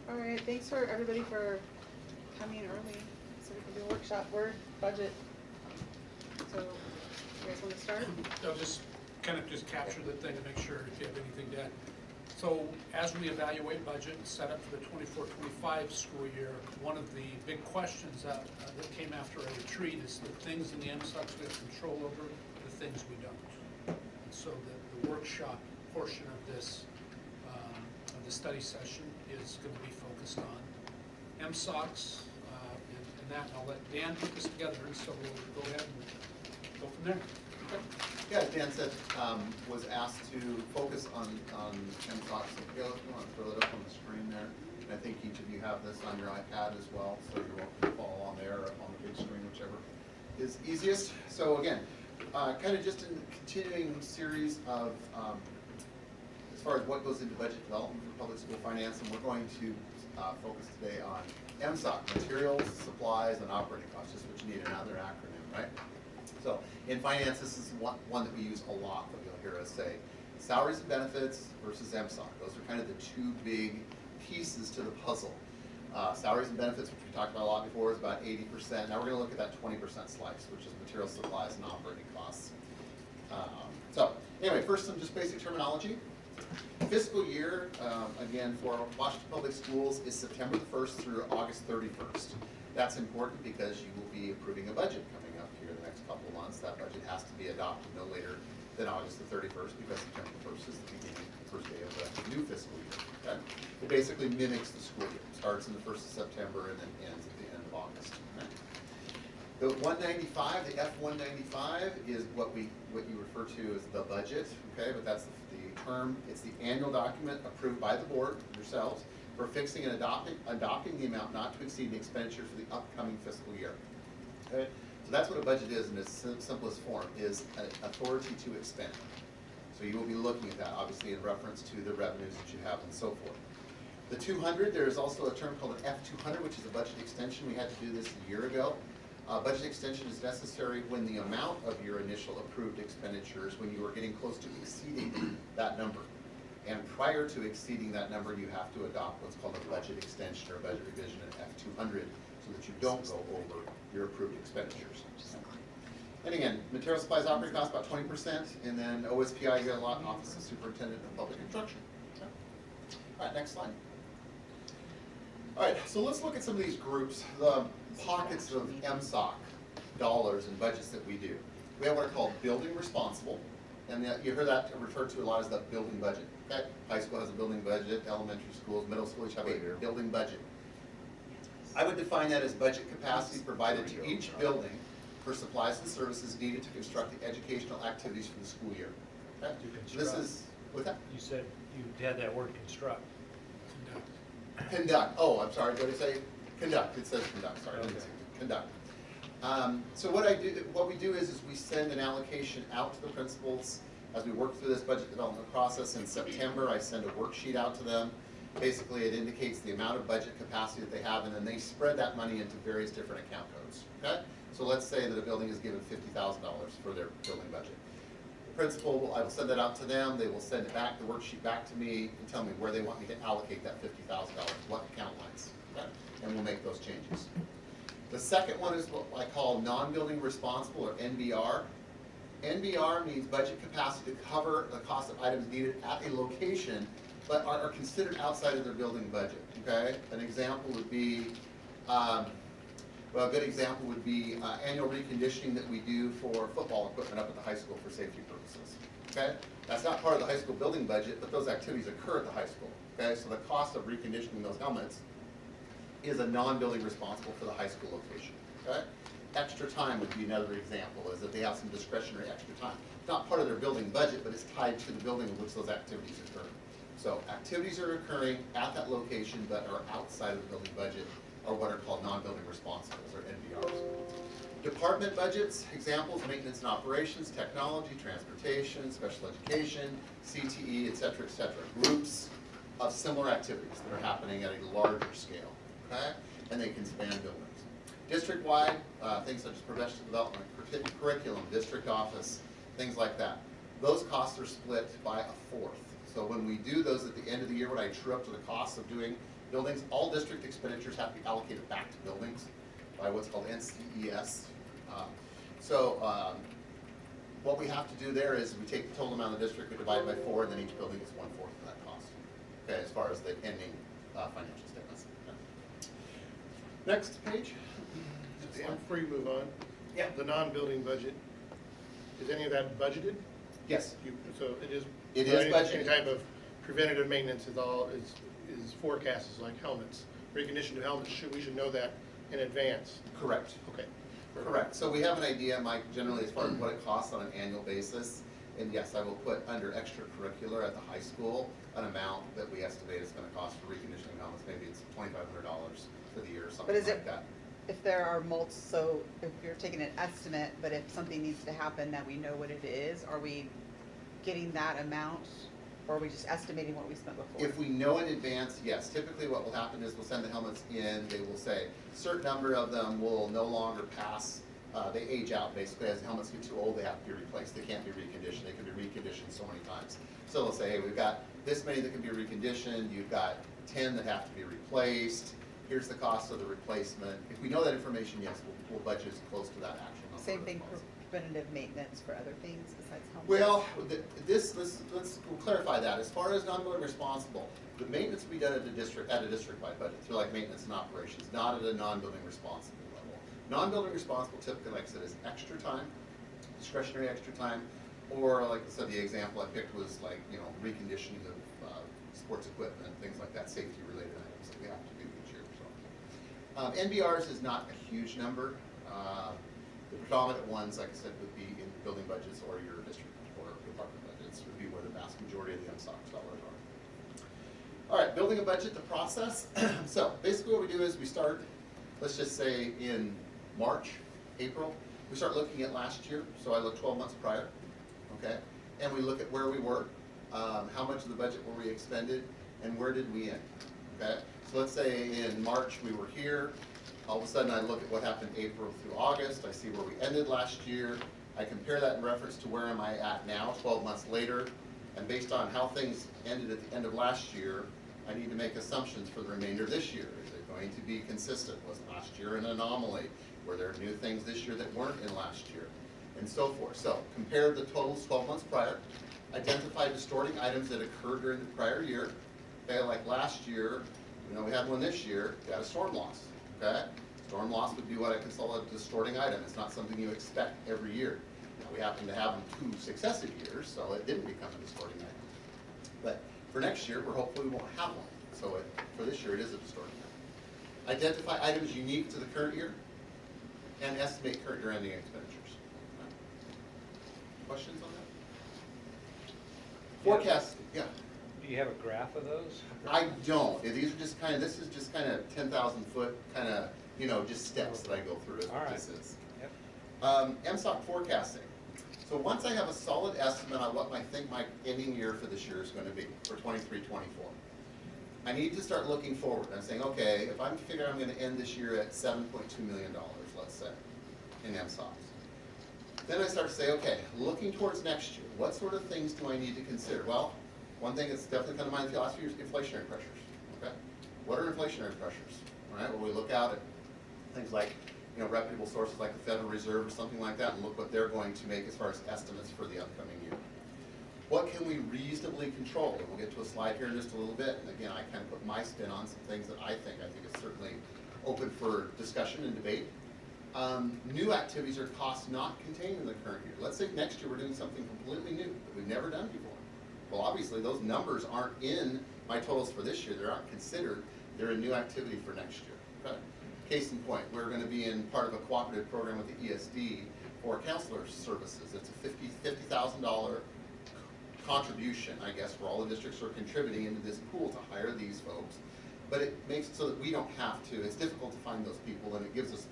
All right, thanks for everybody for coming early so we can do a workshop, word, budget. So, you guys wanna start? I'll just kind of just capture the thing to make sure if you have anything to add. So as we evaluate budget and set up for the 24-25 school year, one of the big questions that came after our retreat is the things in the MSOCs we have control over, the things we don't. And so the workshop portion of this, of the study session is going to be focused on MSOCs and that. And I'll let Dan put this together, and so we'll go ahead and go from there. Okay. Yeah, as Dan said, was asked to focus on MSOCs. So Gail, if you want to throw it up on the screen there. And I think each of you have this on your iPad as well, so you're welcome to follow on there or on the big screen, whichever is easiest. So again, kind of just in the continuing series of, as far as what goes into budget development for public school finance, and we're going to focus today on MSOC, materials, supplies, and operating costs, just what you need, another acronym, right? So in finance, this is one that we use a lot that you'll hear us say. Salaries and benefits versus MSOC. Those are kind of the two big pieces to the puzzle. Salaries and benefits, which we talked about a lot before, is about 80%. Now we're going to look at that 20% slice, which is material, supplies, and operating costs. So anyway, first some just basic terminology. Fiscal year, again, for Washington Public Schools is September the 1st through August 31st. That's important because you will be approving a budget coming up here in the next couple of months. That budget has to be adopted no later than August the 31st because September 1st is the beginning, first day of the new fiscal year. Okay? It basically mimics the school year. It starts in the 1st of September and then ends at the end of August. Okay? The 195, the F-195 is what you refer to as the budget, okay? But that's the term. It's the annual document approved by the board yourselves for fixing and adopting the amount not to exceed the expenditure for the upcoming fiscal year. Okay? So that's what a budget is in its simplest form, is an authority to expend. So you will be looking at that, obviously, in reference to the revenues that you have and so forth. The 200, there is also a term called an F-200, which is a budget extension. We had to do this a year ago. Budget extension is necessary when the amount of your initial approved expenditures, when you are getting close to exceeding that number. And prior to exceeding that number, you have to adopt what's called a budget extension or budget revision at F-200 so that you don't go over your approved expenditures. And again, material supplies operating costs about 20%, and then OSPI, you got a lot, Office of Superintendent of Public Instruction. Okay. All right, next slide. All right, so let's look at some of these groups, the pockets of MSOC dollars and budgets that we do. We have what are called building responsible, and you heard that referred to a lot as the building budget. Okay? High school has a building budget, elementary schools, middle school each have a building budget. I would define that as budget capacity provided to each building for supplies and services needed to construct the educational activities for the school year. Okay? So this is, what's that? You said you had that word construct. Conduct. Oh, I'm sorry. What did I say? Conduct. It says conduct. Sorry, I didn't say conduct. So what we do is we send an allocation out to the principals as we work through this budget development process. In September, I send a worksheet out to them. Basically, it indicates the amount of budget capacity that they have, and then they spread that money into various different account codes. Okay? So let's say that a building is given $50,000 for their building budget. Principal, I will send that out to them. They will send it back, the worksheet back to me, and tell me where they want me to allocate that $50,000, what account lines, okay? And we'll make those changes. The second one is what I call non-building responsible, or NBR. NBR means budget capacity to cover the cost of items needed at a location, but are considered outside of their building budget, okay? An example would be, well, a good example would be annual reconditioning that we do for football equipment up at the high school for safety purposes. Okay, that's not part of the high school building budget, but those activities occur at the high school. Okay, so the cost of reconditioning those helmets is a non-building responsible for the high school location. Okay, extra time would be another example, is that they have some discretionary extra time. It's not part of their building budget, but it's tied to the building in which those activities occur. So activities are occurring at that location, but are outside of the building budget, or what are called non-building responsibles, or NBRs. Department budgets, examples, maintenance and operations, technology, transportation, special education, CTE, et cetera, groups of similar activities that are happening at a larger scale, okay? And they can span buildings. District-wide, things such as professional development, curriculum, district office, things like that. Those costs are split by a fourth. So when we do those at the end of the year, when I true up to the cost of doing buildings, all district expenditures have to be allocated back to buildings by what's called NCES. What we have to do there is we take the total amount of the district, we divide it by 4, and then each building gets 1/4 of that cost. Okay, as far as the ending financial statements. Okay. Next page. And before you move on. Yeah. The non-building budget, is any of that budgeted? Yes. So it is. It so is any budgeted. type of preventative maintenance is forecasted, like helmets, recognition of helmets, we should know that in advance. Correct. Okay. Correct. So we have an idea, Mike, generally as far as what it costs on an annual basis. And yes, I will put under extracurricular at the high school an amount that we estimate it's gonna cost for reconditioning helmets. Maybe it's $2,500 for the year or something But is like it, that. if there are so if you're taking an estimate, but if something needs to happen that we know what it is, are we getting that amount? Or are we just estimating what we spent before? If we know in advance, yes. Typically what will happen is we'll send the helmets in, they will say, certain number of them will no longer pass, they age out basically. As the helmets get too old, they have to be replaced. They can't be reconditioned. They can be reconditioned so many times. So they'll say, hey, we've got this many that can be reconditioned, you've got 10 that have to be replaced, here's the cost of the replacement. If we know that information, yes, we'll budget as close to that actual number. Same as thing for possible. preventative maintenance for other things besides helmets? Well, we'll clarify that. As far as non-building responsible, the maintenance will be done at a district-wide budget, through like maintenance and operations, not at a non-building responsible level. Non-building responsible typically, like I said, is extra time, discretionary extra time, or like I said, the example I picked was like, reconditioning of sports equipment, things like that, safety-related items that we have to do each year, so. NBRs is not a huge number. The predominant ones, like I said, would be in building budgets or your district or department budgets would be where the vast majority of the MSOC dollars are. All right, building a budget, the process. So basically what we do is we start, let's just say in March, April, we start looking at last year. So I look 12 months prior, okay? And we look at where we were, how much of the budget were we expended, and where did we end, okay? So let's say in March we were here. All of a sudden I look at what happened April through August, I see where we ended last year, I compare that in reference to where am I at now, 12 months later, and based on how things ended at the end of last year, I need to make assumptions for the remainder of this year. Is it going to be consistent? Was last year an anomaly? Were there new things this year that weren't in last year? And so forth. So compare the totals 12 months prior, identify distorting items that occurred during the prior year. Okay, like last year, we had one this year, we had a storm loss. Okay? Storm loss would be what I consider a distorting item. It's not something you expect every year. Now, we happen to have them 2 successive years, so it didn't become a distorting item. But for next year, we're hopefully we won't have one. So for this year, it is a distorting item. Identify items unique to the current year and estimate current year ending expenditures. Okay. Questions on that? Forecast, yeah. Do you have a graph of those? I don't. These are just this is just 10,000 foot just steps that I go through is All what right. this is. Yep. MSOC forecasting. So once I have a solid estimate on what I think my ending year for this year is going to be for 23-24, I need to start looking forward. I'm saying, okay, if I'm figuring I'm going to end this year at $7.2 million, let's say, in MSOCs. Then I start to say, okay, looking towards next year, what sort of things do I need to consider? Well, one thing that's definitely come to mind in the last few years, inflationary pressures, okay? What are inflationary pressures, all right? Well, we look out at things like, reputable sources like the Federal Reserve or something like that and look what they're going to make as far as estimates for the upcoming year. What can we reasonably control? And we'll get to a slide here in just a little bit. And again, I kind of put my spin on some things that I think is certainly open for discussion and debate. New activities or costs not contained in the current year. Let's say next year we're doing something completely new that we've never done before. Well, obviously those numbers aren't in my totals for this year. They aren't considered. They're a new activity for next year. Okay? Case in point, we're going to be in part of a cooperative program with the ESD for counselor services. It's a $50,000 contribution, I guess, where all the districts are contributing into this pool to hire these folks. But it makes it so that we don't have to. It's difficult to find those people, and it gives us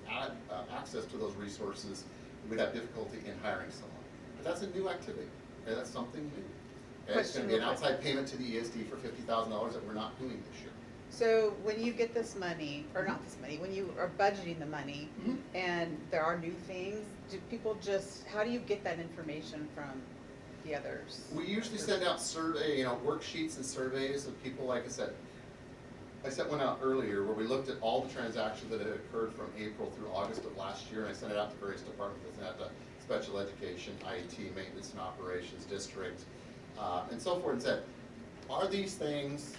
access to those resources. We'd have difficulty in hiring someone. But that's a new activity. Okay, that's something new. Okay, it's going to be an outside payment to the ESD for $50,000 that we're not doing this year. So when you get this money, or not this money, when you are budgeting the money, and there are new things, do people how do you get that information from the others? We usually send out survey, worksheets and surveys of people, like I sent one out earlier where we looked at all the transactions that had occurred from April through August of last year, and I sent it out to various departments. I sent it out to special education, IT, maintenance and operations, district, and so forth, and said, are these things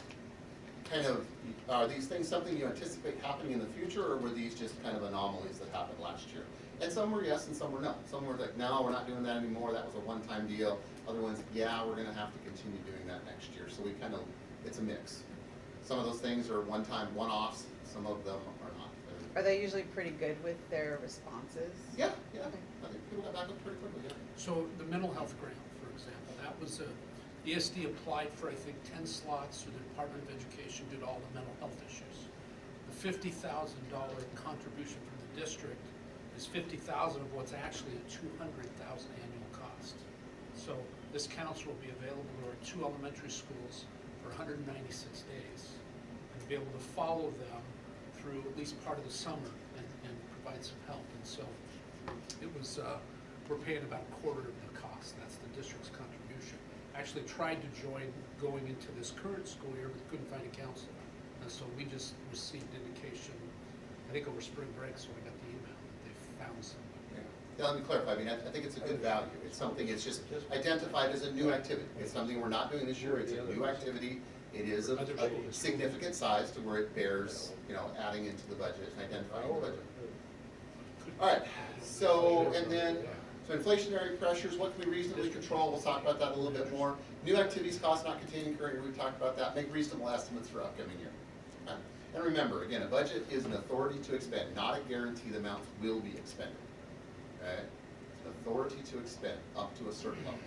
something you anticipate happening in the future, or were these just kind of anomalies that happened last year? And some were yes and some were no. Some were like, no, we're not doing that anymore, that was a one-time deal. Other ones, yeah, we're gonna have to continue doing that next year. So it's a mix. Some of those things are one-time, one-offs, some of them are not. Are they usually pretty good with their responses? Yeah, Okay. I think people got back up pretty quickly, yeah. So the mental health grant, for example, that was ESD applied for, I think, 10 slots through the Department of Education due to all the mental health issues. The $50,000 contribution from the district is $50,000 of what's actually a $200,000 annual cost. So this council will be available to our 2 elementary schools for 196 days and be able to follow them through at least part of the summer and provide some help. And so it was, we're paying about a quarter of the cost. That's the district's contribution. I actually tried to join going into this current school year, but couldn't find a counselor. And so we just received indication, I think over spring break, so I got the email that they found somebody. Yeah, let me clarify, I think it's a good value. It's something, it's just identified as a new activity. It's something we're not doing this year, it's a new activity. It is a significant size to where it bears, adding into the budget and identifying the budget. All right, so inflationary pressures, what can we reasonably control? We'll talk about that a little bit more. New activities, costs not contained in current year, we've talked about that. Make reasonable estimates for upcoming year. Okay? And remember, again, a budget is an authority to expend, not a guarantee the amounts will be expended. Okay? It's an authority to expend up to a certain level.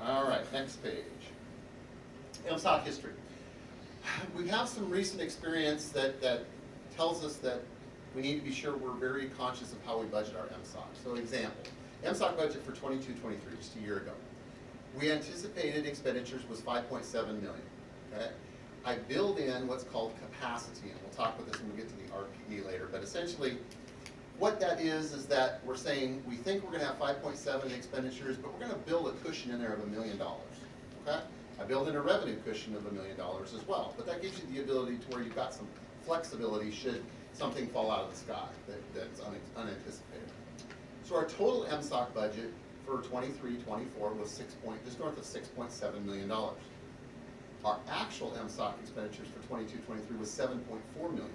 All right, next page. MSOC history. We have some recent experience that tells us that we need to be sure we're very conscious of how we budget our MSOC. So example, MSOC budget for 22-23, just a year ago. We anticipated expenditures was $5.7 million, okay? I build in what's called capacity, and we'll talk about this when we get to the RPE later, but essentially, what that is that we're saying we think we're gonna have 5.7 in expenditures, but we're gonna build a cushion in there of $1 million, okay? I build in a revenue cushion of $1 million as well, but that gives you the ability to where you've got some flexibility should something fall out of the sky that's unanticipated. So our total MSOC budget for 23-24 was just north of $6.7 million. Our actual MSOC expenditures for 22-23 was $7.4 million.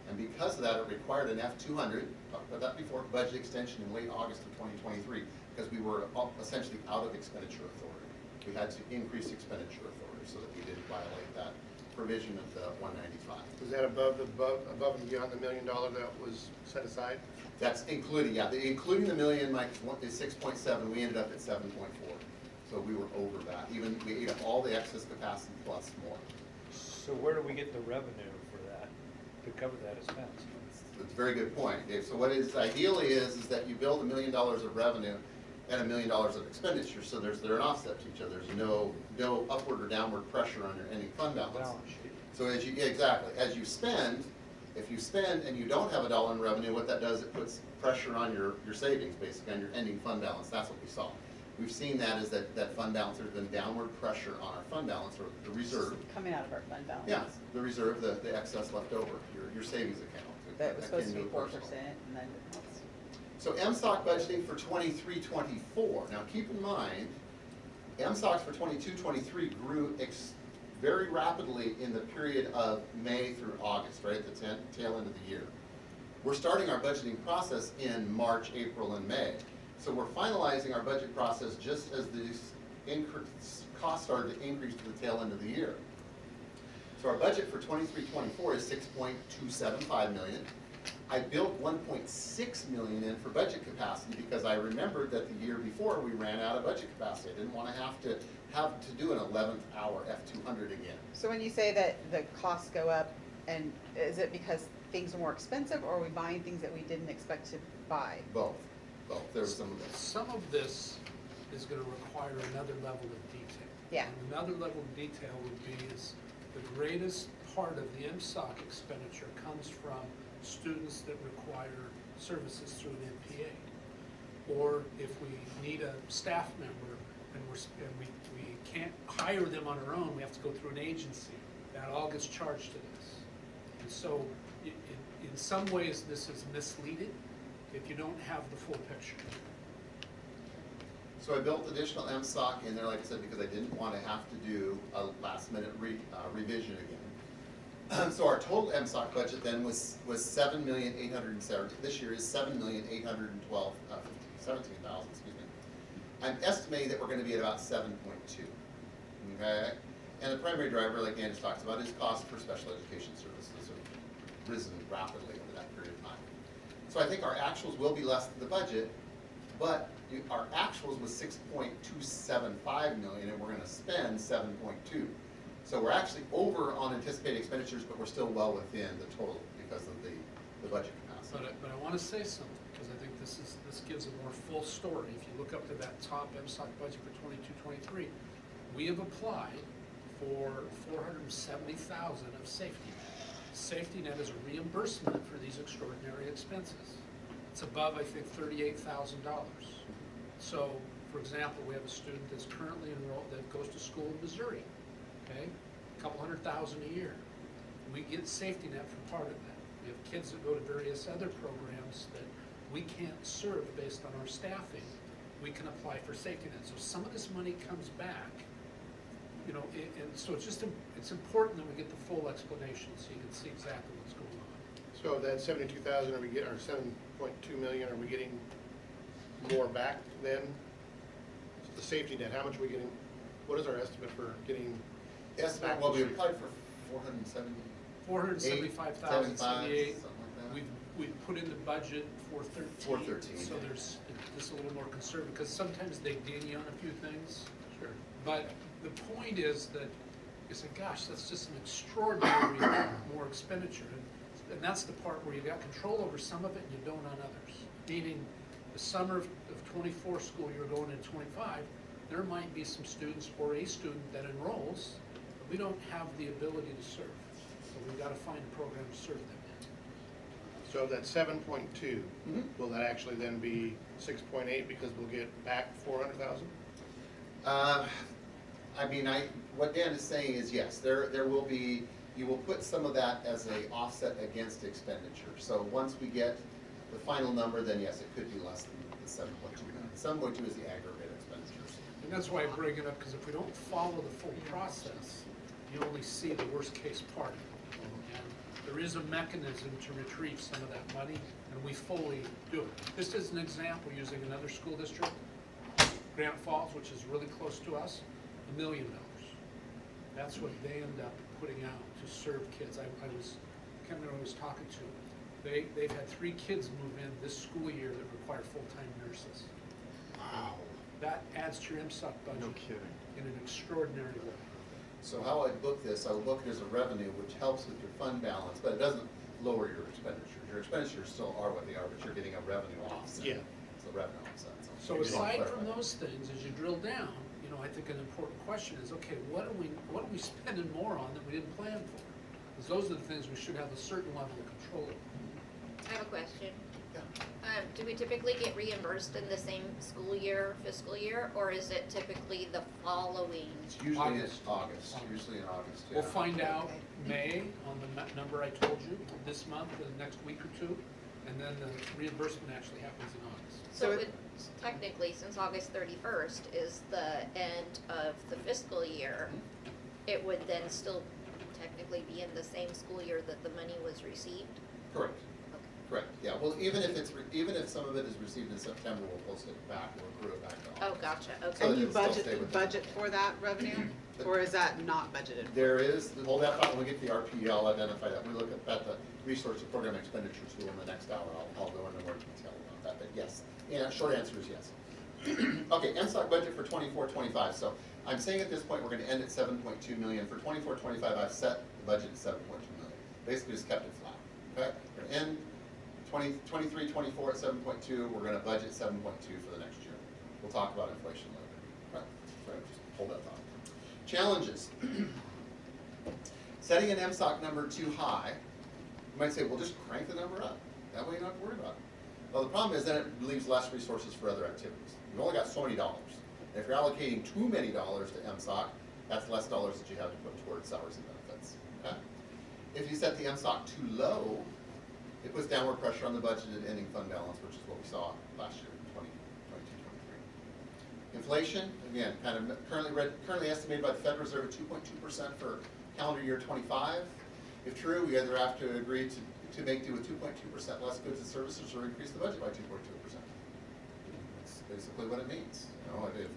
And because of that, it required an F200, talked about that before, budget extension in late August of 2023, because we were essentially out of expenditure authority. We had to increase expenditure authority so that we didn't violate that provision of the 195. Was that above and beyond the $1 million that was set aside? That's including, including the million, like is 6.7, we ended up at 7.4. So we were over that. Even we ate up all the excess capacity plus more. So where do we get the revenue for that, to cover that expense? That's a very good point, Dave. So what is ideally is that you build $1 million of revenue and $1 million of expenditure, so they're an offset to each other. There's no upward or downward pressure on your ending fund balance. Balance sheet. So as you spend, if you spend and you don't have $1 in revenue, what that does, it puts pressure on your savings, basically, on your ending fund balance. That's what we saw. We've seen that is that fund balance, there's been downward pressure on our fund balance, or the reserve. Coming out of our fund balance. Yeah, the reserve, the excess left over, your savings account. That was supposed to be 4%, personal. and then. So MSOC budgeting for 23-24. Now keep in mind, MSOCs for 22-23 grew very rapidly in the period of May through August, right, the tail end of the year. We're starting our budgeting process in March, April, and May. So we're finalizing our budget process just as these costs started to increase to the tail end of the year. So our budget for 23-24 is $6.275 million. I built $1.6 million in for budget capacity because I remembered that the year before we ran out of budget capacity. I didn't want to have to do an 11th hour F200 again. So when you say that the costs go up, and is it because things are more expensive, or are we buying things that we didn't expect to buy? Both. There's some of this. Some of this is going to require another level of detail. Yeah. And another level of detail would be is the greatest part of the MSOC expenditure comes from students that require services through an MPA. or if we need a staff member and we can't hire them on our own, we have to go through an agency. That all gets charged to this. And so, in some ways, this is misleading if you don't have the full picture. So I built additional MSOC in there, like I said, because I didn't want to have to do a last minute revision again. So our total MSOC budget then was 7,870,000. This year is 7,812,17,000, excuse me. I'm estimating that we're going to be at about 7.2. Okay, and the primary driver, like Andy talks about, is cost for special education services have risen rapidly over that period of time. So I think our actuals will be less than the budget, but our actuals was 6.275 million, and we're going to spend 7.2. So we're actually over on anticipated expenditures, but we're still well within the total because of the budget capacity. But I want to say something, because I think this gives a more full story. If you look up to that top MSOC budget for 22-23, we have applied for 470,000 of safety net. Safety net is a reimbursement for these extraordinary expenses. It's above, I think, $38,000. So, for example, we have a student that's currently enrolled, that goes to school in Missouri, okay? A couple $100,000 a year. We get safety net for part of that. We have kids that go to various other programs that we can't serve based on our staffing. We can apply for safety net. So some of this money comes back, you know, and so it's important that we get the full explanation so you can see exactly what's going on. So of that 72,000, are we getting, or 7.2 million, are we getting more back then? The safety net, how much are we getting, what is our estimate for getting? Yes, back well, this we year? applied for 470. 475,078. something like that. We've put in the budget 413. 413, So yeah. there's just a little more conservative, because sometimes they ding you on a few things. Sure. But the point is that you say, gosh, that's just an extraordinary more expenditure. And that's the part where you got control over some of it and you don't on others. Meaning, the summer of 24 school year going into 25, there might be some students or a student that enrolls, but we don't have the ability to serve. So we've got to find a program to serve them in. So of that 7.2, Mhm. will that actually then be 6.8 because we'll get back 400,000? I mean, what Dan is saying is, yes, there will be, you will put some of that as a offset against expenditure. So once we get the final number, then yes, it could be less than the 7.2 million. 7.2 is the aggregate expenditures. And that's why I bring it up, because if we don't follow the full process, you only see the worst case part. And there is a mechanism to retrieve some of that money, and we fully do it. This is an example using another school district, Granite Falls, which is really close to us, $1 million. That's what they end up putting out to serve kids. I can't remember who I was talking to. They've had 3 kids move in this school year that require full-time nurses. Wow. That adds to your MSOC budget. No kidding. In an extraordinary way. So how I book this, I will book it as a revenue, which helps with your fund balance, but it doesn't lower your expenditures. Your expenditures still are what they are, but you're getting a revenue offset. Yeah. It's a revenue offset. So I just wanna aside from clarify. those things, as you drill down, you know, I think an important question is, okay, what are we spending more on that we didn't plan for? Because those are the things we should have a certain level of control over. I have a question. Yeah. Do we typically get reimbursed in the same school year, fiscal year, or is it typically the following? It's usually in August. August, usually in August, yeah. We'll find out May on the number I told you, this month, the next week or two, and then the reimbursement actually happens in August. So So it would technically, since August 31st is the end of the fiscal year, it would then still technically be in the same school year that the money was received? Correct, Okay. correct, yeah, well, even if some of it is received in September, we'll post it back, we'll accrue it back to Oh, August. gotcha, So okay. And that you it'll still stay within- budget for that revenue, or is that not budgeted? There is, hold that thought, when we get to the RP, I'll identify that, we look at the resource and program expenditure tool in the next hour, I'll go into more detail about that, but yes, yeah, short answer is yes. Okay, MSOC budget for 24-25. So I'm saying at this point, we're gonna end at 7.2 million. For 24-25, I've set the budget at 7.2 million. Basically just kept it flat, okay? We're gonna end 23-24 at 7.2, we're gonna budget 7.2 for the next year. We'll talk about inflation later. Right, so just hold that thought. Challenges. Setting an MSOC number too high, you might say, well, just crank the number up. That way you don't have to worry about it. Well, the problem is then it leaves less resources for other activities. You've only got so many dollars. And if you're allocating too many dollars to MSOC, that's less dollars that you have to put towards salaries and benefits. Okay? If you set the MSOC too low, it puts downward pressure on the budgeted ending fund balance, which is what we saw last year, 2022-23. Inflation, again, kind of currently estimated by the Federal Reserve at 2.2% for calendar year 25. If true, we either have to agree to make do with 2.2% less goods and services or increase the budget by 2.2%. That's basically what it means. You know, if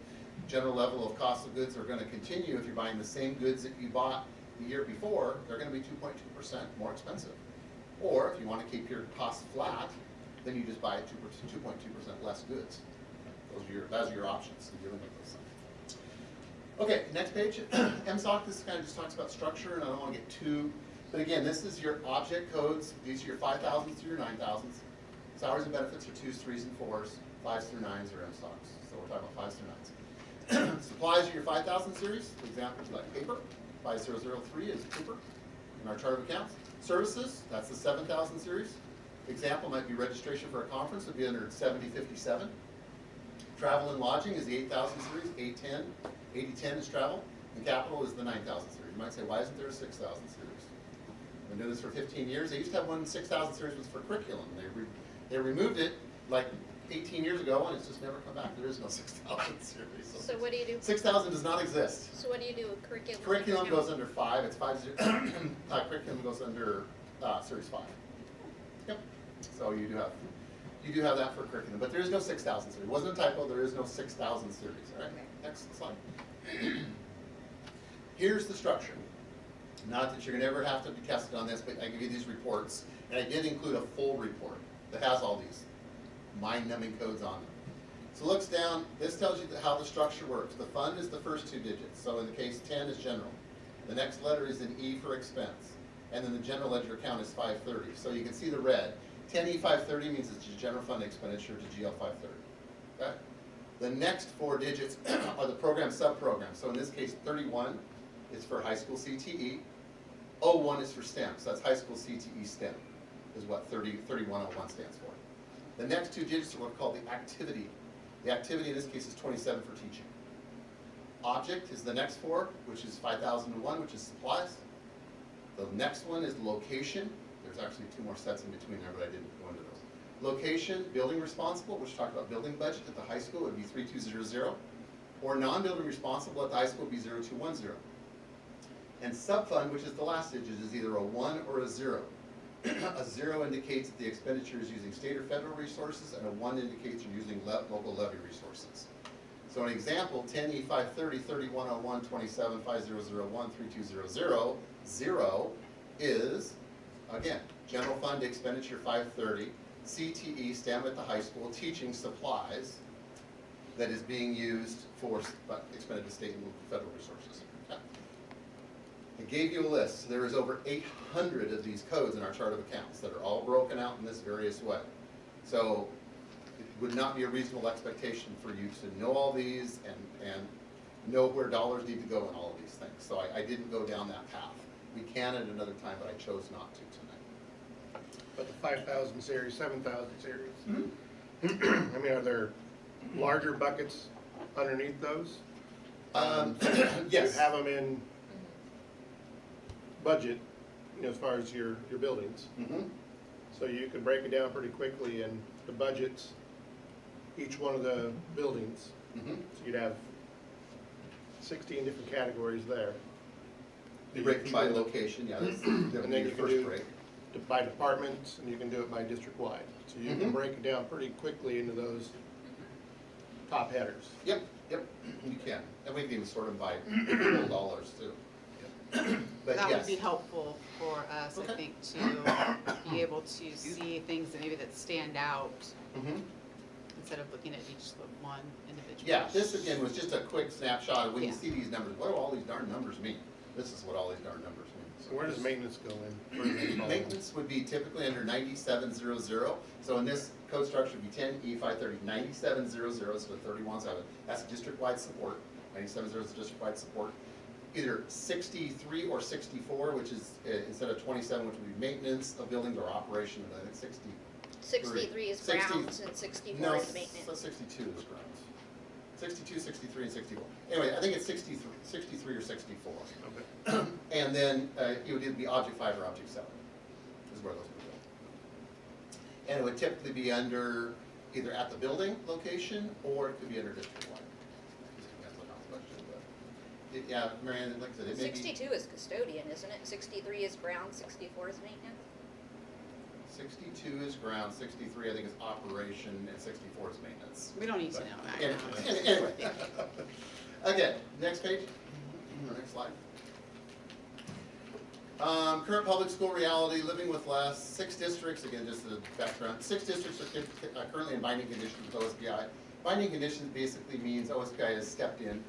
general level of cost of goods are going to continue, if you're buying the same goods that you bought the year before, they're going to be 2.2% more expensive. Or if you want to keep your costs flat, then you just buy 2.2% less goods. Those are your options in dealing with those things. Okay, next page. MSOC, this kind of just talks about structure, and I don't want to get too, but again, this is your object codes. These are your 5,000s through your 9,000s. Salaries and benefits are 2s, 3s, and 4s. 5s through 9s are MSOCs. So we're talking about 5s through 9s. Supplies are your 5,000 series. For example, like paper. 5003 is paper in our chart of accounts. Services, that's the 7,000 series. Example might be registration for a conference, would be under 7057. Travel and lodging is the 8,000 series. 8010 is travel. And capital is the 9,000 series. You might say, why isn't there a 6,000 series? I've been doing this for 15 years. They used to have one 6,000 series was for curriculum. They removed it like 18 years ago, and it's just never come back. There is no 6,000 series. So what do you do? 6,000 does not exist. So what do you do with curriculum? Curriculum goes under 5. It's 5. Curriculum goes under series 5. Yep. So you do have that for curriculum, but there is no 6,000 series. It wasn't a typo. There is no 6,000 series. All right. Next slide. Here's the structure. Not that you're going to ever have to be tested on this, but I give you these reports, and I did include a full report that has all these mind-numbing codes on them. So looks down, this tells you how the structure works. The fund is the first 2 digits, so in the case 10 is general. The next letter is an E for expense, and then the general ledger account is 530. So you can see the red. 10E530 means it's your general fund expenditure to GL 530. Okay? The next 4 digits are the program sub-programs. So in this case, 31 is for high school CTE. 01 is for STEM, so that's high school CTE STEM, is what 3101 stands for. The next 2 digits are what's called the activity. The activity in this case is 27 for teaching. Object is the next 4, which is 5001, which is supplies. The next one is location. There's actually 2 more sets in between there, but I didn't go into those. Location, building responsible, which talked about building budget at the high school, would be 3200. Or non-building responsible at the high school would be 0210. And subfund, which is the last digit, is either a 1 or a 0. A 0 indicates that the expenditure is using state or federal resources, and a 1 indicates you're using local levy resources. So an example, 10E530, 3101, 27, 5001, 3200, 0 is, again, general fund expenditure 530, CTE, STEM at the high school, teaching supplies that is being used for expended to state and local federal resources. Okay. I gave you a list. There is over 800 of these codes in our chart of accounts that are all broken out in this various way. So it would not be a reasonable expectation for you to know all these and know where dollars need to go in all of these things. So I didn't go down that path. We can at another time, but I chose not to tonight. But the 5,000 series, 7,000 series. I mean, are there larger buckets underneath those? Yes. You have them in budget, you know, as far as your buildings. Mm-hmm. So you could break it down pretty quickly in the budgets, each one of the buildings. Mm-hmm. So you'd have 16 different categories there. You break them by location, yeah, that's And the then you can first do break. by departments, and you can do it by district-wide. So you can Mhm. break it down pretty quickly into those top headers. Yep, you can. And we can even sort them by whole dollars too. But That would be yes, helpful for us, I Okay. think, to be able to see things that maybe that stand out Mhm. instead of looking at each one individual. Yeah, this again was just a quick snapshot of when you Yeah. see these numbers, what do all these darn numbers mean? This is what all these darn numbers mean. So where does maintenance go in? Where do they fall in? Maintenance would be typically under 9700, so in this code structure would be 10E530, 9700, so 317. That's district-wide support, 970 is district-wide support. Either 63 or 64, which is, instead of 27, which would be maintenance of buildings or operation, of I think 63 is 60 grounds and 64 No, is so maintenance. 62 is grounds. 62, 63, and 64. Anyway, I think it's 63 or 64. Okay. And then it would either be object 5 or object 7 is where those would go. And it would typically be under either at the building location or it could be under district-wide. Just depends on how much it, yeah, Mary Ann, like I said, it may be 62 is custodian, isn't it? 63 is grounds, 64 is maintenance? 62 is ground, 63 I think is operation, and 64 is maintenance. We don't need to know that. Anyway. Okay, next page, or next slide. Current public school reality, living with less, 6 districts, again, just the background, 6 districts are currently in binding conditions with OSPI. Binding conditions basically means OSPI has stepped in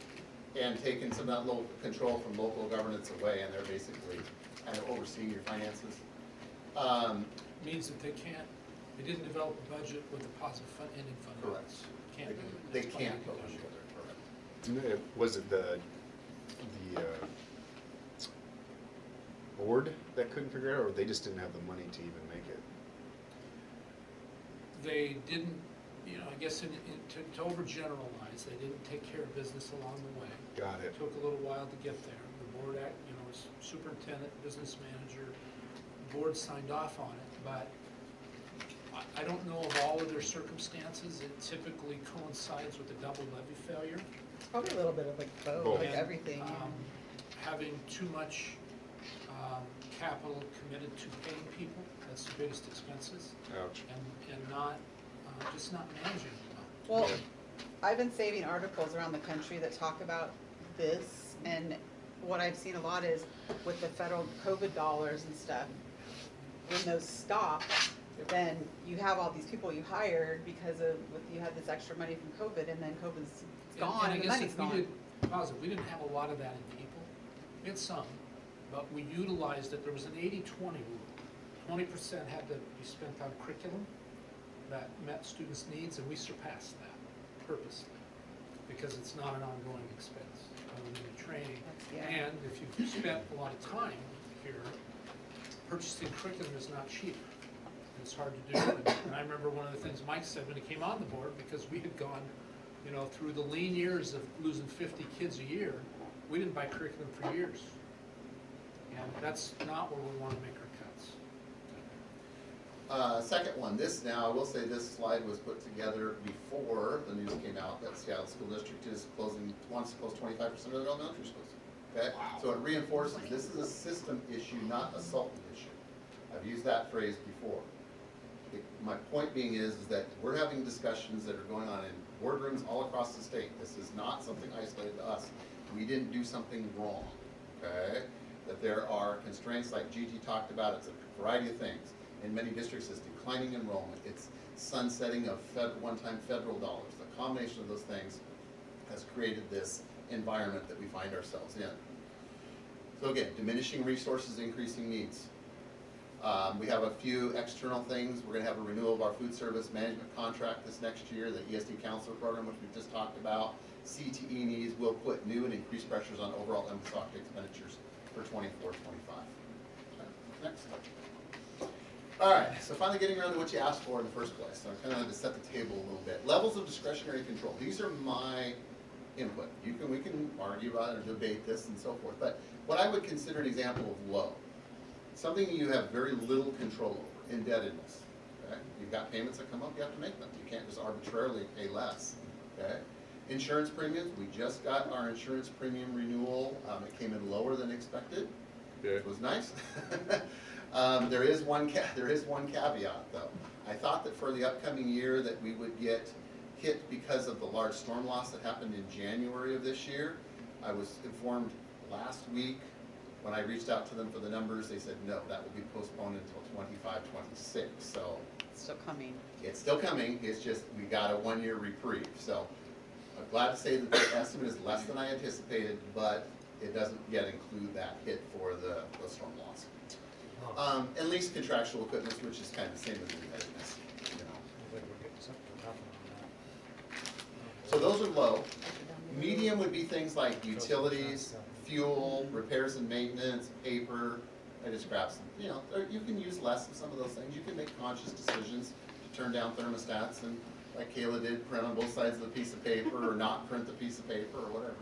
and taken some of that local control from local governance away, and they're basically kind of overseeing your finances. Means that they didn't develop a budget with a positive ending fund. Correct. Can't do it. They That's can't binding go condition. together, correct. Was it the board that couldn't figure it out, or they just didn't have the money to even make it? They didn't, I guess to overgeneralize, they didn't take care of business along the way. Got it. It took a little while to get there. The board was superintendent, business manager, the board signed off on it, but I don't know of all of their circumstances. It typically coincides with a double levy failure. It's probably a little bit of like both, Both. like And, everything. Having too much capital committed to paying people, that's the biggest expenses, Ouch. and not, just not managing it well. Well, I've been saving articles around the country that talk about this, and what I've seen a lot is with the federal COVID dollars and stuff, when those stop, then you have all these people you hired because of, you had this extra money from COVID, and then COVID's gone, And I and the guess money's if we gone. did, positive, we didn't have a lot of that in people. We had some, but we utilized it. There was an 80-20 rule. 20% had to be spent on curriculum that met students' needs, and we surpassed that purposely, because it's not an ongoing expense, other than the training. Yeah. And if you've spent a lot of time here, purchasing curriculum is not cheap. It's hard to do. And I remember one of the things Mike said when he came on the board, because we had gone, through the lean years of losing 50 kids a year, we didn't buy curriculum for years. And that's not where we want to make our cuts. Second one, I will say this slide was put together before the news came out that Seattle School District wants to close 25% of their elementary schools. Okay, so it reinforces this is a system issue, not a Sultan issue. I've used that phrase before. My point being is that we're having discussions that are going on in boardrooms all across the state. This is not something isolated to us. We didn't do something wrong, okay? That there are constraints like Gigi talked about. It's a variety of things. In many districts, it's declining enrollment. It's sunsetting of one-time federal dollars. The combination of those things has created this environment that we find ourselves in. So again, diminishing resources, increasing needs. We have a few external things. We're going to have a renewal of our food service management contract this next year, the ESD counselor program, which we just talked about. CTE needs will put new and increased pressures on overall MSOC expenditures for 24-25. Next. All right, so finally getting around to what you asked for in the first place. So I kind of had to set the table a little bit. Levels of discretionary control. These are my input. We can argue about it or debate this and so forth. But what I would consider an example of low, something you have very little control over, indebtedness. Okay? You've got payments that come up, you have to make them. You can't just arbitrarily pay less. Okay? Insurance premiums, we just got our insurance premium renewal. It came in lower than expected. Yeah. It was nice. There is one caveat though. I thought that for the upcoming year that we would get hit because of the large storm loss that happened in January of this year. I was informed last week when I reached out to them for the numbers, they said, no, that will be postponed until 25-26. So It's still coming. it's still coming, it's just we got a 1-year reprieve. So I'm glad to say that the estimate is less than I anticipated, but it doesn't yet include that hit for the storm loss. And lease contractual equipment, which is kind of the same as indebtedness. I think we're getting something to happen on that. So those are low. Medium would be things like utilities, fuel, repairs and maintenance, paper. I just grabbed some, or you can use less of some of those things. You can make conscious decisions to turn down thermostats and, like Kayla did, print on both sides of the piece of paper or not print the piece of paper or whatever.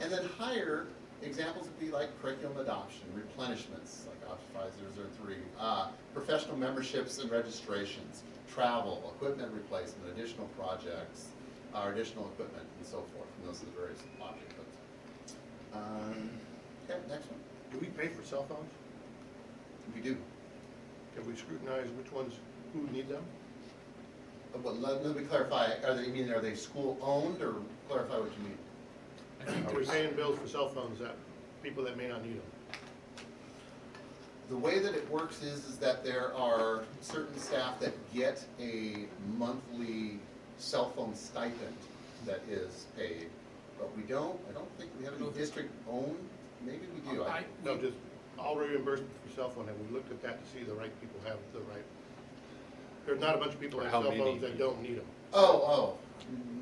And then higher, examples would be like curriculum adoption, replenishments, like Office 5003, professional memberships and registrations, travel, equipment replacement, additional projects, additional equipment, and so forth. And those are the various object codes. Okay, next one. Do we pay for cell phones? We do. Can we scrutinize which ones, who need them? But let me clarify, are they school-owned, or clarify what you mean? I think Are we there's, paying bills for cell phones that, people that may not need them? The way that it works is that there are certain staff that get a monthly cell phone stipend that is paid, but I don't think we have any district-owned, maybe we do. No, just all reimbursement for cell phone, have we looked at that to see the right people have the right? There's not a bunch of people Or that how have cell many phones that people? don't need them.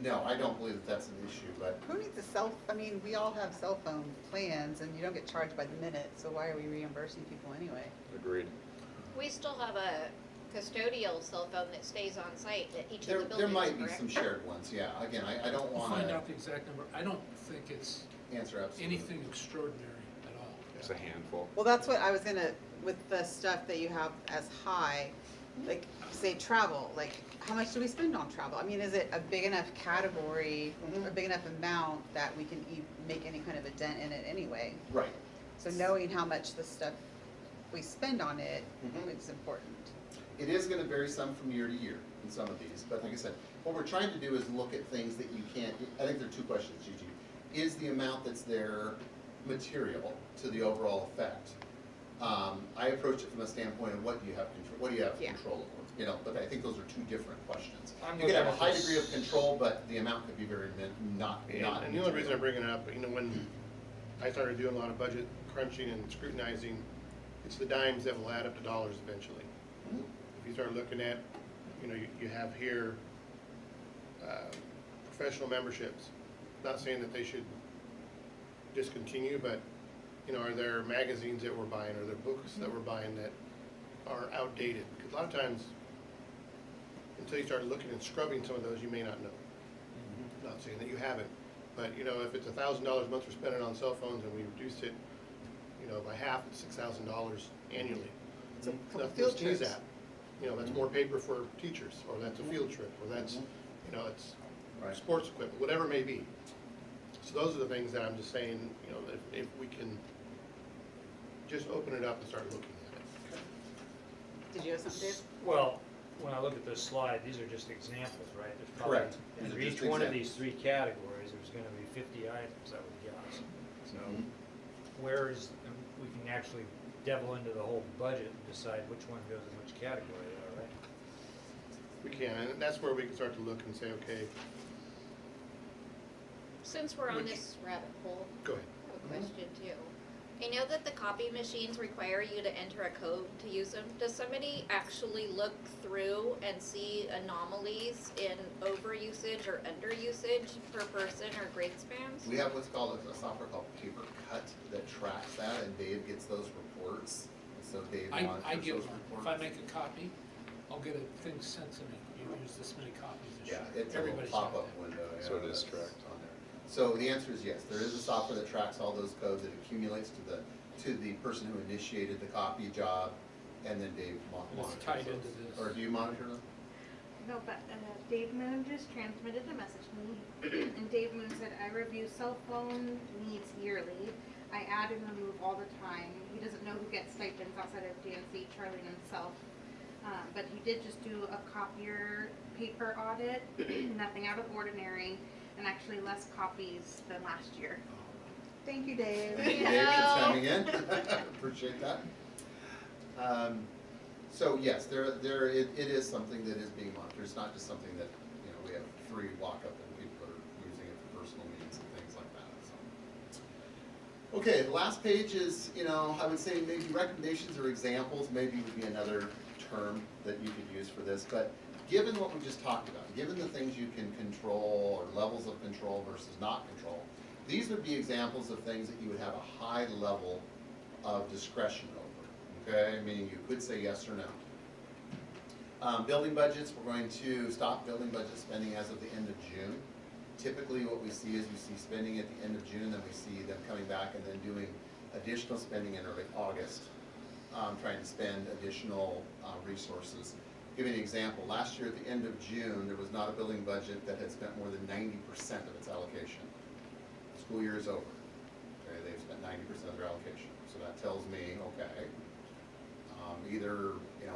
No, I don't believe that that's an issue, but Who needs I mean, we all have cell phone plans and you don't get charged by the minute, so why are we reimbursing people anyway? Agreed. We still have a custodial cell phone that stays on site at each of the there buildings, might be correct? some shared ones, yeah. Again, I don't we'll wanna find out the exact number. I don't think it's answer absolutely. anything extraordinary at all. It's a handful. Well, that's what I was gonna, with the stuff that you have as high, like, say, travel, like, how much do we spend on travel? I mean, is it a big enough category, a big enough amount that we can make any kind of a dent in it anyway? Right. So knowing how much the stuff we spend on it Mhm. is important. It is gonna vary some from year to year in some of these, but like I said, what we're trying to do is look at things that you can't, I think there are two questions, Gigi. Is the amount that's there material to the overall effect? I approach it from a standpoint of what do you have Yeah. control over, you know, but I think those are two different questions. I'm You could have a looking high at degree of this- control, but the amount could be very not. And the only reason I'm bringing it up, when I started doing a lot of budget crunching and scrutinizing, it's the dimes that will add up to dollars eventually. Mhm. If you start looking at, you have here, professional memberships. Not saying that they should discontinue, but, are there magazines that we're buying, or there books that we're buying that are outdated? Because a lot of times, until you start looking and scrubbing some of those, you may not know. Not saying that you haven't, but, if it's $1,000 a month we're spending on cell phones and we reduced it, by half, it's $6,000 annually. It's a couple Nothing to field sneeze trips. at. That's more paper for teachers, or that's a field trip, or that's, it's Right. sports equipment, whatever it may be. So those are the things that I'm just saying, if we can just open it up and start looking at it. Did you have something, Dave? Well, when I look at this slide, these are just examples, right? There's probably- Correct. These For are each just one of examples. these three categories, there's gonna be 50 items, I would guess. So Mhm. where is, we can actually devil into the whole budget and decide which one goes in which category, all right? We can, and that's where we can start to look and say, okay, Since we're on Which- this rabbit hole, go ahead. I have a question too. I know that the copy machines require you to enter a code to use them. Does somebody actually look through and see anomalies in overusage or underusage per person or grade spans? We have what's called a software called Paper Cut that tracks that, and Dave gets those reports. So Dave I monitors get those one. reports. If I make a copy, I'll get a thing sent to me. You use this many copies this Yeah, year. it's a little Everybody's got pop-up that. window. Yeah, So it is that's tracked. on there. So the answer is yes, there is a software that tracks all those codes, it accumulates to the person who initiated the copy job, and then Dave And monitors it's tied those. into this. Or do you monitor them? No, but Dave Moon just transmitted a message to me, and Dave Moon said, I review cell phone needs yearly. I add and remove all the time. He doesn't know who gets stipends outside of DNC, Charlie and himself. But he did just do a copier paper audit, nothing out of ordinary, and actually less copies than last year. Thank you, Dave. Thank you, Dave, for chiming in. Appreciate that. So yes, it is something that is being monitored. It's not just something that, we have free walk-up and people are using it for personal needs and things like that, so. Okay, the last page is, I would say maybe recommendations or examples, maybe would be another term that you could use for this, but given what we just talked about, given the things you can control or levels of control versus not control, these would be examples of things that you would have a high level of discretion over, okay? Meaning you could say yes or no. Building budgets, we're going to stop building budget spending as of the end of June. Typically, what we see is we see spending at the end of June, then we see them coming back and then doing additional spending in early August, trying to spend additional resources. Give you an example, last year at the end of June, there was not a building budget that had spent more than 90% of its allocation. School year is over. Okay, they've spent 90% of their allocation. So that tells me, okay, either,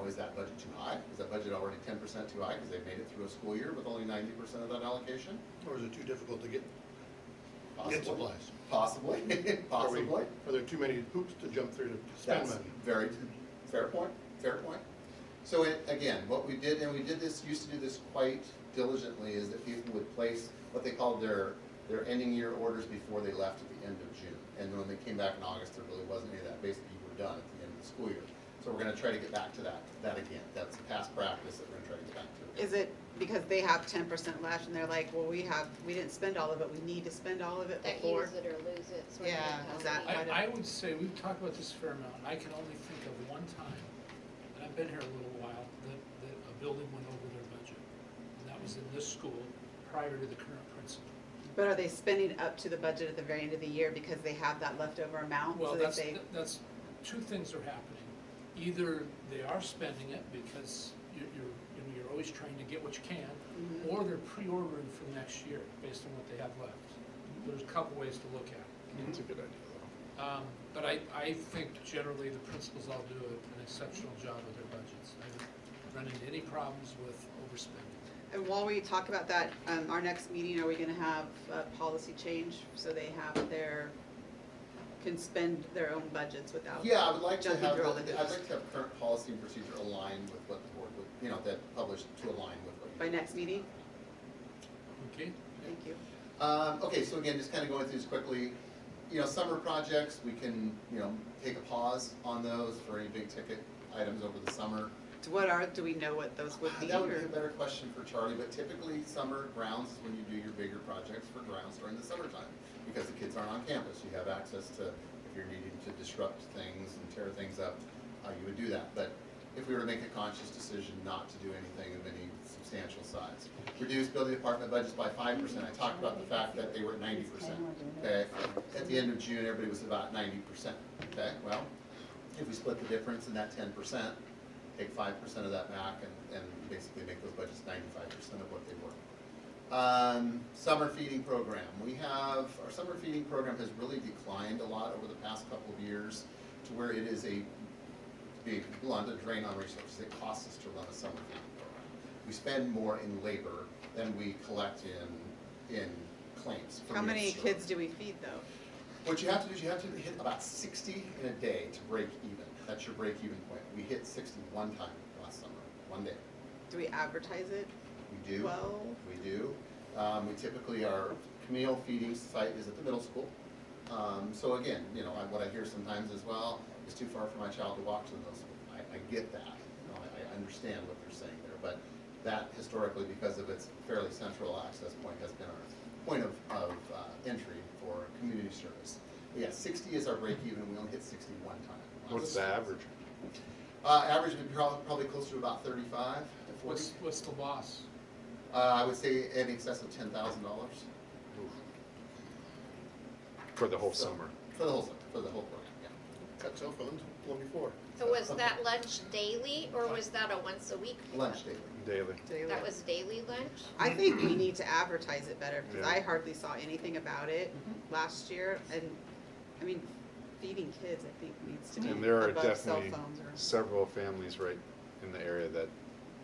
is that budget too high? Is that budget already 10% too high because they've made it through a school year with only 90% of that allocation? Or is it too difficult to get Possibly. supplies? Possibly, possibly. Are there too many hoops to jump through to spend That's money? very, fair point, fair point. So again, what we did, and we did this, used to do this quite diligently, is that people would place what they called their ending year orders before they left at the end of June. And when they came back in August, there really wasn't any of that. Basically, you were done at the end of the school year. So we're gonna try to get back to that again. That's a past practice that we're gonna try to get back to. Is it because they have 10% left and they're like, well, we didn't spend all of it, we need to spend all of it That before? use it or lose it sort of Yeah, is that mentality. I would say, we've talked about this a fair amount, and I can only think of one time, and I've been here a little while, that a building went over their budget. And that was in this school prior to the current principal. But are they spending up to the budget at the very end of the year because they have that leftover amount? Well, So that they, that's, two things are happening. Either they are spending it because you're always trying to get what you can, Mhm. or they're pre-ordering for next year based on what they have left. There's a couple ways to look at it. That's a good idea, though. But I think generally the principals all do an exceptional job with their budgets. I haven't run into any problems with overspending. and while we talk about that, our next meeting, are we gonna have a policy change so they can spend their own budgets without? Yeah, I would like to Jumping have, through all the I'd hoops. like to have current policy and procedure aligned with what the board would, that published to align with what you. By next meeting? Okay? Thank you. Okay, so again, just kind of going through this quickly, summer projects, we can, take a pause on those for any big ticket items over the summer. Do we know what those would be? That would be or- a better question for Charlie, but typically summer grounds is when you do your bigger projects for grounds during the summertime, because the kids aren't on campus, you have access to, if you're needing to disrupt things and tear things up, you would do that. But if we were to make a conscious decision not to do anything of any substantial size. Reduce building department budgets by 5%. I talked about the fact that they were at 90%, okay? At the end of June, everybody was about 90%, okay? Well, if we split the difference in that 10%, take 5% of that back and basically make those budgets 95% of what they were. Summer feeding program. Our summer feeding program has really declined a lot over the past couple of years to where it is to be blunt, a drain on resources. It costs us to run a summer feeding program. We spend more in labor than we collect in claims. for How many meals served. kids do we feed though? What you have to do is you have to hit about 60 in a day to break even. That's your break even point. We hit 60 one time last summer, one day. Do we advertise it? We do. Well, We do. We typically, our communal feeding site is at the middle school. So again, what I hear sometimes is, well, it's too far for my child to walk to the middle school. I get that. I understand what they're saying there. But that historically, because of its fairly central access point, has been our point of entry for community service. But yeah, 60 is our break even. We only hit 60 one time. What's the average? Average would be probably closer to about 35 to 40. What's the loss? I would say in excess of $10,000. For the whole So, summer? For the whole summer, for the whole program, yeah. Cut cell phones, one before. So was that lunch daily, or was that a once a week? Lunch daily. Daily. daily. That was daily lunch? I think we need to advertise it better because Yeah. I hardly saw anything about it last year. And, I mean, feeding kids, I think, needs to be And there are above cell definitely phones or. several families right in the area that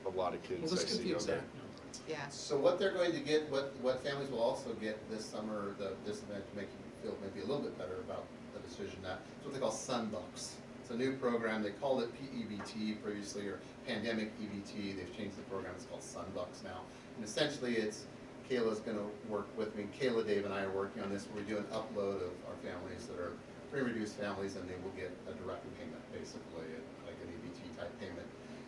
a lot of Well, kids I let's get see the go there. exact number. Yeah. So what they're going to get, what families will also get this summer, this event to make you feel maybe a little bit better about the decision, it's what they call Sunbucks. It's a new program. They called it PEBT previously, or Pandemic EBT. They've changed the program. It's called Sunbucks now. And essentially Kayla's gonna work with me. Kayla, Dave, and I are working on this, where we do an upload of our families that are pretty reduced families, and they will get a direct payment, basically, like an EBT type payment,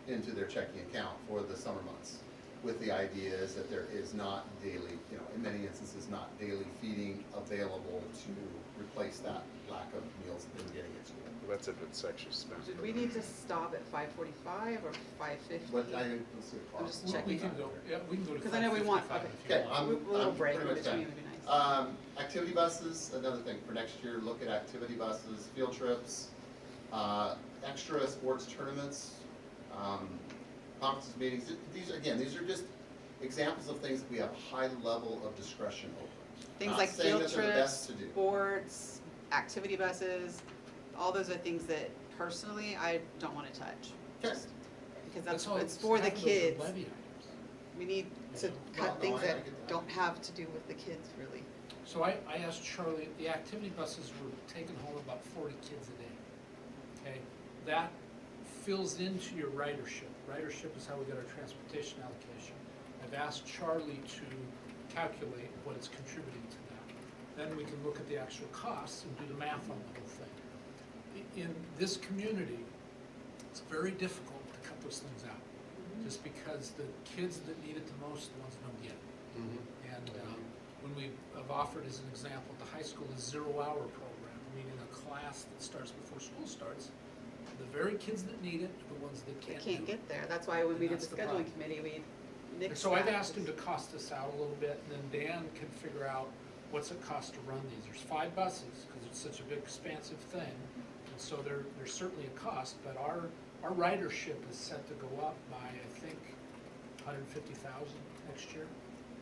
into their checking account for the summer months. with the idea is that there is not daily, you know, in many instances, not daily feeding available to replace that lack of meals that they're getting at school. Well, that's if it's actually spent. Did we need to stop at 5:45 or 5:50? But let's see the I'm clock. just We checking. can go, yeah, we can go to 'Cause I know we want- 5:55 if you Okay, want. I'm A little break in pretty much between done. would be nice. Activity buses, another thing for next year, look at activity buses, field trips, extra sports tournaments, conferences, meetings. These, again, these are just examples of things that we have high level of discretion over. Things Not like saying field that they're the best trips, to do. sports, activity buses, all those are things that personally I don't wanna touch. Okay. Just Because That's that's, all it's for the half of those are kids. levy items. We need to Well, cut no, things I that get that. don't have to do with the kids really. So I asked Charlie, the activity buses were taking home about 40 kids a day, okay? That fills into your ridership. Ridership is how we get our transportation allocation. I've asked Charlie to calculate what it's contributing to that. Then we can look at the actual costs and do the math on the whole thing. In this community, it's very difficult to cut those things out, just because the kids that need it the most, the ones that don't get it. And when we have offered as an example, at the high school, a 0-hour program, meaning a class that starts before school starts. The very kids that need it, are the ones that They can't can't do it. get there. That's why when we did And the that's the scheduling problem. committee, we And nixed so I've that. asked him to cost this out a little bit, and then Dan can figure out what's it cost to run these. There's 5 buses, because it's such a big expansive thing, and so there's certainly a cost, but our ridership is set to go up by, I think, 150,000 next year.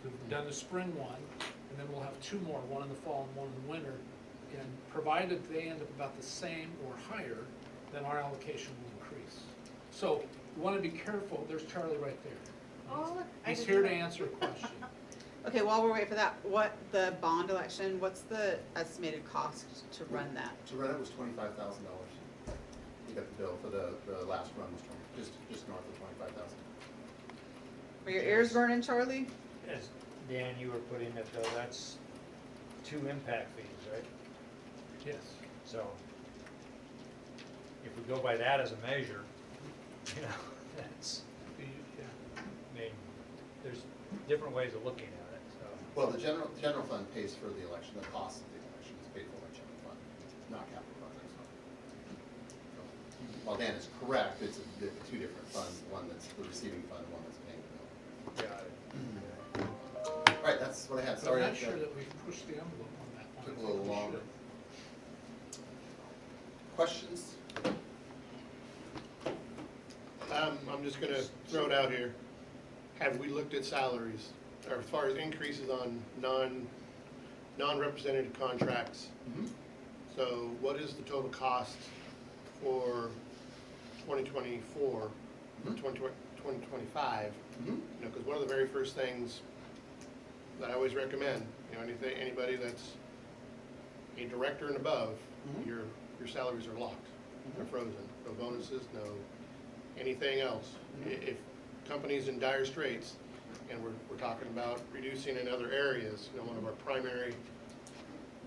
We've done the spring one, and then we'll have 2 more, one in the fall and one in the winter. And provided they end up about the same or higher, then our allocation will increase. So you want to be careful, there's Charlie right there. Oh, look, I He's didn't here know. to answer a question. Okay, while we're waiting for that, the bond election, what's the estimated cost to run that? To run it was $25,000. We got the bill for the last run was just north of 25,000. Were your ears burning, Charlie? As Dan, you were putting it though, that's 2 impact fees, right? Yes. So if we go by that as a measure, you know, that's, Yeah. I mean, there's different ways of looking at it, so. Well, the general fund pays for the election, the cost of the election is paid for by general fund, not capital projects. So, while Dan is correct, it's 2 different funds, one that's the receiving fund and one that's paying the bill. Got it. All right, that's what I had, But sorry. I'm I not sure that we've pushed the envelope on that one. Took a I think little we longer. should. Questions? I'm just gonna throw it out here. Have we looked at salaries, or as far as increases on non-representative contracts? So what is the total cost for 2024, Mhm. 2025? Mm-hmm. You know, because one of the very first things that I always recommend, you know, anybody that's a director and above, Mhm. your salaries are locked. They're Mhm. frozen. No bonuses, no anything else. If companies in dire straits, and we're talking about reducing in other areas, you know, one of our primary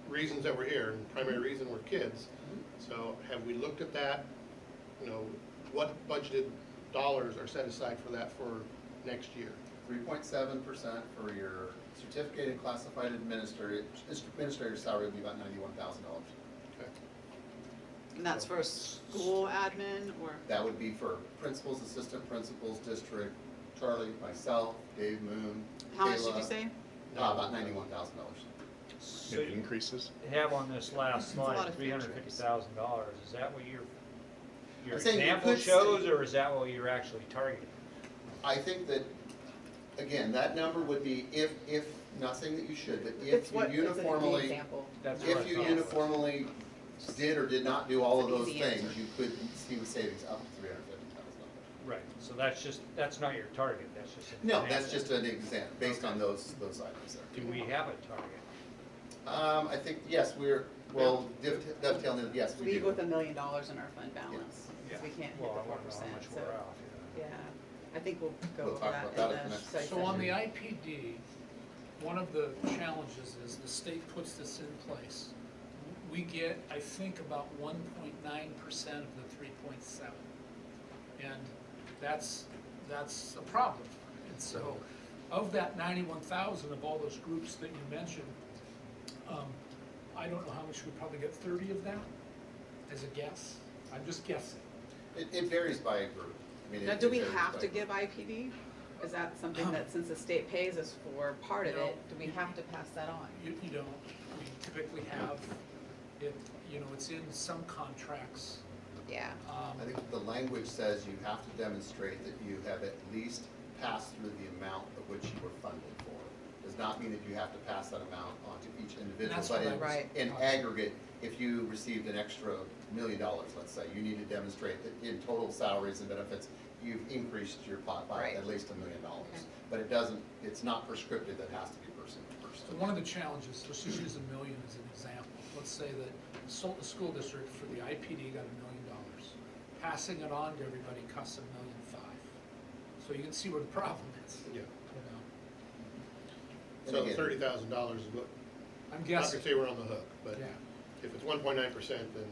reasons that we're here, and primary reason we're kids. So have we looked at that? You know, what budgeted dollars are set aside for that for next year? 3.7% for your certificated classified administrator salary would be about $91,000. Okay. And that's for school admin or? That would be for principals, assistant principals, district, Charlie, myself, Dave Moon, How much did you Kayla. say? About $91,000. So Maybe you increases? have on this last a lot slide, of $350,000, is that what your I'm saying you example could shows, say- or is that what you're actually targeting? I think that, again, that number would be if, not saying that you should, but It's if you what, it's an uniformly, example. That's what I if you thought. uniformly did or did not do all of It's an those easy things, answer. you could see the savings up to $350,000. Right, so that's not your target, that's just an No, that's example. just an example, based on those items there. Do we have a target? I think, yes, dovetailing in, yes, we Leave do. with $1 million in our fund balance, because we can't hit the Well, I 4%, wanna know how much so, we're out, yeah. I think we'll go We'll over talk that about that in at the the next- study So on session. the IPD, one of the challenges is the state puts this in place. We get, I think, about 1.9% of the 3.7. And that's a problem. And so, of that 91,000, of all those groups that you mentioned, I don't know how much, we probably get 30 of that, as a guess. I'm just guessing. It varies by group. I mean, Now, it do we varies have by to group. give IPD? Is that something that, since the state pays us for part of No. it, do we have to pass that on? You don't, we typically have, it, it's in some contracts. Yeah. I think the language says you have to demonstrate that you have at least passed through the amount of which you were funded for. Does not mean that you have to pass that amount on to each individual, That's but what I in, was- Right. in aggregate, if you received an extra $1 million, let's say, you need to demonstrate that in total salaries and benefits, you've increased your pot by Right. at least $1 million. Okay. But it doesn't, it's not prescriptive that it has to be person to person. So one of the challenges, let's just use $1 million as an example. Let's say that the school district for the IPD got $1 million. Passing it on to everybody costs $1.5 million. So you can see where the problem is, Yeah. you know. And So the again- $30,000 is what, I'm not to guessing, say we're on the hook, but yeah. if it's 1.9%, then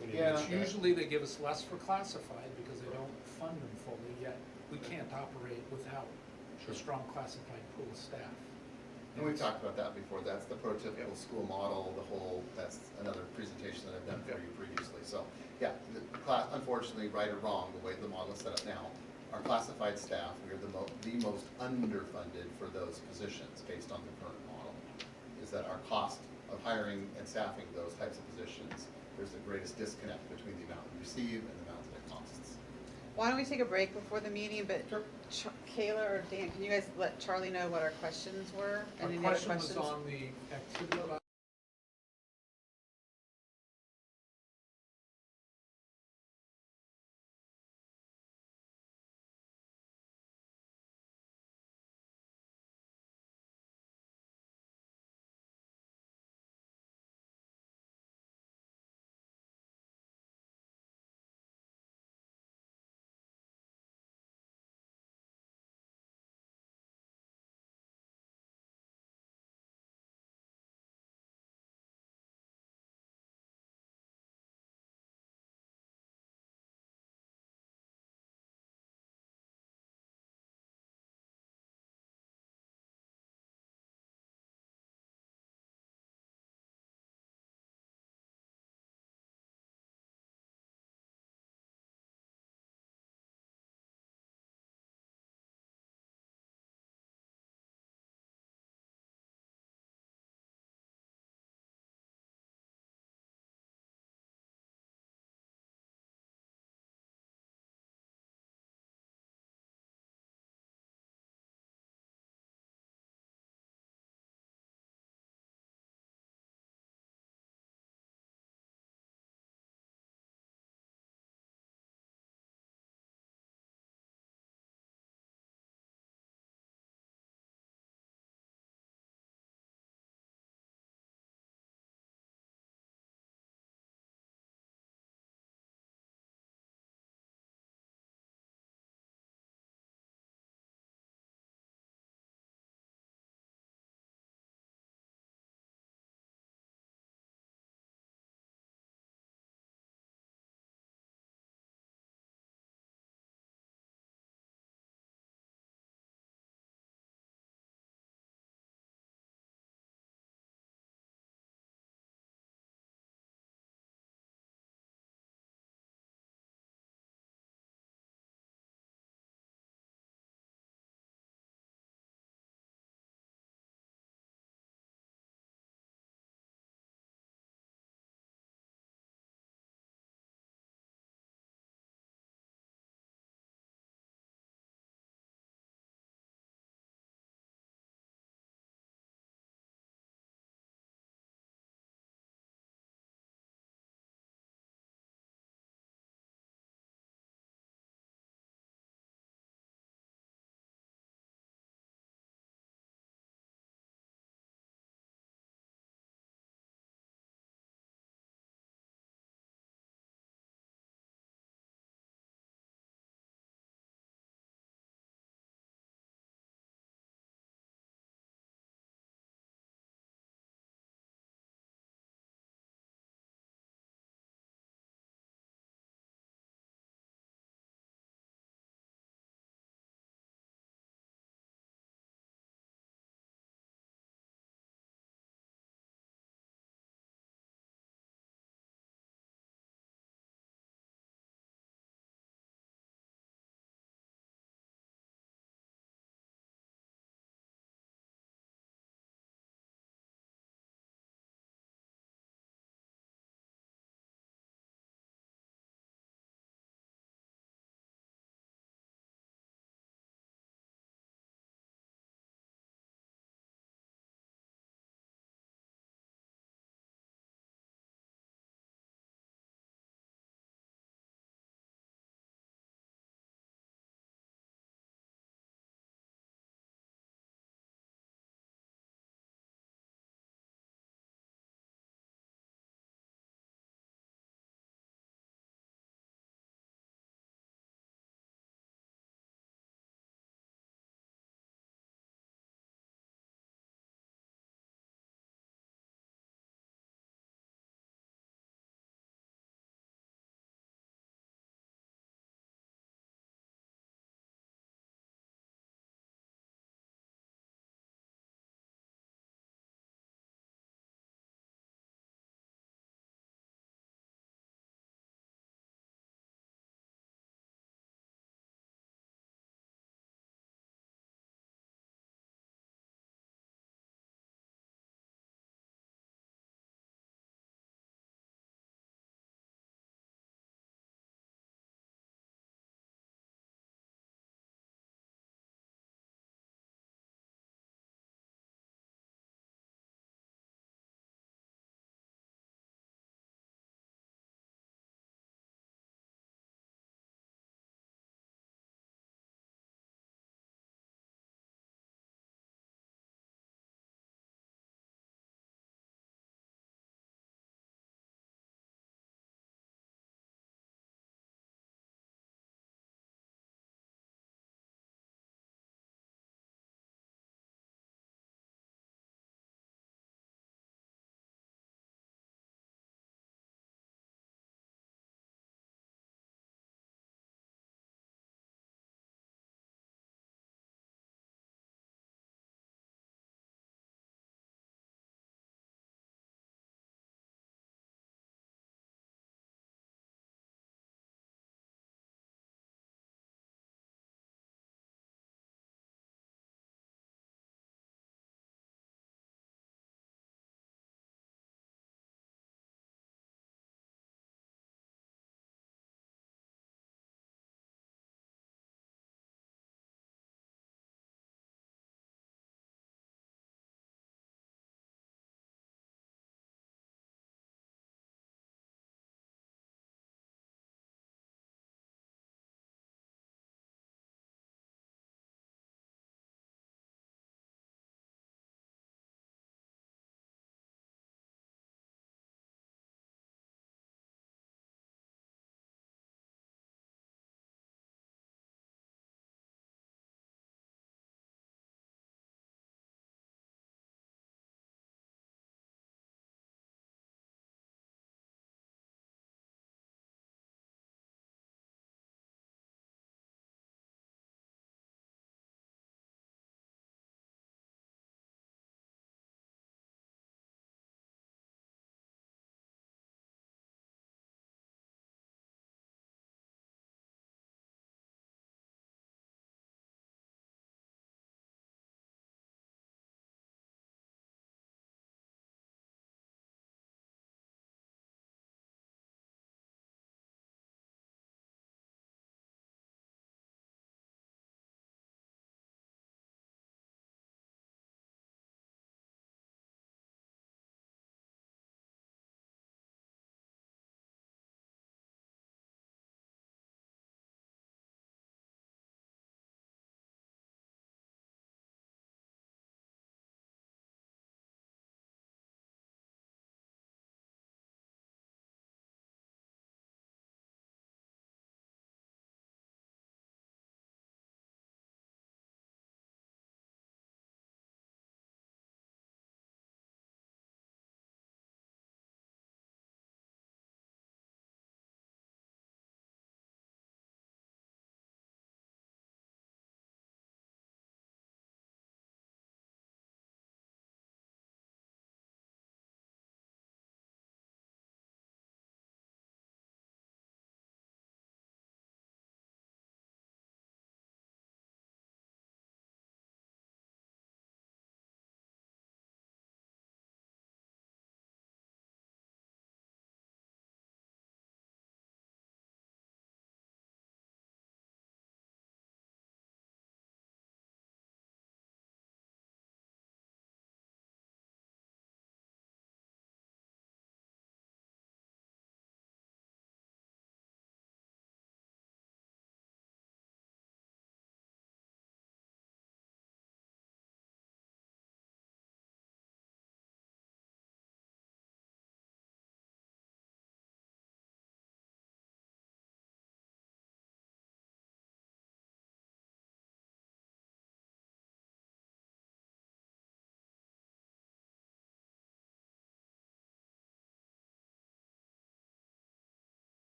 we need to. Yeah, look at that. usually they give us less for classified because they don't fund them fully, yet we can't operate without a strong classified pool of staff. And we've talked about that before, that's the prototypical school model, that's another presentation that I've done for you previously. So, yeah, the class, unfortunately, right or wrong, the way the model is set up now, our classified staff, we are the most underfunded for those positions based on the current model. Is that our cost of hiring and staffing those types of positions, there's the greatest disconnect between the amount we receive and the amount that it costs. Why don't we take a break before the meeting, but Sure. Kayla or Dan, can you guys let Charlie know what our questions were? Our And any other question was questions? on the activity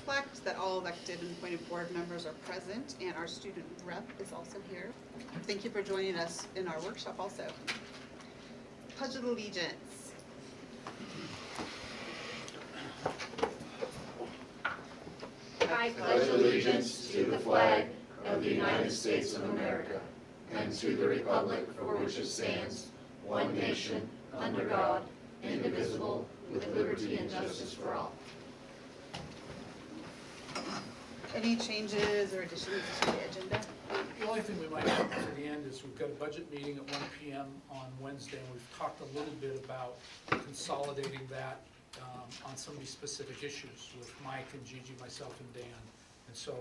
reflect that all elected and appointed board members are present and our student rep is also here. Thank you for joining us in our workshop also. Pledge of Allegiance. I pledge allegiance to the flag of the United States of America and to the republic for which it stands, one nation, under God, indivisible, with liberty and justice for all. Any changes or additions to the agenda? The only thing we might have to the end is we've got a budget meeting at 1 PM on Wednesday, and we've talked a little bit about consolidating that on some of these specific issues with Mike and Gigi, myself and Dan. And so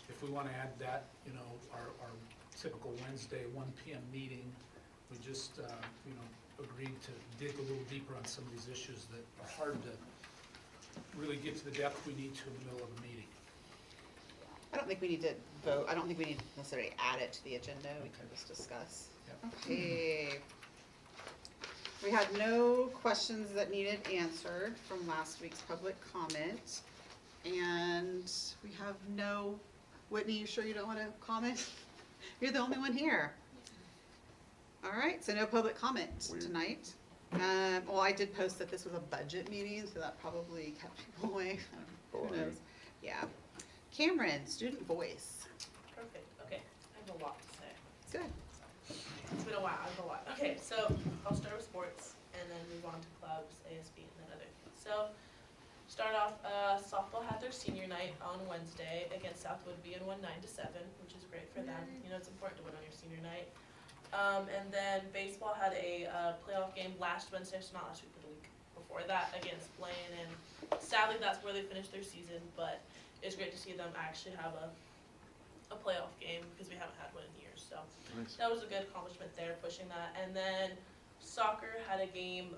if we want to add that, you know, our typical Wednesday 1 PM meeting, we just, you know, agreed to dig a little deeper on some of these issues that are hard to really get to the depth we need to in the middle of a meeting. I don't think we need to vote, I don't think we need to necessarily add it to the agenda, we can just discuss. Yep. Okay. We had no questions that needed answered from last week's public comment. And we have no, Whitney, you sure you don't want to comment? You're the only one here. All right, so no public comment Weird. tonight. Well, I did post that this was a budget meeting, so that probably kept people away. Who Boring. knows? Yeah. Cameron, student voice. Perfect. Okay, I have a lot to say. Good. It's been a while. I have a lot. Okay, so I'll start with sports and then move on to clubs, ASB, and then other things. So, start off. Softball had their senior night on Wednesday against South Woodby and won 9-7, which is great for them. You know, it's important to win on your senior night. And then baseball had a playoff game last Wednesday, so not last week, but the week before that against Blaine, and sadly that's where they finished their season. But it's great to see them actually have a playoff game because we haven't had one in years. So Nice. that was a good accomplishment there, pushing that. And then soccer had a game,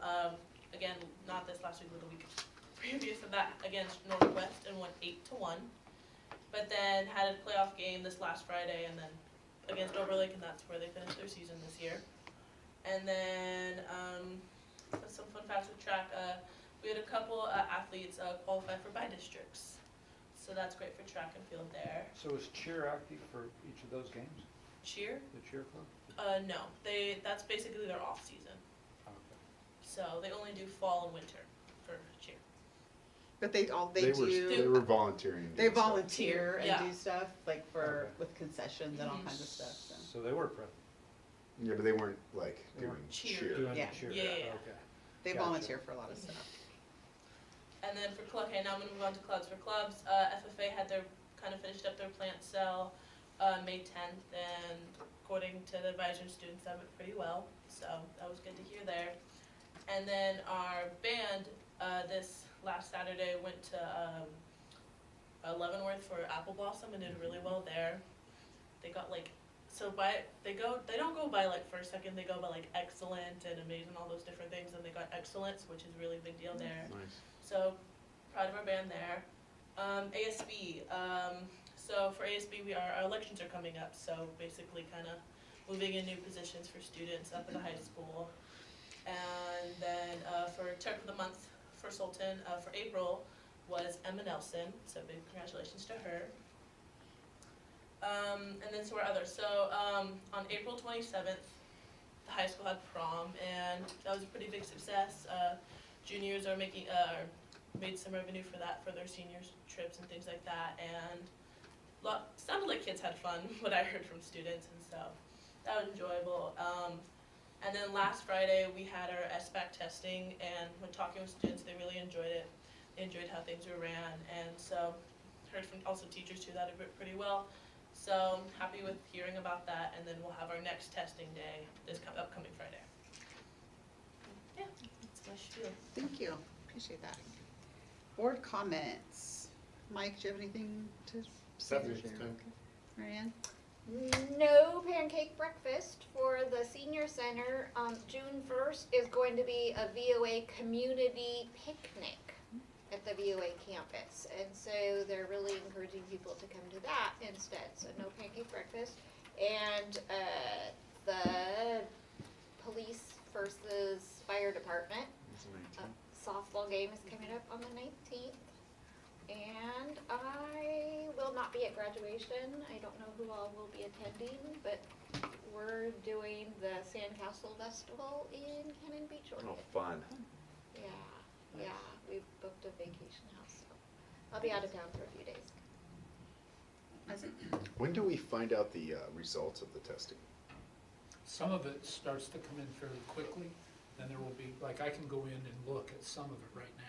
again, not this last week, but the week previous to that, against Northwest and won 8-1. But then had a playoff game this last Friday and then against Overlake, and that's where they finished their season this year. And then some fun facts with track. We had a couple athletes qualify for by districts. So that's great for track and field there. So is cheer active for each of those games, Cheer? the cheer club? No. That's basically their off season. Okay. So they only do fall and winter for cheer. But they They were volunteering. They and stuff. volunteer and Yeah. do stuff, like for, Okay. with concessions and all Mhm. kinds of stuff, so. So they were present, Yeah, but they weren't like They doing weren't cheer. doing Yeah. the cheer. Yeah, yeah, yeah. Okay. They Gotcha. volunteer for a lot of stuff. And then for club, okay, now I'm gonna move on to clubs. For clubs, FFA had their, kind of finished up their plant cell, May 10th, and according to the advisor and students, that went pretty well, so that was good to hear there. And then our band, this last Saturday went to, Leavenworth for Apple Blossom and did really well there. They got like, they don't go by like first, second, they go by like excellent and amazing, all those different things, and they got excellence, which is a really big deal there. Nice. So, proud of our band there. ASB, so for ASB, our elections are coming up, so basically kind of moving in new positions for students up in the high school. And then for Turk of the Month for Sultan, for April, was Emma Nelson, so big congratulations to her. And then so our others, so on April 27th, the high school had prom, and that was a pretty big success. Juniors are made some revenue for that, for their seniors trips and things like that, and sounded like kids had fun, what I heard from students, and so that was enjoyable. And then last Friday, we had our SBAC testing, and when talking with students, they really enjoyed it. They enjoyed how things were ran, and so heard from also teachers too that it went pretty well. So I'm happy with hearing about that, and then we'll have our next testing day this upcoming Friday. Yeah, that's my spiel. Thank you, appreciate that. Board comments. Mike, do you have anything to say? Nothing this time. Marianne? No pancake breakfast for the senior center. June 1st is going to be a VOA community picnic at the VOA campus. And so they're really encouraging people to come to that instead. So no pancake breakfast. And the police versus fire department It's 19. softball game is coming up on the 19th. And I will not be at graduation. I don't know who all will be attending, but we're doing the Sandcastle Festival in Cannon Beach, Oregon. Oh, fun. Yeah, we've booked a vacation house, so I'll be out of town for a few days. When do we find out the results of the testing? Some of it starts to come in fairly quickly, then there will be, like, I can go in and look at some of it right now.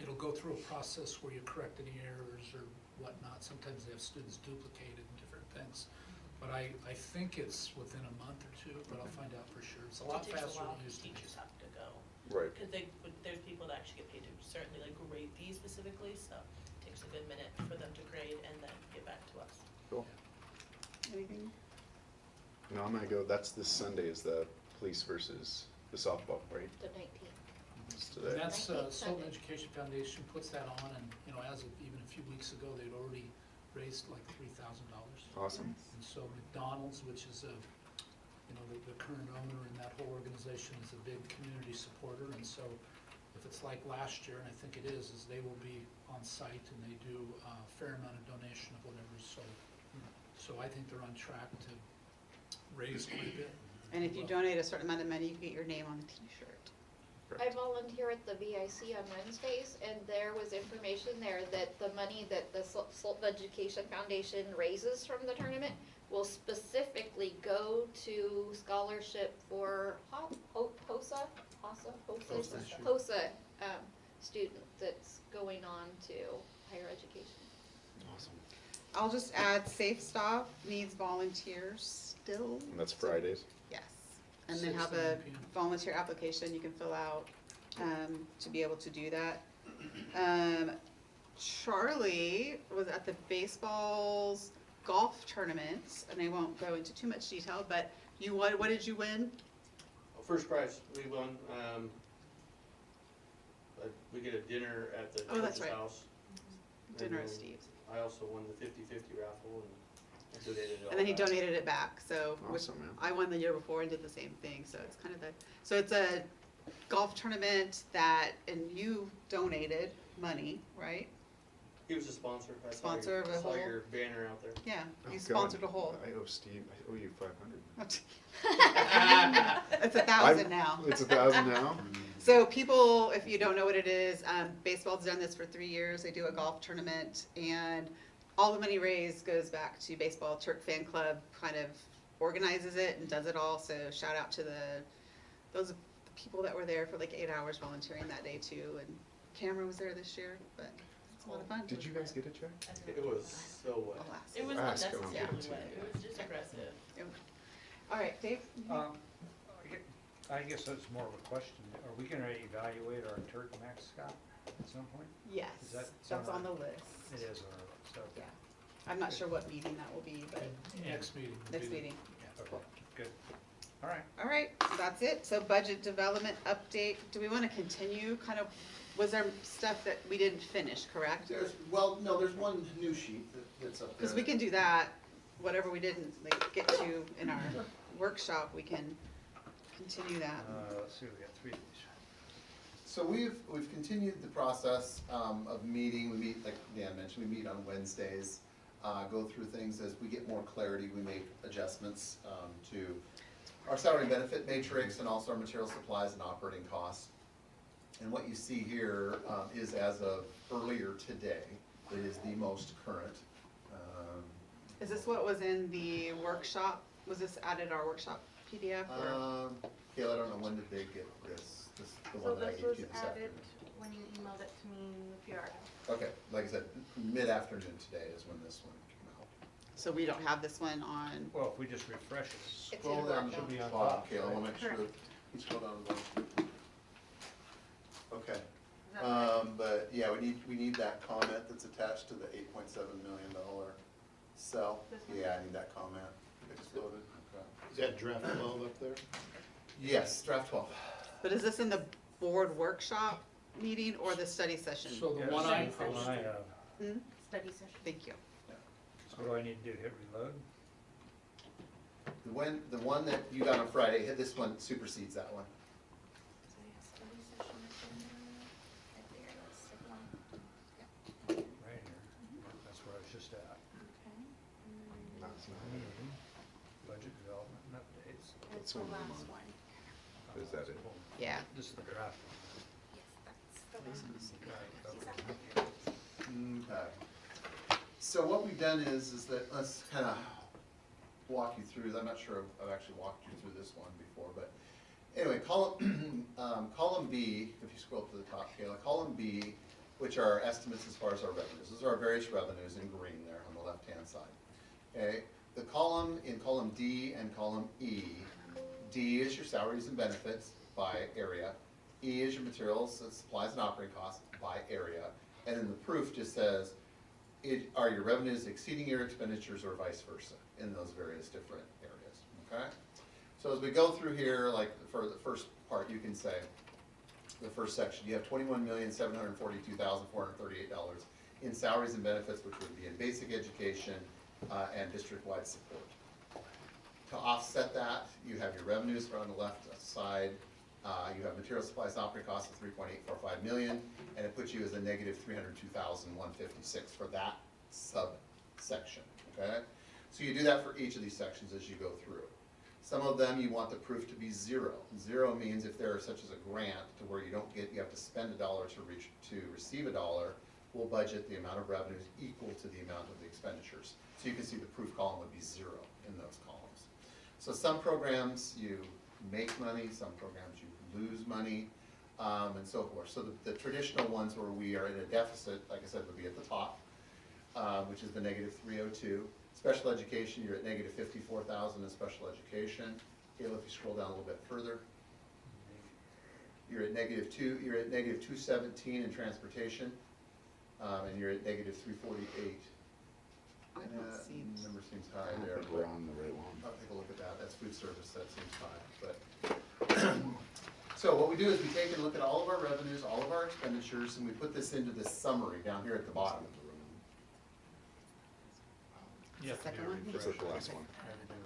It'll go through a process where you correct any errors or whatnot. Sometimes they have students duplicated and different things. But I think it's within a month or two, but I'll find out for sure. It's a lot It takes a faster while than it because used to be. teachers have to go. Right. Because there's people that actually get paid to certainly like grade these specifically, so it takes a good minute for them to grade and then get back to us. Cool. Anything? No, I'm gonna go, that's this Sunday is the police versus the softball, right? The 19th. It's And today. that's, 19th Sullivan Sunday. Education Foundation puts that on, and, you know, as of even a few weeks ago, they'd already raised like $3,000. Awesome. And so McDonald's, which is a, you know, the current owner in that whole organization is a big community supporter, and so if it's like last year, and I think it is they will be on site and they do a fair amount of donation of whatever, so I think they're on track to raise quite a bit. And if you donate a certain amount of money, you get your name on the t-shirt. I volunteer at the VIC on Wednesdays, and there was information there that the money that the Sultan Education Foundation raises from the tournament will specifically go to scholarship for HOSA student that's going on to higher education. Awesome. I'll just add Safe Stop needs volunteers still. And that's Fridays? Yes, and then 6 have to a 9 p.m. volunteer application you can fill out, to be able to do that. Charlie was at the baseball's golf tournament, and I won't go into too much detail, but you won, what did you win? First prize, we won, we get a dinner at the Oh, that's coach's right. house. Dinner And at then Steve's. I also won the 50-50 raffle and donated it all And then he back. donated it back, so. which Awesome, man. I won the year before and did the same thing, so it's kind of so it's a golf tournament that, and you donated money, right? He was a sponsor. I saw Sponsor your- of a saw whole- your banner out there. Yeah, Oh, you God. sponsored a hole. I owe Steve, I owe you 500. It's 1,000 now. It's 1,000 now? So people, if you don't know what it is, baseball's done this for 3 years. They do a golf tournament, and all the money raised goes back to baseball. Turk Fan Club kind of organizes it and does it all. So shout out to those people that were there for like 8 hours volunteering that day too. And Cameron was there this year, but it's a lot of fun. Did you guys get a check? It was so wet. Alas. It was Ask not him. necessarily wet, it was just aggressive. All right, Dave. I guess that's more of a question. Are we gonna evaluate our Turk mascot at some point? Yes, Is that that's on the somewhere? list. It is, or, so, Yeah, I'm not sure what meeting that will be, but Next meeting. will next be the- meeting. okay, good. All right. All right, that's it. So budget development update. Do we want to continue? Kind of, was there stuff that we didn't finish, correct? There's one new sheet that's up there. Because we can do that. Whatever we didn't like get to in our workshop, we can continue that. Let's see, we got 3 of these. So we've continued the process of meeting. We meet, like Dan mentioned, we meet on Wednesdays, go through things. As we get more clarity, we make adjustments to our salary and benefit matrix and also our material supplies and operating costs. And what you see here is as of earlier today. It is the most current. Is this what was in the workshop? Was this added to our workshop PDF? Or? Kayla, I don't know, when did they get this, the So one that I this gave was to you this added afternoon? when you emailed it to me in the PR. Okay, like I said, mid-afternoon today is when this one came out. So we don't have this one on. Well, if we just refresh it. It's in Scroll down Word to doc. the be on top, top, Kayla, I wanna make sure, Correct. you scroll down to the. Okay, Is that right? but yeah, we need that comment that's attached to the $8.7 million cell. This one? Yeah, I need that comment. I just loaded, okay. Is that draft 12 up there? Yes, draft 12. But is this in the board workshop meeting or the study session? So the Yeah, one I the one I posted, have. Hmm? Study session. Thank you. So what do I need to do, hit reload? The one that you got on Friday, this one supersedes that one. Budget development and updates. That's the one I'm last on. one. Is that it? Yeah. This is the draft. Yes, that's the Right, okay. Okay. So what we've done is that, let's kind of walk you through, I'm not sure I've actually walked you through this one before, but anyway, column B, if you scroll to the top, Kayla, column B, which are estimates as far as our revenues. Those are our various revenues in green there on the left-hand side. Okay, the column in column D and column E, D is your salaries and benefits by area. E is your materials, supplies, and operating costs by area. And then the proof just says, are your revenues exceeding your expenditures or vice versa in those various different areas, okay? So as we go through here, like for the first part, you can say, the first section, you have $21,742,438 in salaries and benefits, which would be in basic education and district-wide support. To offset that, you have your revenues on the left side. You have material supplies and operating costs of $3.845 million, and it puts you as a negative $302,156 for that subsection, okay? So you do that for each of these sections as you go through. Some of them you want the proof to be zero. Zero means if there is such as a grant to where you don't get, you have to spend $1 to receive $1, we'll budget the amount of revenues equal to the amount of the expenditures. So you can see the proof column would be 0 in those columns. So some programs you make money, some programs you lose money, and so forth. So the traditional ones where we are in a deficit, like I said, would be at the top, which is the negative 302. Special education, you're at negative 54,000 in special education. Kayla, if you scroll down a little bit further, you're at negative 217 in transportation, and you're at negative 348. I don't see. Number seems I high don't there. think we're on the right one. I'll take a look at that. That's food service, that seems high, but. So what we do is we take and look at all of our revenues, all of our expenditures, and we put this into this summary down here at the bottom. You have to Second do a one? It's refresh. like the last one. You have to do a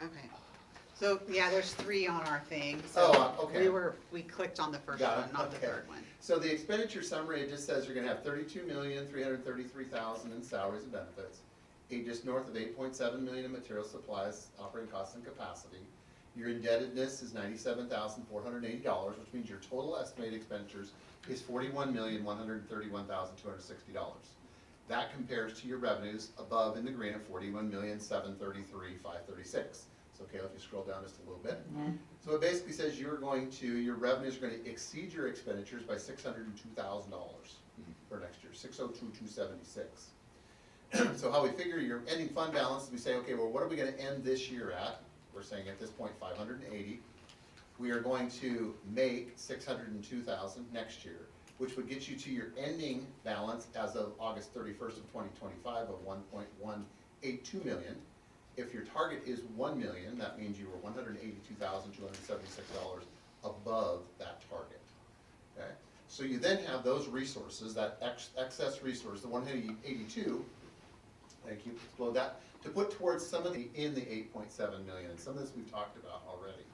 refresh. Okay. So, yeah, there's 3 on our thing, Oh, so okay. we clicked on the first Got it, one, not the okay. third one. So the expenditure summary, it just says you're gonna have $32,333,000 in salaries and benefits, just north of $8.7 million in material supplies, operating costs and capacity. Your indebtedness is $97,480, which means your total estimated expenditures is $41,131,260. That compares to your revenues above in the green of $41,733,536. So Kayla, if you scroll down just a little bit. So it basically says your revenues are going to exceed your expenditures by $602,000 for next year, $602,276. So how we figure your ending fund balance is we say, okay, well, what are we going to end this year at? We're saying at this point 580. We are going to make 602,000 next year, which would get you to your ending balance as of August 31st of 2025 of 1.182 million. If your target is 1 million, that means you were $182,276 above that target. Okay, so you then have those resources, that excess resource, the 182. Thank you. Explode that to put towards some of the in the 8.7 million. And some of this we've talked about already.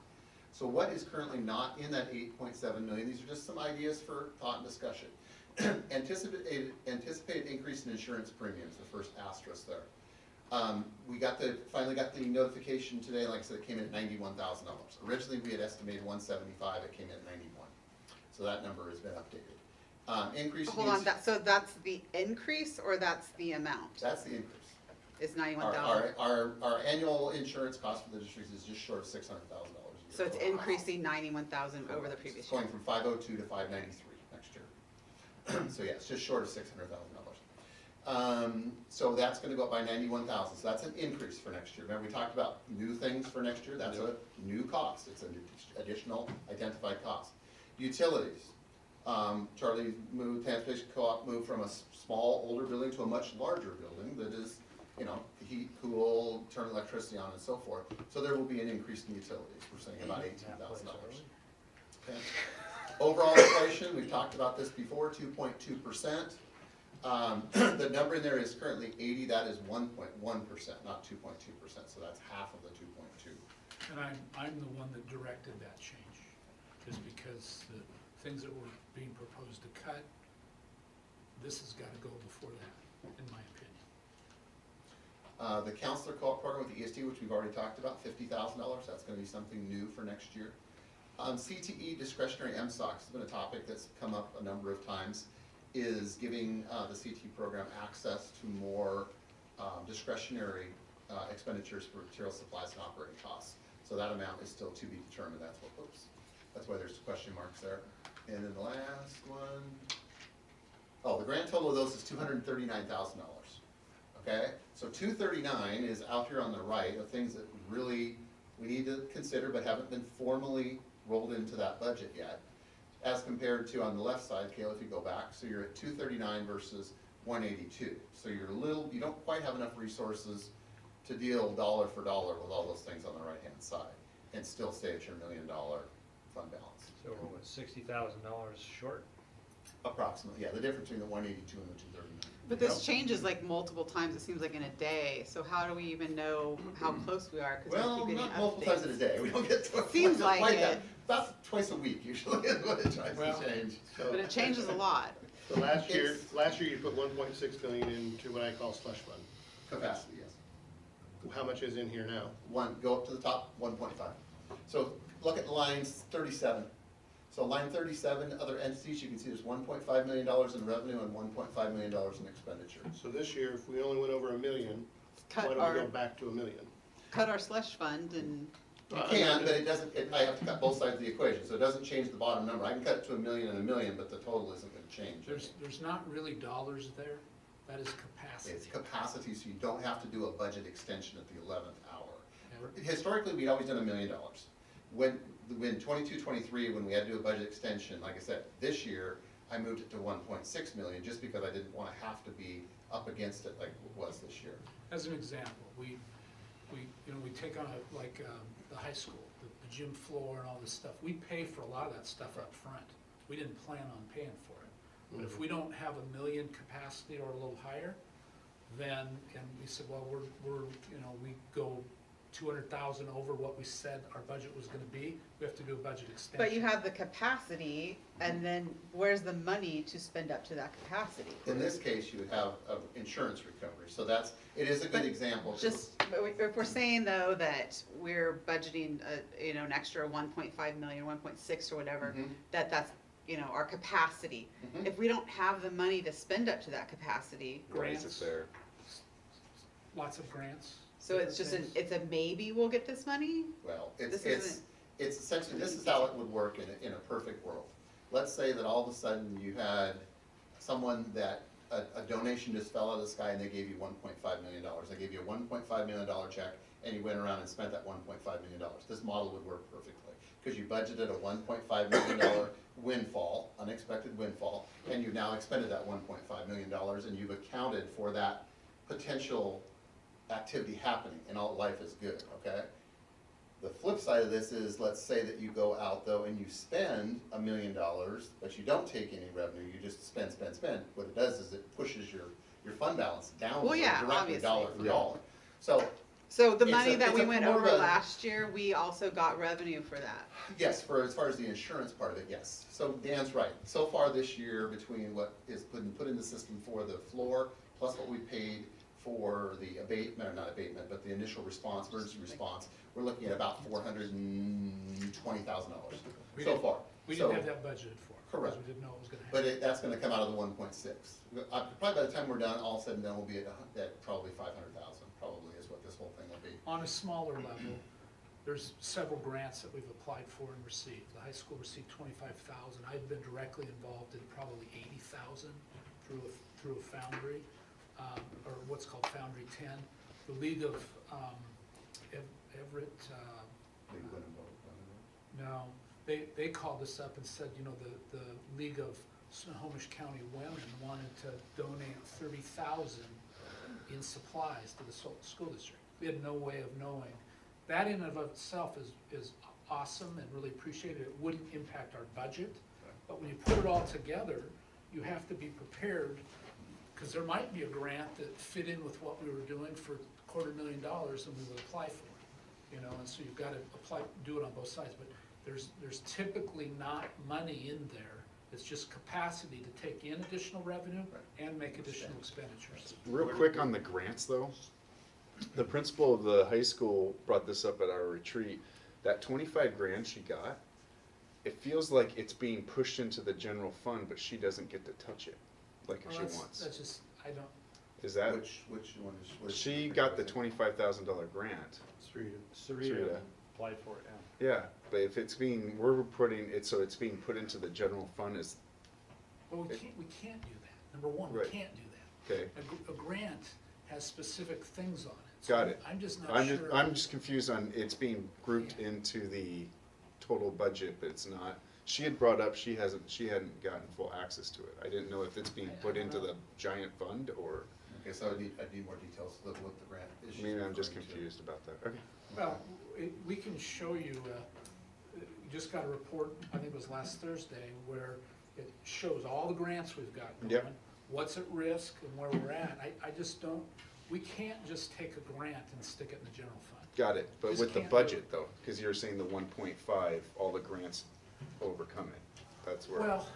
So what is currently not in that 8.7 million? These are just some ideas for thought and discussion. Anticipated increase in insurance premiums, the first asterisk there. We finally got the notification today. Like I said, it came in at $91,000. Originally, we had estimated 175. It came in at 91. So that number has been updated. Increase. Hold on, so that's the increase or that's the amount? That's the increase. Is 91,000? Our annual insurance cost for the district is just short of $600,000 a year. So it's increasing 91,000 over the previous It's year? going from 502 to 593 next year. So yeah, it's just short of $600,000. So that's gonna go up by 91,000, so that's an increase for next year. Remember, we talked about new things for next year, that's a new cost, it's an additional identified cost. Utilities, Charlie moved, Transportation Co-op moved from a small, older building to a much larger building that is, heat, cool, turn electricity on and so forth. So there will be an increase in utilities, we're saying about $18,000. Okay. Overall inflation, we've talked about this before, 2.2%. The number in there is currently 80, that is 1.1%, not 2.2%, so that's half of the 2.2. And I'm the one that directed that change, just because the things that were being proposed to cut, this has gotta go before that, in my opinion. The counselor co-op program with the ESD, which we've already talked about, $50,000, that's gonna be something new for next year. CTE discretionary MSOC has been a topic that's come up a number of times, is giving the CTE program access to more discretionary expenditures for material supplies and operating costs. So that amount is still to be determined, that's what, oops, that's why there's question marks there. And then the last one, oh, the grand total of those is $239,000. Okay, so 239 is out here on the right of things that really we need to consider but haven't been formally rolled into that budget yet. As compared to on the left side, Kayla, if you go back, so you're at 239 versus 182. So you're you don't quite have enough resources to deal dollar for dollar with all those things on the right hand side and still stay at your $1 million fund balance. So we're what, $60,000 short? Approximately, yeah, the difference between the 182 and the 239. But this changes like multiple times, it seems like in a day, so how do we even know how close we are? 'Cause we Well, keep getting not multiple times in a updates. day, we don't get to. Seems like quite it. that. About twice a week usually is what it tries Well, to change. So, But it changes a lot. so last year It's- you put 1.6 million into what I call slush fund. Capacity, yes. How much is in here now? Go up to the top, 1.5. So look at lines 37. So line 37, other entities, you can see there's $1.5 million in revenue and $1.5 million in expenditure. So this year, if we only went over $1 million, why Cut don't we go our, back to $1 million? cut our slush fund and, You can, but it doesn't, I have to cut both sides of the equation, so it doesn't change the bottom number. I can cut it to $1 million and $1 million, but the total isn't gonna change. There's not really dollars there, that is capacity. It's capacity, so you don't have to do a budget extension at the 11th hour. Yeah. Historically, we'd always done $1 million. When 22, 23, when we had to do a budget extension, like I said, this year, I moved it to 1.6 million, just because I didn't wanna have to be up against it like it was this year. As an example, we take on the high school, the gym floor and all this stuff. We pay for a lot of that stuff up front. We didn't plan on paying for it. But if we don't have $1 million capacity or a little higher, then, and we said, well, we go 200,000 over what we said our budget was gonna be, we have to do a budget extension. but you have the capacity, and then where's the money to spend up to that capacity? In this case, you would have insurance recovery, so it is a good But example. If we're saying though that we're budgeting, an extra 1.5 million, 1.6 or whatever, Mhm. that's, our capacity. Mhm. If we don't have the money to spend up to that capacity, Why is Grants. it there? Lots of grants. so it's just it's a maybe we'll get this money? Well, This it's essentially, this is how it would work in a perfect world. Let's say that all of a sudden you had someone that, a donation just fell out of the sky and they gave you $1.5 million. They gave you a $1.5 million check and you went around and spent that $1.5 million. This model would work perfectly, because you budgeted a $1.5 million windfall, unexpected windfall, and you've now expended that $1.5 million and you've accounted for that potential activity happening, and all life is good, okay? The flip side of this is, let's say that you go out though and you spend $1 million, but you don't take any revenue, you just spend. What it does is it pushes your fund balance down Well, yeah, directly obviously. dollar for Yeah. dollar. So, So the It's money a- that it's we a went more of over a- last year, we also got revenue for that. yes, as far as the insurance part of it, yes. So Dan's right. So far this year, between what is put in the system for the floor, plus what we paid for the abatement, or not abatement, but the initial response, emergency response, we're looking at about $420,000 We so didn't- far. We So- didn't have that budgeted for, Correct. because we didn't know it was gonna But happen. that's gonna come out of the 1.6. Probably by the time we're done, all said and done, we'll be at probably 500,000, probably is what this whole thing will be. On a smaller level, there's several grants that we've applied for and received. The high school received 25,000. I've been directly involved in probably 80,000 through a foundry, or what's called Foundry 10. The League of Everett, Big win and vote. no, they called us up and said, the League of Snohomish County Women wanted to donate 30,000 in supplies to the school district. We had no way of knowing. That in and of itself is awesome and really appreciated. It wouldn't impact our budget, but when you put it all together, you have to be prepared, because there might be a grant that fit in with what we were doing for $250,000 and we would apply for it. And so you've got to do it on both sides, but there's typically not money in there It's just capacity to take in additional revenue and make additional expenditures. Real quick on the grants though, the principal of the high school brought this up at our retreat. That 25 grand she got, it feels like it's being pushed into the general fund, but she doesn't get to touch it like Well, she that's- wants. That's just, I don't, Is that, Which one is? she got the $25,000 grant. Sarita. Applied for it, yeah. Yeah, but if it's being, we're putting it, so it's being put into the general fund as, well, we can't do that. Number one, we Right. can't do that. okay, A grant has specific things on it. So got it. I'm just not sure. I'm just confused on, it's being grouped into the total budget, but it's not. She had brought up she hadn't gotten full access to it. I didn't know if it's being I put don't into know. the giant fund or, Okay, so I need more details of what the grant is. she's maybe I'm just referring to. confused about that. Okay. Well, we can show you, we just got a report, I think it was last Thursday, where it shows all the grants we've got Yep. going, what's at risk and where we're at. I just don't, we can't just take a grant and stick it in the general fund. Got it, but Just with the can't do it. budget though, cause you're saying the 1.5, all the grants overcome it. That's where. Well,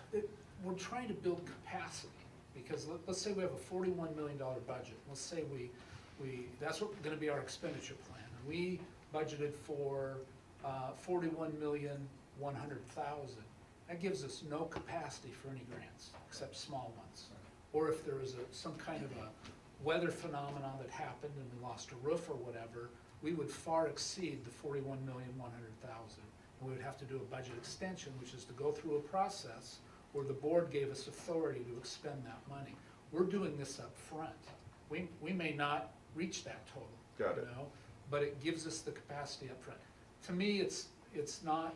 we're trying to build capacity, because let's say we have a $41 million budget. Let's say that's what gonna be our expenditure plan. And we budgeted for $41,100,000. That gives us no capacity for any grants, except small ones. Or if there was some kind of a weather phenomenon that happened and we lost a roof or whatever, we would far exceed the $41,100,000. And we would have to do a budget extension, which is to go through a process where the board gave us authority to expend that money. We're doing this up front. We may not reach that total. Got it. You know, but it gives us the capacity up front. To me, it's not,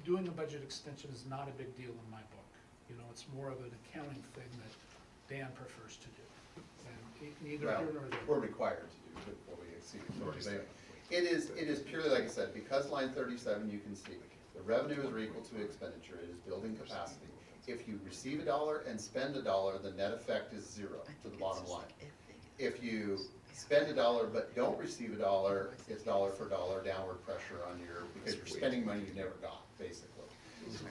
doing a budget extension is not a big deal in my book. You know, it's more of an accounting thing that Dan prefers to do. And neither Well, here nor there. we're required to do it before we exceed authorities. Anyway, it is purely, like I said, because line 37, you can see, the revenues are equal to expenditure, it is building capacity. If you receive $1 and spend $1, the net effect is zero to the bottom line. If you spend $1 but don't receive $1, it's dollar for dollar downward pressure on because you're spending money you never got, basically.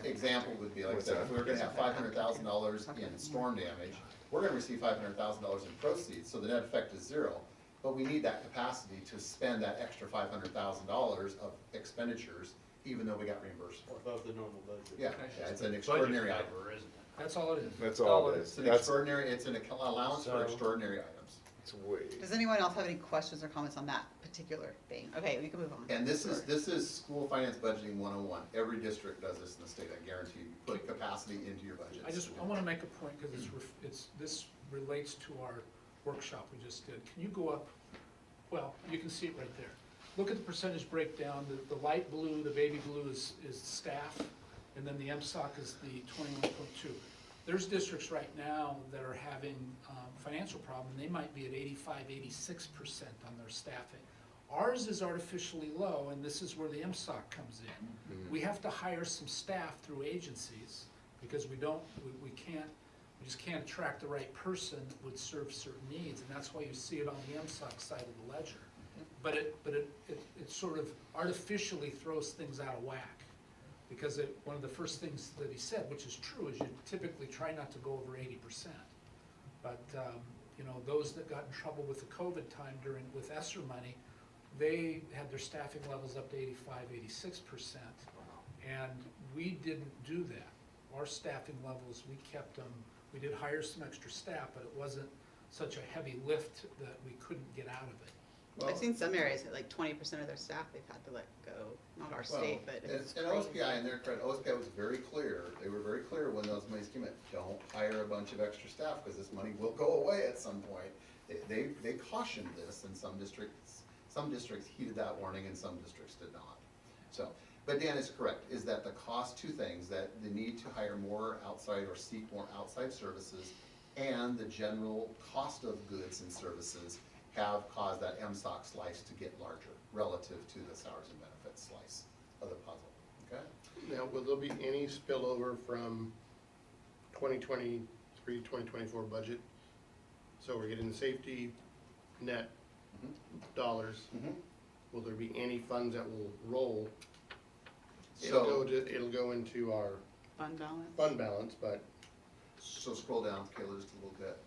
Example would be, like I said, if we were gonna have $500,000 in storm damage, we're gonna receive $500,000 in proceeds, so the net effect is zero. But we need that capacity to spend that extra $500,000 of expenditures, even though we got reimbursed for it. Above the normal budget. Yeah, it's an extraordinary item. Budget number, isn't it? That's all it is. That's all it it is. It's an That's- extraordinary, it's an allowance for So- extraordinary items. It's way. Does anyone else have any questions or comments on that particular thing? Okay, we can move on. And this is school finance budgeting 101. Every district does this in the state, I guarantee you. Put capacity into your budgets. I wanna make a point, cause this relates to our workshop we just did. Can you go up, well, you can see it right there. Look at the percentage breakdown, the light blue, the baby blue is staff, and then the MSOC is the 21.2. There's districts right now that are having financial problem, and they might be at 85, 86% on their staffing. Ours is artificially low, and this is where the MSOC comes in. We have to hire some staff through agencies, because we just can't attract the right person that would serve certain needs, and that's why you see it on the MSOC side of the ledger. But it sort of artificially throws things out of whack. Because one of the first things that he said, which is true, is you typically try not to go over 80%. But, you know, those that got in trouble with the COVID time with ESSER money, they had their staffing levels up to 85, 86%. And we didn't do that. Our staffing levels, we kept them, we did hire some extra staff, but it wasn't such a heavy lift that we couldn't get out of it. I've seen some areas that like 20% of their staff they've had to let go, not our state, but it's And crazy. OSPI, in their credit, OSPI was very clear, they were very clear when those monies came in, don't hire a bunch of extra staff, because this money will go away at some point. They cautioned this, and some districts heeded that warning, and some districts did not. So, but Dan is correct, is that the cost, two things, that the need to hire more outside or seek more outside services, and the general cost of goods and services have caused that MSOC slice to get larger relative to the salaries and benefits slice of the puzzle, okay? Now, will there be any spillover from 2023, 2024 budget? So we're getting the safety net dollars. Will there be any funds that will roll? So- It'll go into our Fund balance? fund balance, but So scroll down, Kayla, just a little bit.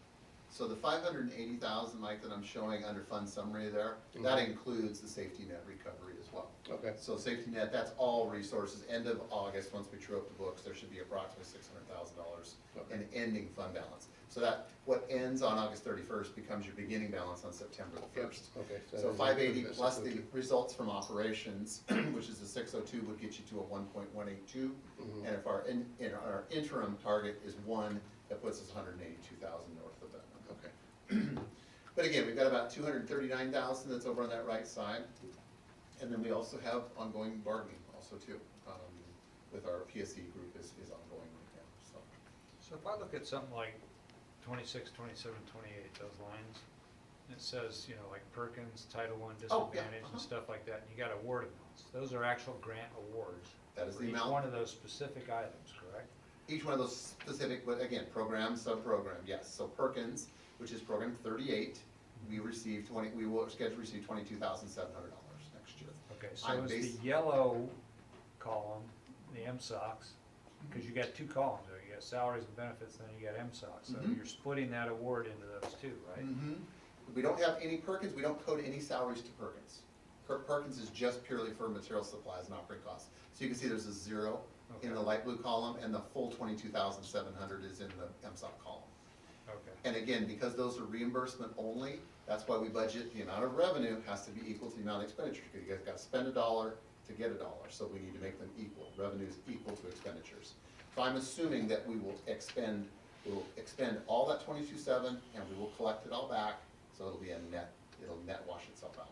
So the 580,000, Mike, that I'm showing under fund summary there, that includes the safety net recovery as well. okay. So safety net, that's all resources. End of August, once we true up the books, there should be approximately $600,000 in ending fund balance. So that, what ends on August 31st becomes your beginning balance on September the 1st. Okay. So that 580 includes plus that the 602. results from operations, which is the 602, would get you to a 1.182. Mhm. And if our, in our interim target is 1, that puts us 182,000 north of that number. Okay. But again, we've got about 239,000 that's over on that right side. And then we also have ongoing bargaining also too, with our PSE group is ongoing right now, so. So if I look at something like 26, 27, 28, those lines, it says, like Perkins, Title I Oh, yeah, disadvantage and stuff like that, and you got award amounts. Those are actual grant awards. That is for the each amount. one of those specific items, correct? Each one of those specific, but again, program, sub-program, yes. So Perkins, which is program 38, we will schedule to receive $22,700 next year. Okay, so I'm is bas- the yellow column, the MSOCs, because you got two columns there, you got salaries and benefits, then you got MSOCs, so Mhm. you're splitting that award into those two, right? We don't have any Perkins, we don't code any salaries to Perkins. Perkins is just purely for material supplies and operating costs. So you can see there's a 0 in the Okay. light blue column, and the full 22,700 is in the MSOC column. Okay. And again, because those are reimbursement only, that's why we budget, the amount of revenue has to be equal to the amount of expenditure. Because you guys gotta spend $1 to get $1, so we need to make them equal. Revenue is equal to expenditures. So I'm assuming that we will expend all that 22.7, and we will collect it all back, so it'll be a net, it'll net wash itself out.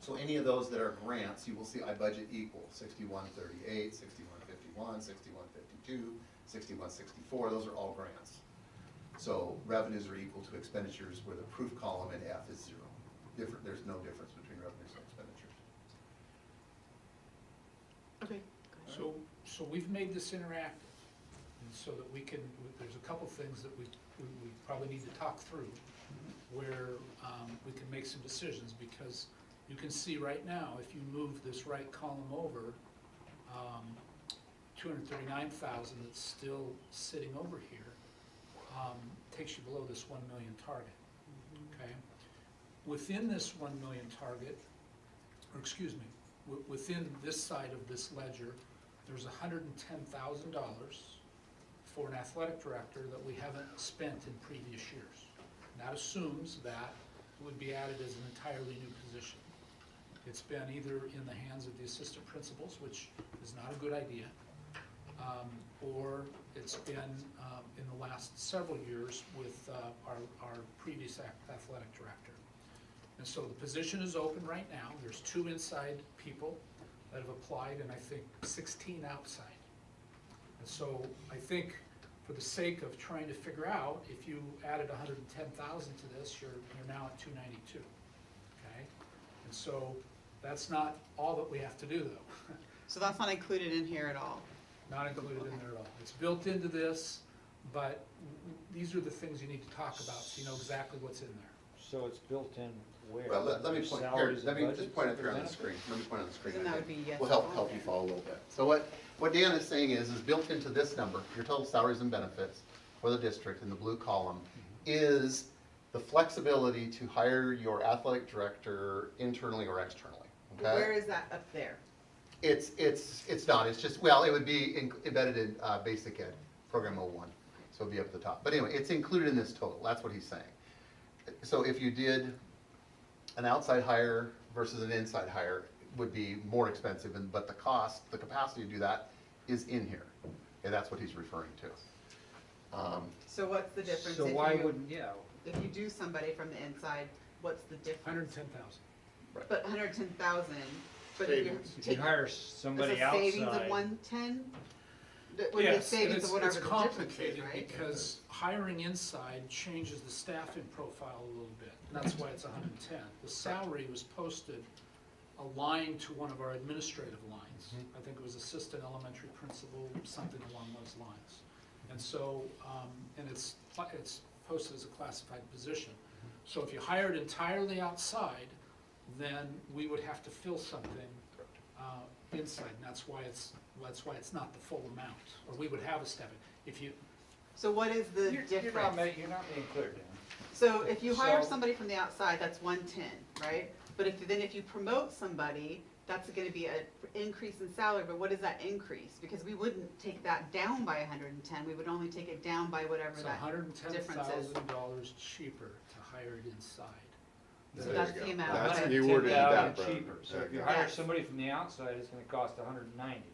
So any of those that are grants, you will see I budget equal, 6138, 6151, 6152, 6164, those are all grants. So revenues are equal to expenditures where the proof column in F is 0. There's no difference between revenues and expenditures. Okay. So we've made this interactive, and so that we can, there's a couple things that we probably need to talk through, where we can make some decisions, because you can see right now, if you move this right column over, 239,000 that's still sitting over here, takes you below this 1 million target, okay? Within this 1 million target, or excuse me, within this side of this ledger, there's $110,000 for an athletic director that we haven't spent in previous years. And that assumes that it would be added as an entirely new position. It's been either in the hands of the assistant principals, which is not a good idea, or it's been in the last several years with our previous athletic director. And so the position is open right now. There's 2 inside people that have applied, and I think 16 outside. And so I think for the sake of trying to figure out, if you added 110,000 to this, you're now at 292, okay? And so that's not all that we have to do, though. So that's not included in here at all? Not included in there at all. It's built into this, but these are the things you need to talk about, so you know exactly what's in there. So it's built in where? Well, let me point, here, Salaries let and me just budgets point it for here on the benefits? screen. Let me point on the screen. Then that would be yes. Will help you follow a little bit. So what Dan is saying is built into this number, your total salaries and benefits for the district in the blue column, is the flexibility to hire your athletic director internally or externally, okay? Where is that up there? It's not, it's just, well, it would be embedded in basic ed, program 01, so it'd be up at the top. But anyway, it's included in this total, that's what he's saying. So if you did an outside hire versus an inside hire, it would be more expensive, but the cost, the capacity to do that is in here. And that's what he's referring to. So what's the difference So if why you, wouldn't, yeah, if you do somebody from the inside, what's the difference? 110,000. But 110,000, but if you're Savings. if you hire somebody It's a savings of outside, 110? Would be Yes, and savings of whatever it's the difference is, complicated right? because hiring inside changes the staffing profile a little bit. And that's why it's 110. The salary was posted aligned to one of our administrative lines. I think it was assistant elementary principal, something along those lines. And so, and it's posted as a classified position. So if you hired entirely outside, then we would have to fill something inside, and that's why it's That's why it's not the full amount, or we would have a step. If you, So what is the You're not difference? you're not being clear, Dan. So if you hire So- somebody from the outside, that's 110, right? But if you promote somebody, that's gonna be an increase in salary, but what is that increase? Because we wouldn't take that down by 110, we would only take it down by whatever it's that difference is. $110,000 cheaper to hire it inside. So There that's you the go. amount. That's, Okay. you worded that, 110,000 bro. cheaper, so There if you you go. hire Yes. somebody from the outside, it's gonna cost 190.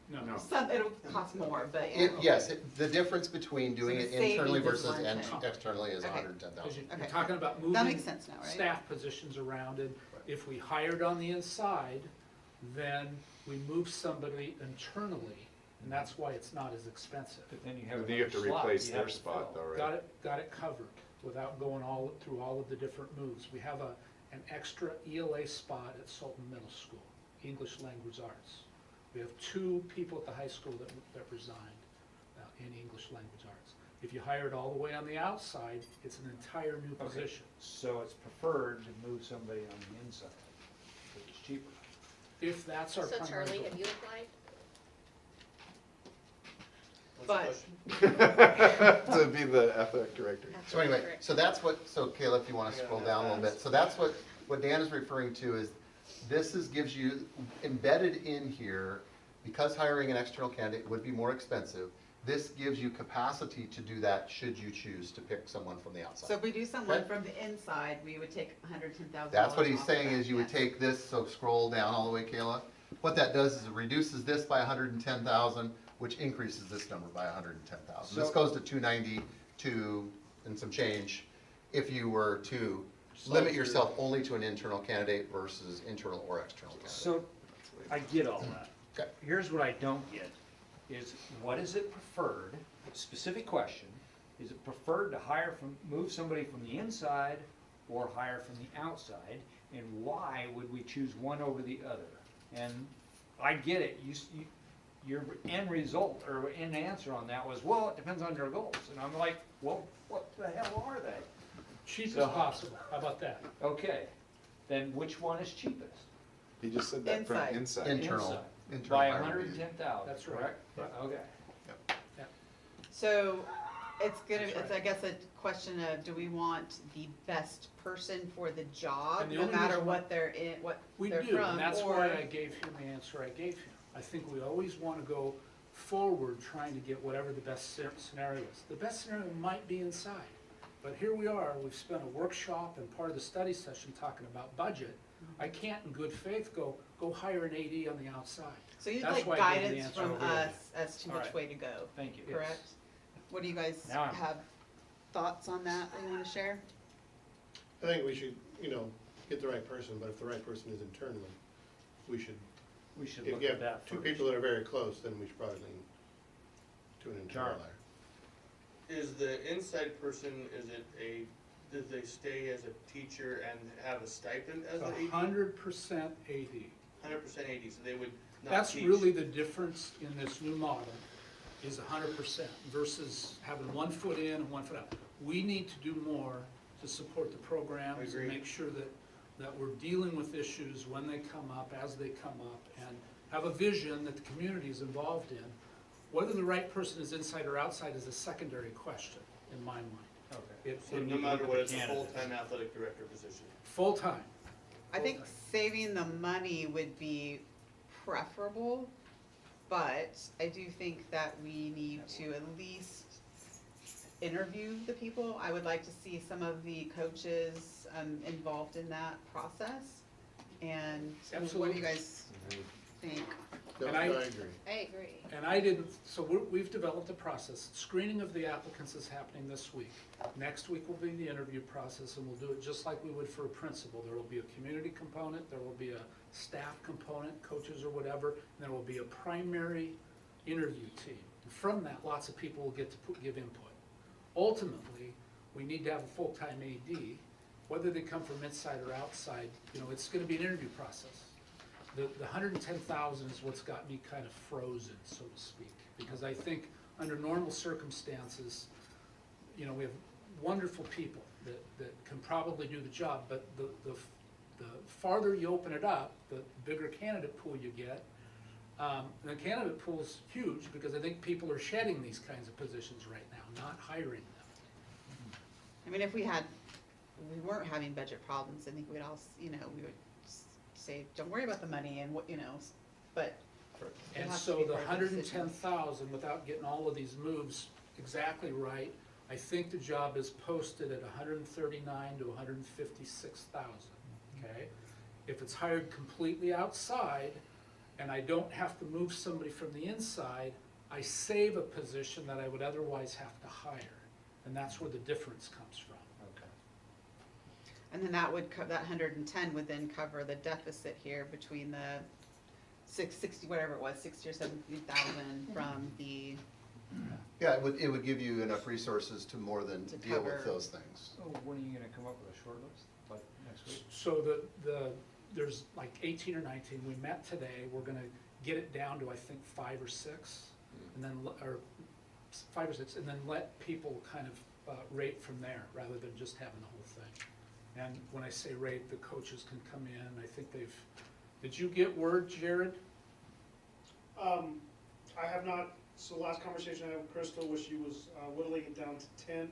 No. Some, it'll cost more, but yeah. Yes, the difference between doing So it the internally savings is versus 110. externally is Okay. 110,000. Because you're Okay. talking about That moving makes sense now, right? staff positions around, and if we hired on the inside, then we move somebody internally, and that's why it's not as expensive. But then you have Then you have to another slot replace you their have to spot fill. though, right? Got it covered without going through all of the different moves. We have an extra ELA spot at Sultan Middle School, English Language Arts. We have 2 people at the high school that resigned in English Language Arts. If you hire it all the way on the outside, it's an entire new Okay. position. So it's preferred to move somebody on the inside, which is cheaper. If that's our So primary Charlie, goal. have you applied? What's the But- question? To be the athletic director. So anyway, so that's what, so Kayla, if you wanna scroll down a little bit, so that's what Dan is referring to is, gives you, embedded in here, because hiring an external candidate would be more expensive, this gives you capacity to do that should you choose to pick someone from the So outside. if we do someone Okay. from the inside, we would take $110,000. That's what he's off of saying that, is you would yes. take this, so scroll down all the way, Kayla. What that does is it reduces this by 110,000, which increases this number by 110,000. This So- goes to 292 and some change if you were to limit yourself only to an internal candidate versus internal or external candidate. So, I get all that. Okay. Here's what I don't get, is what is it preferred, specific question, is it preferred to move somebody from the inside or hire from the outside? And why would we choose one over the other? And I get it, your end result, or end answer on that was, well, it depends on your goals. And I'm like, well, what the hell are they? Cheap as So- possible, how about that? Okay, then which one is cheapest? He just said that from Inside. inside. Internal. Inside. Internal By hiring. 110,000, That's right. correct? Yeah. Okay. So it's gonna, That's it's, right. I guess, a question of, do we want the best person for the job, And the no only matter reason- what they're in, what We they're do, from, and that's or? why I gave him the answer I gave him. I think we always want to go forward trying to get whatever the best scenario is. The best scenario might be inside, but here we are, we've spent a workshop and part of the study session talking about budget. I can't in good faith go hire an AD on the outside. So you'd That's like why I gave the guidance answer from over there. us as to All which right. way to go, Thank you. correct? What do you guys Now I'm- have thoughts on that you wanna share? I think we should, get the right person, but if the right person is internally, we should, We should if look you at have that 2 first. people that are very close, then we should probably lean to an internal Charlie. hire. Is the inside person, do they stay as a teacher and have a stipend as an AD? 100% AD. 100% AD, so they would not That's teach. really the difference in this new model, is 100% versus having 1 foot in and 1 foot out. We need to do more to support the programs and Agreed. make sure that we're dealing with issues when they come up, as they come up, and have a vision that the community is involved in. Whether the right person is inside or outside is a secondary question in my mind. Okay. So no matter what, it's a full-time athletic director position. Full-time. I think Full-time. saving the money would be preferable, but I do think that we need to at least interview the people. I would like to see some of the coaches involved in that process. And what do Absolutely. you guys think? No, And I I- agree. I agree. And I didn't, so we've developed a process. Screening of the applicants is happening this week. Next week will be the interview process, and we'll do it just like we would for a principal. There will be a community component, there will be a staff component, coaches or whatever, and there will be a primary interview team. And from that, lots of people will get to give input. Ultimately, we need to have a full-time AD, whether they come from inside or outside, it's gonna be an interview process. The 110,000 is what's got me kind of frozen, so to speak, because I think under normal circumstances, we have wonderful people that can probably do the job, but the farther you open it up, the bigger candidate pool you get, The candidate pool's huge, because I think people are shedding these kinds of positions right now, not hiring them. I mean, if we weren't having budget problems, I think we'd all, we would say, don't worry about the money and what, but. it And has to so be the part of hundred and decision. 10,000, without getting all of these moves exactly right, I think the job is posted at 139 to 156,000, okay? If it's hired completely outside, and I don't have to move somebody from the inside, I save a position that I would otherwise have to hire, and that's where the difference comes from. Okay. And then that would, that 110 would then cover the deficit here between the 60, whatever it was, 60 or 70,000 from the, Yeah, it would give you enough resources to more than To deal with cover- those things. So when are you gonna come up with a short list, like next week? So there's like 18 or 19, we met today, we're gonna get it down to, I think, 5 or 6, and then, or 5 or 6, and then let people kind of rate from there, rather than just having the whole thing. And when I say rate, the coaches can come in, I think did you get word, Jared? I have not, so the last conversation I had with Crystal was she was whittling it down to 10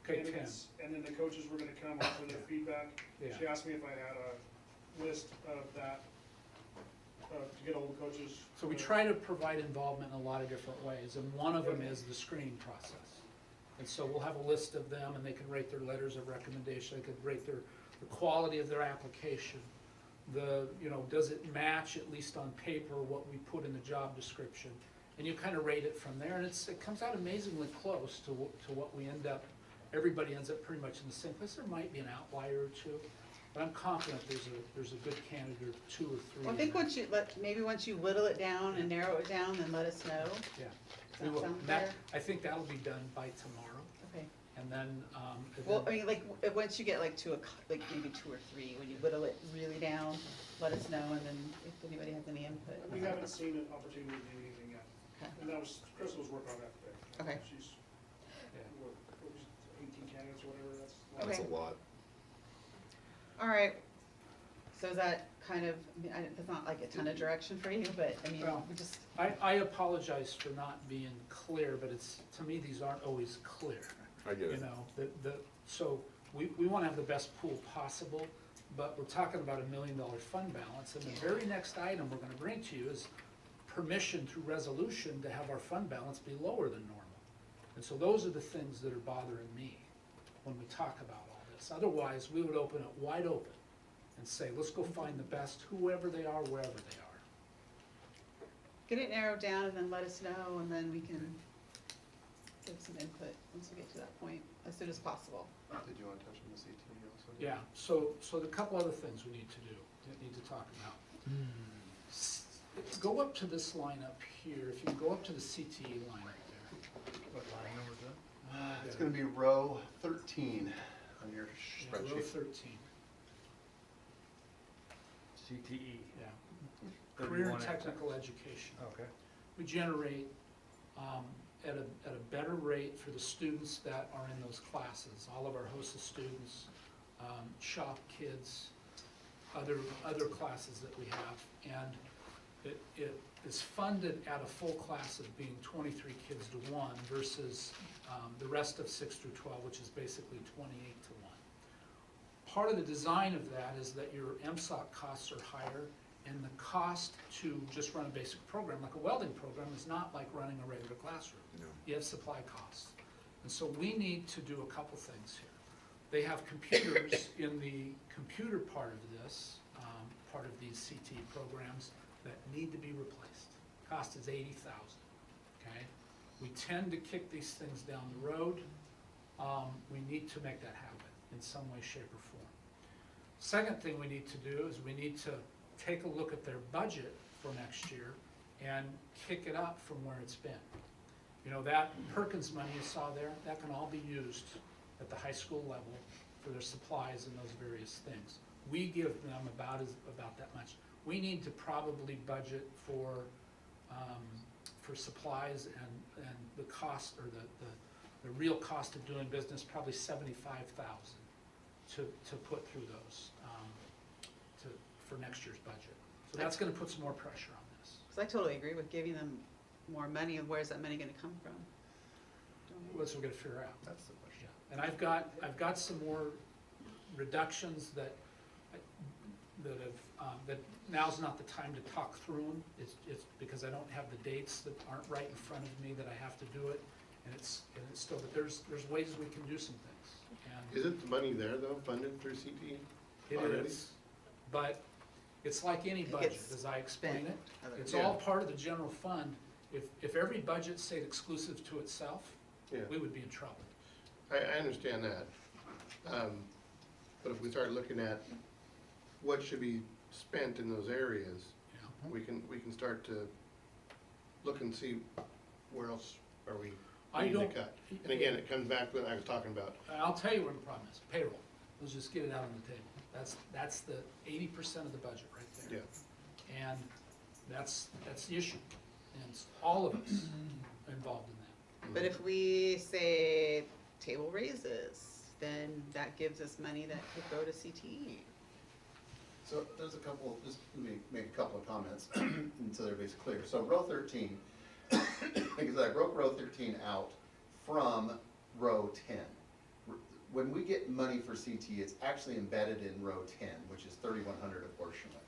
Okay, 10, candidates, and then the coaches were gonna come up with their feedback. yeah. She asked me if I had a list of that, to get all the coaches. So we try to provide involvement in a lot of different ways, and one of them is the screening process. And so we'll have a list of them, and they can rate their letters of recommendation, they could rate the quality of their application. Does it match, at least on paper, what we put in the job description? And you kind of rate it from there, and it comes out amazingly close to what we end up, everybody ends up pretty much in the same place. There might be an outlier or two, but I'm confident there's a good candidate, 2 or 3. well, I think once you whittle it down and narrow it down, then let us know. Yeah. Does We that will. sound And that- fair? I think that'll be done by tomorrow, Okay. and then, Well, I mean, once you get to maybe 2 or 3, when you whittle it really down, let us know, and then if anybody has any input. We haven't seen an opportunity to do anything yet, Okay. and that was, Crystal was working on that today. Okay. She's, Yeah. what was it, 18 candidates or whatever, that's. That's a Okay. lot. All right, so is that kind of, that's not like a ton of direction for you, but I mean, Well, we just, I apologize for not being clear, but to me, these aren't always clear. I get You it. know, so we want to have the best pool possible, but we're talking about $1 million fund balance, and the very next item we're gonna bring to you is permission through resolution to have our fund balance be lower than normal. And so those are the things that are bothering me when we talk about all this. Otherwise, we would open it wide open and say, let's go find the best, whoever they are, wherever they are. get it narrowed down and then let us know, and then we can give some input once we get to that point, as soon as possible. Did you want to touch on the CTE also? Yeah, so the couple other things we need to do, that need to talk about. Go up to this line up here, if you go up to the CTE line up there. What line number is that? It's gonna be row 13 on your Yeah, row spreadsheet. 13, CTE. yeah. Career and 31. technical education. Okay. We generate at a better rate for the students that are in those classes, all of our HOSA students, shop kids, other classes that we have. And it is funded at a full class of being 23 kids to 1 versus the rest of 6 through 12, which is basically 28 to 1. Part of the design of that is that your MSOC costs are higher, and the cost to just run a basic program, like a welding program, is not like running a regular classroom. No. You have supply costs. And so we need to do a couple things here. They have computers in the computer part of this, part of these CT programs, that need to be replaced. Cost is $80,000, okay? We tend to kick these things down the road. We need to make that happen in some way, shape, or form. Second thing we need to do is we need to take a look at their budget for next year and kick it up from where it's been. You know, that Perkins money you saw there, that can all be used at the high school level for their supplies and those various things. We give them about that much. We need to probably budget for supplies and the cost, or the real cost of doing business, probably $75,000 to put through those for next year's budget. So that's gonna put some more pressure on this. Because Cause I totally agree with giving them more money, and where's that money gonna come from? What's we gotta figure out. That's the question. And I've got some more reductions that that now's not the time to talk through them. It's because I don't have the dates that aren't right in front of me that I have to do it. And it's still, but there's ways we can do some things. And Isn't the money there though, funded through CTE? it already? is, but it's like any It budget, gets as I explain spent. it. It's Yeah. all part of the general fund. If every budget stayed exclusive to itself, Yeah. we would be in trouble. I understand that. But if we start looking at what should be spent in those areas, Yeah. we can start to look and see where else are we I needing to don't- cut. And again, it comes back to what I was talking about. I'll tell you where the problem is, payroll. Let's just get it out on the table. That's the 80% of the budget right there. Yeah. And that's the issue. And it's all of us involved in that. But if we say table raises, then that gives us money that could go to CTE. So there's a couple, just let me make a couple of comments so everybody's clear. So row 13, because I broke row 13 out from row 10. When we get money for CTE, it's actually embedded in row 10, which is 3,100 apportionment.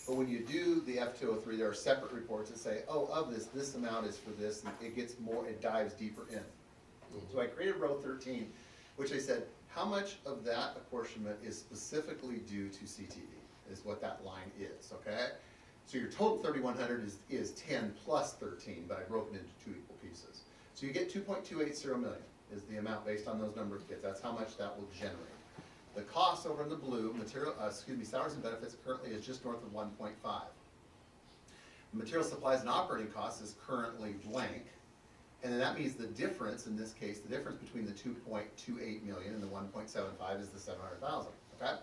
But when you do the F203, there are separate reports that say, oh, of this amount is for this, and it gets more, it dives deeper in. So I created row 13, which I said, how much of that apportionment is specifically due to CTE, is what that line is, okay? So your total 3,100 is 10 plus 13, but I broke it into two equal pieces. So you get 2.280 million is the amount based on those number of kids. That's how much that will generate. The cost over in the blue, salaries and benefits currently is just north of 1.5. Material supplies and operating costs is currently blank. And then that means the difference, in this case, the difference between the 2.28 million and the 1.75 is the 700,000, okay?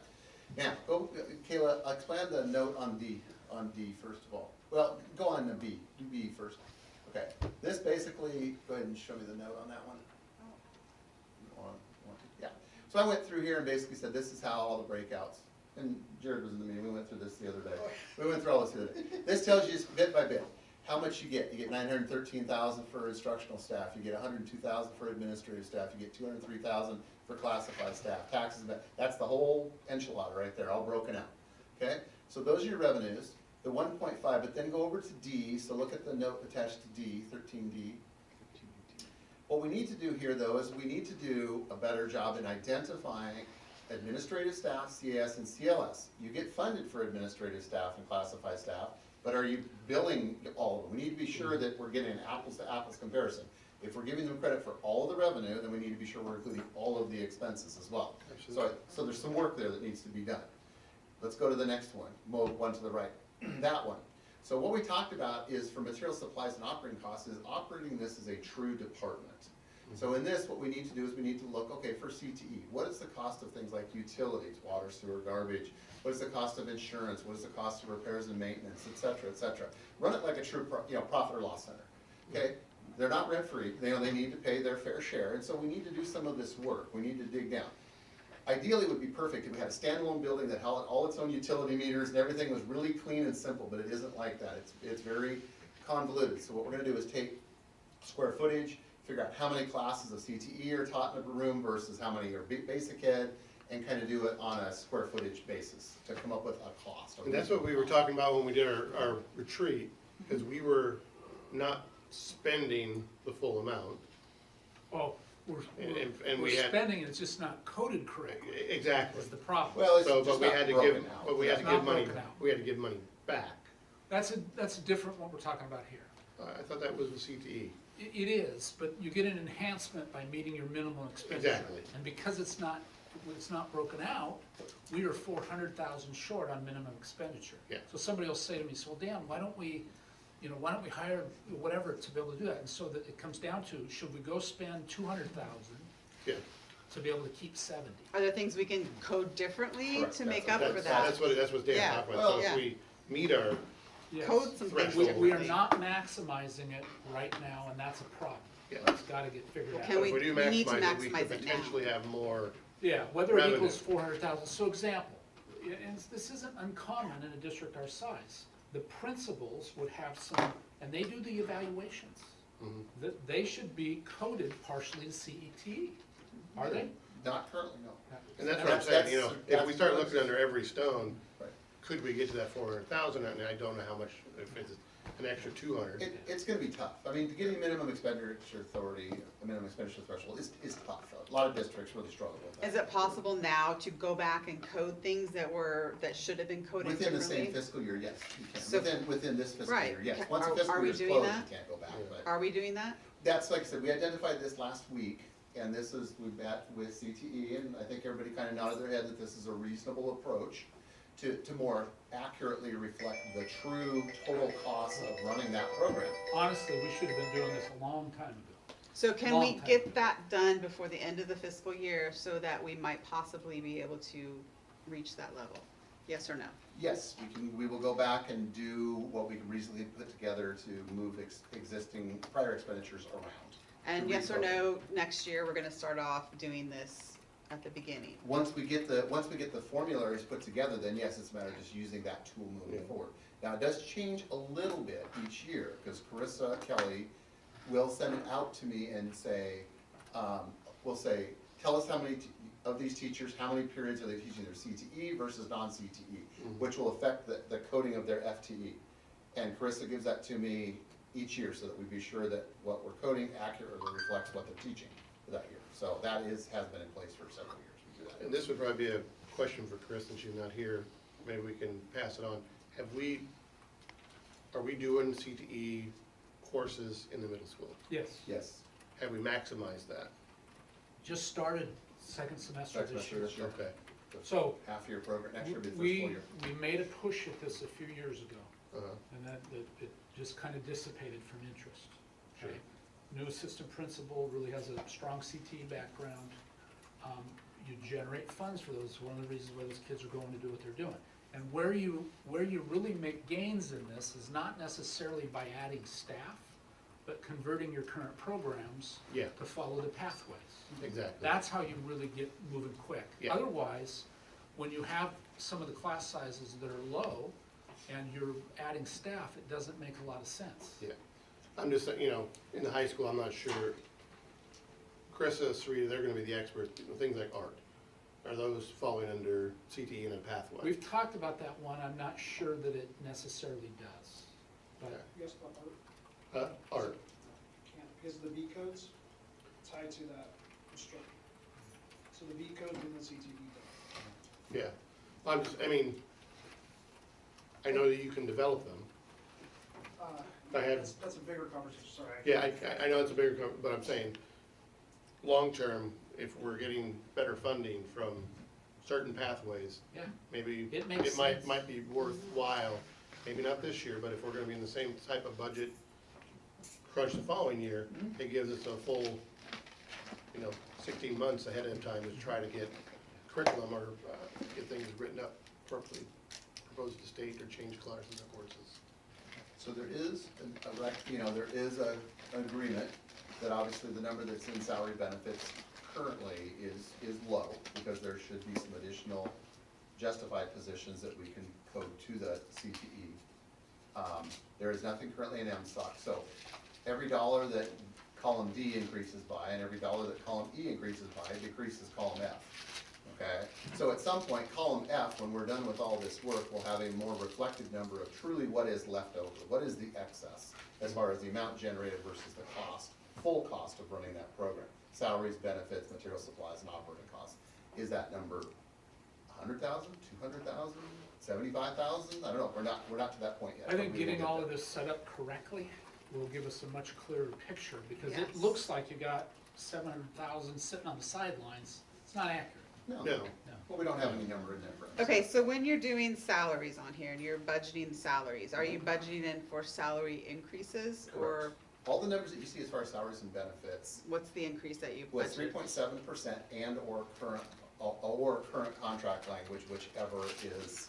Now, go, Kayla, explain the note on D first of all. Well, go on to B, do B first. Okay, this basically, go ahead and show me the note on that one. Yeah, so I went through here and basically said, this is how all the breakouts, and Jared was in the meeting, we went through this the other day. We went through all this the other day. This tells you just bit by bit, how much you get. You get 913,000 for instructional staff, you get 102,000 for administrative staff, you get 203,000 for classified staff, taxes, that's the whole enchilada right there, all broken out. Okay, so those are your revenues, the 1.5, but then go over to D, so look at the note attached to D, 13D. What we need to do here, though, is we need to do a better job in identifying administrative staff, CAS, and CLS. You get funded for administrative staff and classified staff, but are you billing all of them? We need to be sure that we're getting an apples-to-apples comparison. If we're giving them credit for all of the revenue, then we need to be sure we're including all of the expenses as well. So there's some work there that needs to be done. Let's go to the next one, one to the right, that one. So what we talked about is for material supplies and operating costs is operating this as a true department. So in this, what we need to do is we need to look, okay, for CTE, what is the cost of things like utilities, water, sewer, garbage? What is the cost of insurance? What is the cost of repairs and maintenance, et cetera, et cetera? Run it like a true profit or loss center, okay? They're not rent-free, they need to pay their fair share, and so we need to do some of this work. We need to dig down. Ideally, it would be perfect if we had a standalone building that had all its own utility meters and everything was really clean and simple, but it isn't like that. It's very convoluted. So what we're gonna do is take square footage, figure out how many classes of CTE are taught in a room versus how many are basic ed, and kind of do it on a square footage basis to come up with a cost. And that's what we were talking about when we did our retreat, because we were not spending the full amount. Oh, And we're we had- spending it, it's just not coded correctly, Exactly. is the problem. Well, it's So, just but we not had to broken give, out. but we had to It's give not money, broken out. we had to give money back. That's a different what we're talking about here. I thought that was the CTE. It is, but you get an enhancement by meeting your minimum expenditure. Exactly. And because it's not broken out, we are 400,000 short on minimum expenditure. Yeah. So somebody will say to me, so well, Dan, why don't we hire whatever to be able to do that? And so that it comes down to, should we go spend 200,000 Yeah. to be able to keep 70? Are there things we can code differently Correct, to that's make what- up for that? That's what Dan Yeah, talked about. well, So if yeah. we meet our, Yes. Code some things Threshold. We are differently. not maximizing it right now, and that's a problem. Yeah. It's gotta get figured Well, out. can if we do we need to maximize it, we maximize could it now. potentially have more. Yeah, whether it Revenue. equals 400,000, so example, and this isn't uncommon in a district our size. the principals would have some, and they do the evaluations. Mhm. That they should be coded partially to CET, are they? Not currently, no. And that's what I'm saying, you know, if we start That's- looking under every stone, Right. could we get to that 400,000? And I don't know how much, if it's an extra 200. It's gonna be tough. I mean, getting minimum expenditure authority, a minimum expenditure threshold is tough. A lot of districts really struggle with that. Is it possible now to go back and code things that should have been coded Within the differently? same fiscal year, yes, you can. So- Within this fiscal Right. year, yes. Ca- Once the are fiscal we year is doing closed, that? you can't go back, but. Are we doing that? That's, like I said, we identified this last week, and this is, we met with CTE, and I think everybody kind of nodded their head that this is a reasonable approach to more accurately reflect the true total cost of running that program. Honestly, we should have been doing this a long time ago. So can Long we time. get that done before the end of the fiscal year so that we might possibly be able to reach that level? Yes or no? Yes, we will go back and do what we can reasonably put together to move existing prior expenditures around. And To yes or recode. no, next year, we're gonna start off doing this at the beginning? Once we get the formularies put together, then yes, it's a matter of just using that tool moving forward. Now, it does change a little bit each year, because Carissa Kelly will send it out to me and say, will say, tell us how many of these teachers, how many periods are they teaching their CTE versus non-CTE, which will affect the coding of their FTE. And Carissa gives that to me each year, so that we be sure that what we're coding accurately reflects what they're teaching for that year. So that has been in place for several years. We do that. And this would probably be a question for Chris, since she's not here, maybe we can pass it on. Are we doing CTE courses in the middle school? Yes. Yes. Have we maximized that? Just started second semester Second this semester year. this year. Okay. So, Half-year program, next year will be the first full we year. made a push at this a few years ago, Uh-huh. and that it just kind of dissipated from interest. Sure. Okay? New assistant principal really has a strong CTE background. You generate funds for those, one of the reasons why those kids are going to do what they're doing. And where you really make gains in this is not necessarily by adding staff, but converting your current programs Yeah. to follow the pathways. Exactly. That's how you really get moving quick. Yeah. Otherwise, when you have some of the class sizes that are low and you're adding staff, it doesn't make a lot of sense. Yeah. I'm just, you know, in the high school, I'm not sure. Carissa, Sarita, they're gonna be the experts, things like art. Are those falling under CTE and a pathway? We've talked about that one, I'm not sure that it necessarily does. But Yes, the art Art, can't, because of the B codes tied to that instructor. So the B code and the CTE don't. yeah. I mean, I know that you can develop them. I had- That's a bigger conversation, sorry. Yeah, I know it's a bigger, but I'm saying, long-term, if we're getting better funding from certain pathways, yeah, maybe It makes it might sense. be worthwhile, maybe not this year, but if we're gonna be in the same type of budget crunch the following year, it gives us a full, 16 months ahead of time to try to get curriculum or get things written up appropriately, propose to state or change classes or courses. So there is there is an agreement that obviously the number that's in salary benefits currently is low, because there should be some additional justified positions that we can code to the CTE. There is nothing currently in MSOC, so every dollar that column D increases by, and every dollar that column E increases by, decreases column F. Okay, so at some point, column F, when we're done with all this work, will have a more reflective number of truly what is left over, what is the excess, as far as the amount generated versus the cost, full cost of running that program. Salaries, benefits, material supplies, and operating costs. Is that number 100,000, 200,000, 75,000? I don't know, we're not to that point yet. I but think we will getting get all there. of this set up correctly will give us a much clearer picture, because Yes. it looks like you got 700,000 sitting on the sidelines. It's not accurate. No. Well, we don't have any number in there for it. Okay, so when you're doing salaries on here and you're budgeting salaries, are you budgeting in for salary increases? Or Correct. All the numbers that you see as far as salaries and benefits what's the increase that you was budgeted? 3.7% and or current contract language, whichever is,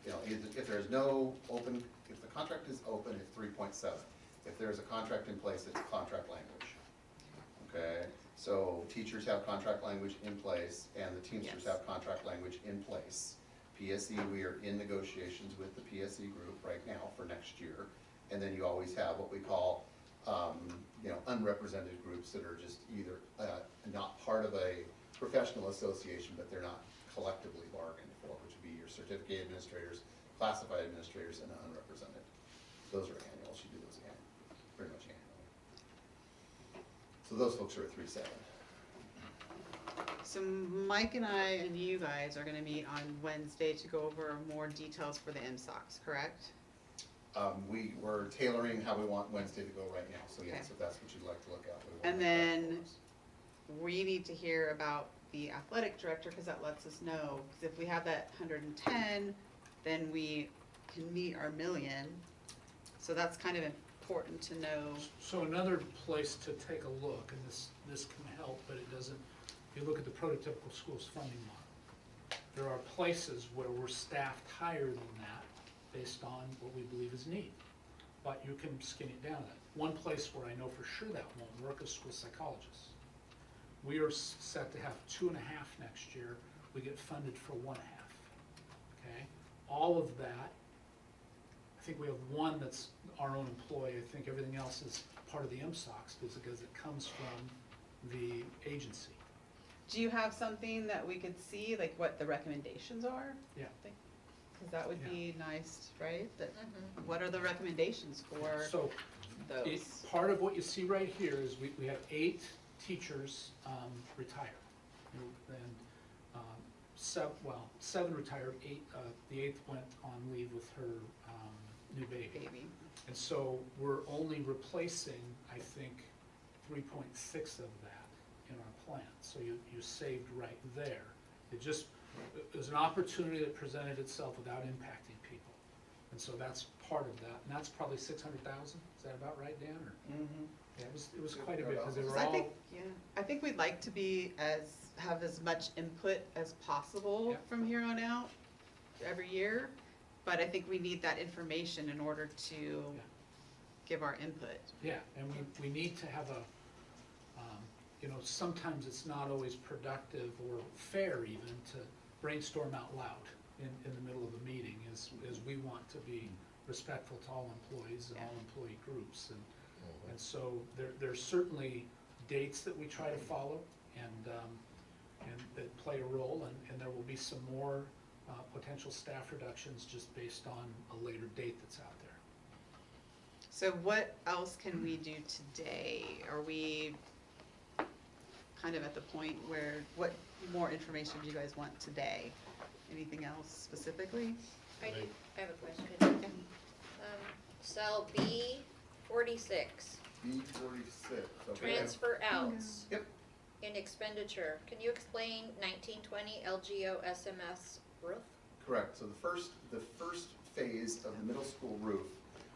if there's no open, if the contract is open, it's 3.7. If there's a contract in place, it's contract language. Okay, so teachers have contract language in place, and the Teamsters Yes. have contract language in place. PSE, we are in negotiations with the PSE group right now for next year. And then you always have what we call, unrepresented groups that are just either not part of a professional association, but they're not collectively bargained for, which would be your certificate administrators, classified administrators, and unrepresented. Those are annual, she do those pretty much annually. So those folks are at 3.7. So Mike and I and you guys are gonna meet on Wednesday to go over more details for the MSOCs, correct? We were tailoring how we want Wednesday to go right now, so yes, Okay. if that's what you'd like to look at. we will And make that then for us. we need to hear about the athletic director, cause that lets us know, cause if we have that 110, then we can meet our million. So that's kind of important to know. So another place to take a look, and this can help, but it doesn't, if you look at the prototypical schools funding model, there are places where we're staffed higher than that based on what we believe is need. But you can skin it down. One place where I know for sure that won't work is school psychologists. We are set to have 2.5 next year. We get funded for 1.5, okay? All of that, I think we have one that's our own employee. I think everything else is part of the MSOCs because it comes from the agency. Do you have something that we could see, like what the recommendations are? Yeah. Cause that would be nice, right? That, Mhm. what are the recommendations for So those? part of what you see right here is we have 8 teachers retire. And 7 retired, 8, the 8th went on leave with her new baby. Baby. And so we're only replacing, I think, 3.6 of that in our plan. So you saved right there. It was an opportunity that presented itself without impacting people. And so that's part of that. And that's probably 600,000. Is that about right, Dan? Or? Mm-hmm. Yeah, it was quite a bit because they were I all. think, I think we'd like to have as much input as possible Yeah. from here on out, every year. But I think we need that information in order to give our input. Yeah, and we need to have a, sometimes it's not always productive or fair even to brainstorm out loud in the middle of a meeting as we want to be respectful to all employees and all employee groups. And so there's certainly dates that we try to follow and that play a role, and there will be some more potential staff reductions just based on a later date that's out there. So what else can we do today? Are we kind of at the point where, what more information do you guys want today? Anything else specifically? I have a question. Cell B46, B46, okay. transfer outs. Yep. In expenditure, can you explain 1920 LGO SMS roof? Correct, so the first phase of the middle school roof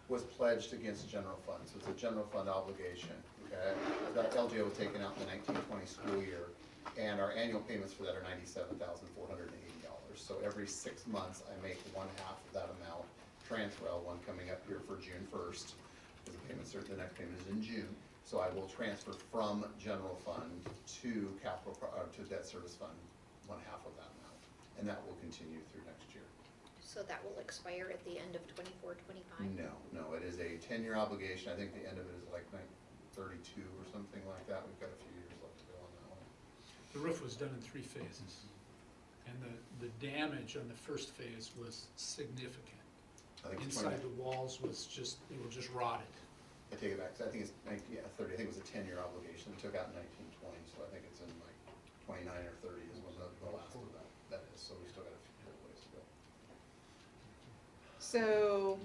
was pledged against general fund, so it's a general fund obligation, okay? That LGO was taken out in the 1920 school year, and our annual payments for that are $97,480. So every 6 months, I make 1/2 of that amount transfer. One coming up here for June 1st, because the next payment is in June. So I will transfer from general fund to to debt service fund 1/2 of that amount, and that will continue through next year. So that will expire at the end of 24-25? No, it is a 10-year obligation. I think the end of it is like 32 or something like that. We've got a few years left to go on that one. The roof was done in 3 phases, and the damage on the first phase was significant. I think it's Inside the walls they were just rotted. I take it back, 'cause I think it's 30, I think it was a 10-year obligation, we took out in 1920, so I think it's in like 29 or 30 is when the last of that is, so we still got a few ways to go. So,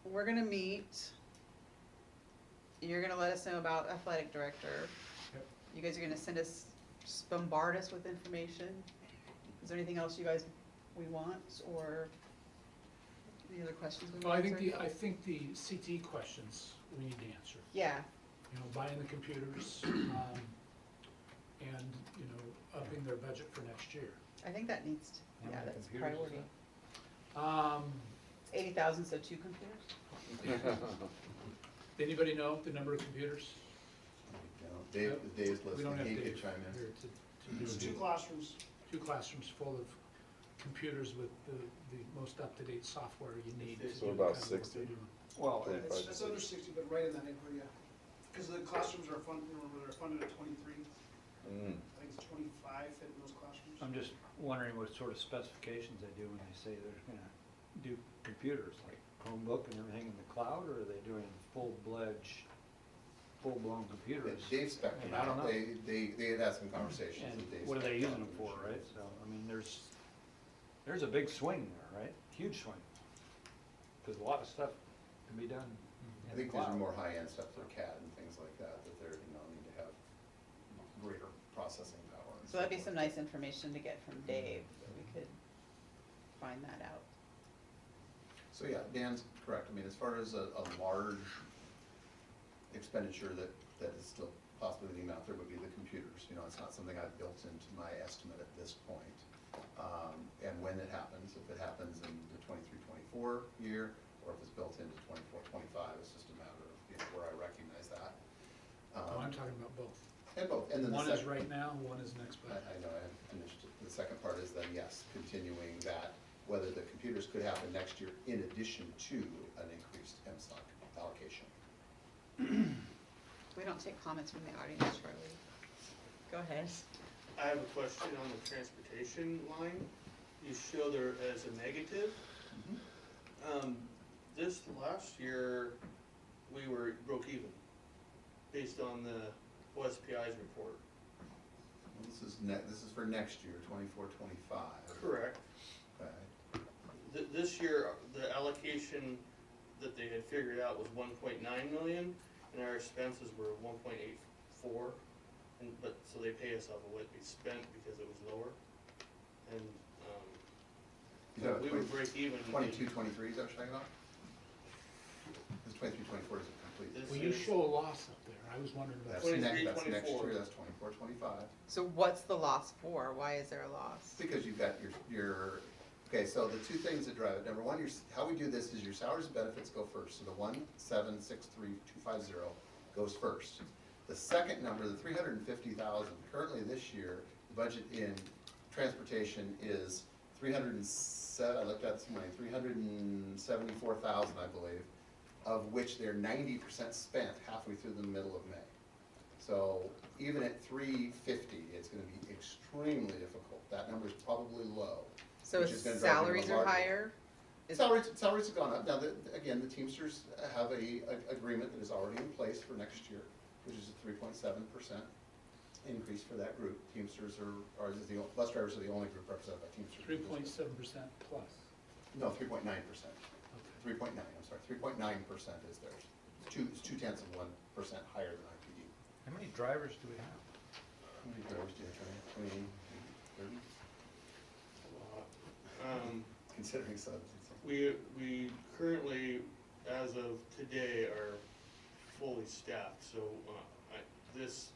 we're gonna meet. You're gonna let us know about athletic director. Yep. You guys are gonna just bombard us with information. Is there anything else we want, or any other questions we Well, I want think answered? I think the CTE questions we need to answer. Yeah, Buying the computers, and, upping their budget for next year. I think that needs to, How yeah, many that's a computers is priority. It's 80,000, so 2 computers? Anybody know the number of computers? Dave's We don't listening, have he Dave could chime in. here to do There's it. 2 classrooms. 2 classrooms full of computers with the most up-to-date software you need to So do about kind of what 60? they're doing. Well, 25. It's under 60, but right in that neighborhood, yeah. Because the classrooms are funded, remember, they're funded at 23. Mm. I think it's 25 fit in those classrooms. I'm just wondering what sort of specifications they do when they say they're gonna do computers, like Chromebook and everything in the cloud, or are they doing full-blown computers? Dave spec'd them I don't out, know. they had had some conversations And with Dave. what are they spec'd using out them the for, right? machines. So, I mean, there's a big swing there, right? Huge swing. Because a lot of stuff can be done I in the think these are cloud. more high-end stuff for CAD and things like that, that they're, need to have greater processing power. and So that'd be forth. some nice information to get from Dave, that we could find that out. So yeah, Dan's correct. I mean, as far as a large expenditure that is still possibly being out there would be the computers. You know, it's not something I've built into my estimate at this point. And when it happens, if it happens in the 23-24 year, or if it's built into 24-25, it's just a matter of, where I recognize that. Oh, I'm talking about both. And both, and then the One is second. right now, one is next I budget. know, I haven't finished it. The second part is then, yes, continuing that, whether the computers could happen next year in addition to an increased MSOC allocation. We don't take comments from the audience, Charlie. Go ahead. I have a question on the transportation line. You show there as a negative. This last year, we broke even, based on the OSPI's report. This is for next year, 24-25. Correct. Okay. This year, the allocation that they had figured out was 1.9 million, and our expenses were 1.84. But, so they pay us off of what we spent because it was lower. And, Is that we would break even. 22-23, is that what you're talking about? This 23-24 isn't complete. This Well, you is- show a loss up there. I was wondering about. That's 23, next, that's next 24. year, that's 24-25. So what's the loss for? Why is there a loss? Because you've got your, okay, so the two things that drive it, number one, how we do this is your salaries and benefits go first. So the 1,763,250 goes first. The second number, the 350,000, currently this year, the budget in transportation is 307, I looked at this morning, 374,000, I believe, of which they're 90% spent halfway through the middle of May. So even at 350, it's gonna be extremely difficult. That number's probably low. So which is gonna drive you to a salaries are larger- higher? Is- Salaries have gone up. Now, again, the Teamsters have a agreement that is already in place for next year, which is a 3.7% increase for that group. Teamsters bus drivers are the only group represented by Teamsters. 3.7% plus. No, 3.9%. Okay. 3.9, I'm sorry, 3.9% is theirs. It's 0.2% higher than IPD. How many drivers do we have? How many drivers do you have, 20, 30, considering subs? We currently, as of today, are fully staffed, so, this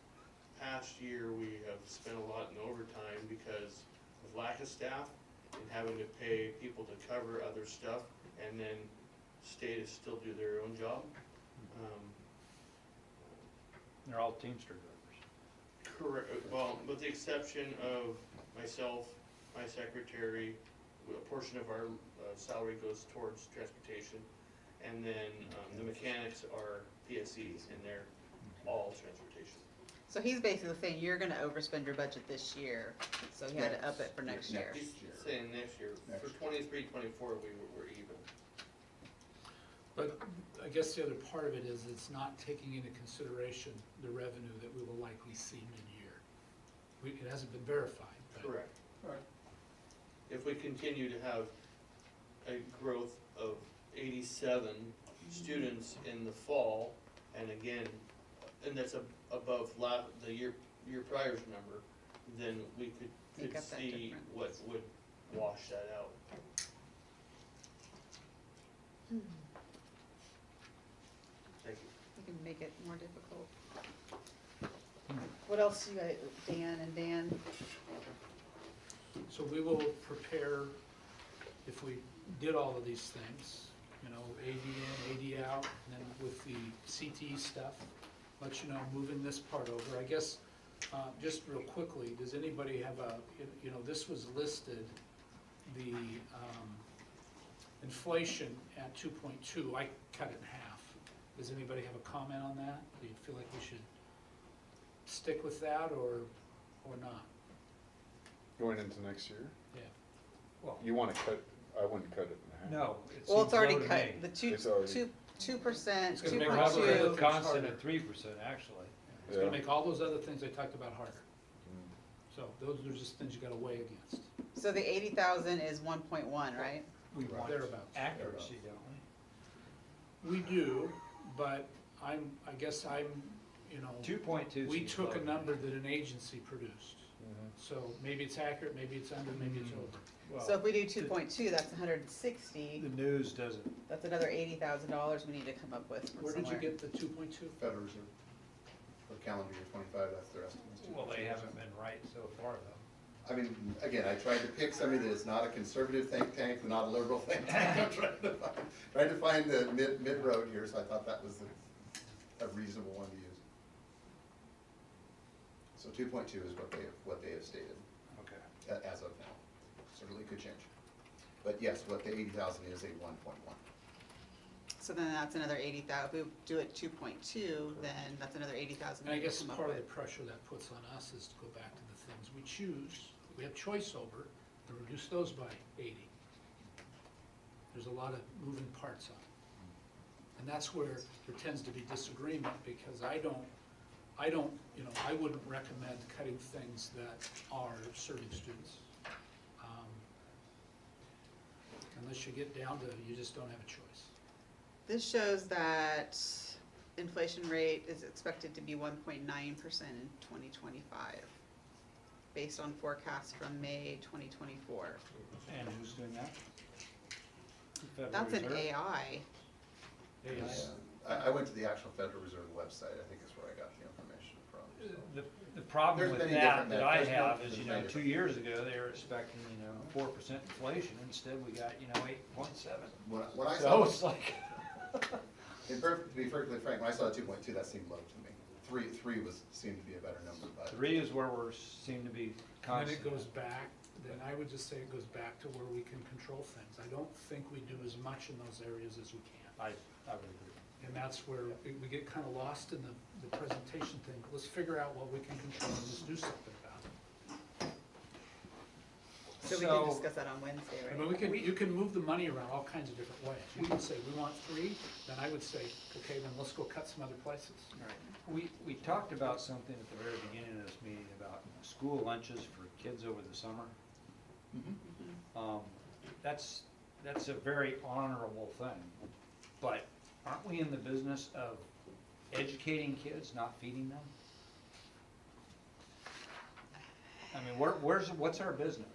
past year, we have spent a lot in overtime because of lack of staff and having to pay people to cover other stuff and then stay to still do their own job. They're all Teamster drivers. Correct, well, with the exception of myself, my secretary, a portion of our salary goes towards transportation, and then the mechanics are PSEs, and they're all transportation. So he's basically saying you're gonna overspend your budget this year, so he had to up it for next year. Next He's year. saying next year, for Next 23, 24, we're even. But I guess the other part of it is it's not taking into consideration the revenue that we will likely see mid-year. It hasn't been verified, but. Correct. If we continue to have a growth of 87 students in the fall, and again, and that's above the year prior's number, then we Make could up that see difference. what would wash that out. Thank you. You can make it more difficult. What else you got, Dan and Dan? So we will prepare, if we did all of these things, AD in, AD out, and then with the CTE stuff, let you know, moving this part over. I guess, just real quickly, does anybody have this was listed the inflation at 2.2, I cut it in half. Does anybody have a comment on that? Do you feel like we should stick with that or not? Going into next year? Yeah. Well, You wanna cut, I wouldn't cut it in half. no, it Well, seems it's already low to cut, me. the It's already- 2%, It's gonna make two all point the other two. things Constant harder. at 3%, actually. It's gonna Yeah. make all those other things I talked about harder. Mm. So those are just things you gotta weigh against. So the 80,000 is 1.1, right? We want Thereabouts. accuracy, don't we? We do, but I guess I'm, you know, 2.2 we seems took low a to me. number that an agency produced. So maybe it's accurate, maybe it's under, maybe it's over. Well, So if we do 2.2, that's 160, the news doesn't, that's another $80,000 we need to come up with from Where did you somewhere. get the 2.2? Federal Reserve for calendar year 25, that's their estimate. well, they haven't been right so far, though. I mean, again, I tried to pick somebody that is not a conservative think tank, not a liberal think tank. I'm trying to find the mid-road here, so I thought that was a reasonable one to use. So 2.2 is what they have stated Okay. as of now. Certainly could change. But yes, what the 80,000 is a 1.1. So then that's another 80,000, if we do it 2.2, then that's another 80,000 And I we need guess to come up part of the with. pressure that puts on us is to go back to the things we choose, we have choice over, and reduce those by 80. There's a lot of moving parts on it. And that's where there tends to be disagreement, because I don't, you know, I wouldn't recommend cutting things that are serving students. Unless you get down to, you just don't have a choice. This shows that inflation rate is expected to be 1.9% in 2025, based on forecasts from May 2024. And who's doing that? The Federal That's an Reserve? AI. I went to the actual Federal Reserve website, I think is where I got the information from. so. The problem There's with many that different that I methods. have There's is, you many know, 2 different- years ago, they were expecting, 4% inflation, instead we got, 8.7. When I So saw, it's like, to be perfectly frank, when I saw 2.2, that seemed low to me. Three seemed to be a better number, but. 3 is where we're, seem to be And then constant. it goes back, then I would just say it goes back to where we can control things. I don't think we do as much in those areas as we can. I would agree. And that's where we get kind of lost in the presentation thing. Let's figure out what we can control and let's do something about it. So we can discuss that on Wednesday, I right? mean, you can move the money around all kinds of different ways. You can say, we want 3, then I would say, okay, then let's go cut some other places. We talked about something at the very beginning of this meeting about school lunches for kids over the summer. That's a very honorable thing, but aren't we in the business of educating kids, not feeding them? I mean, what's our business?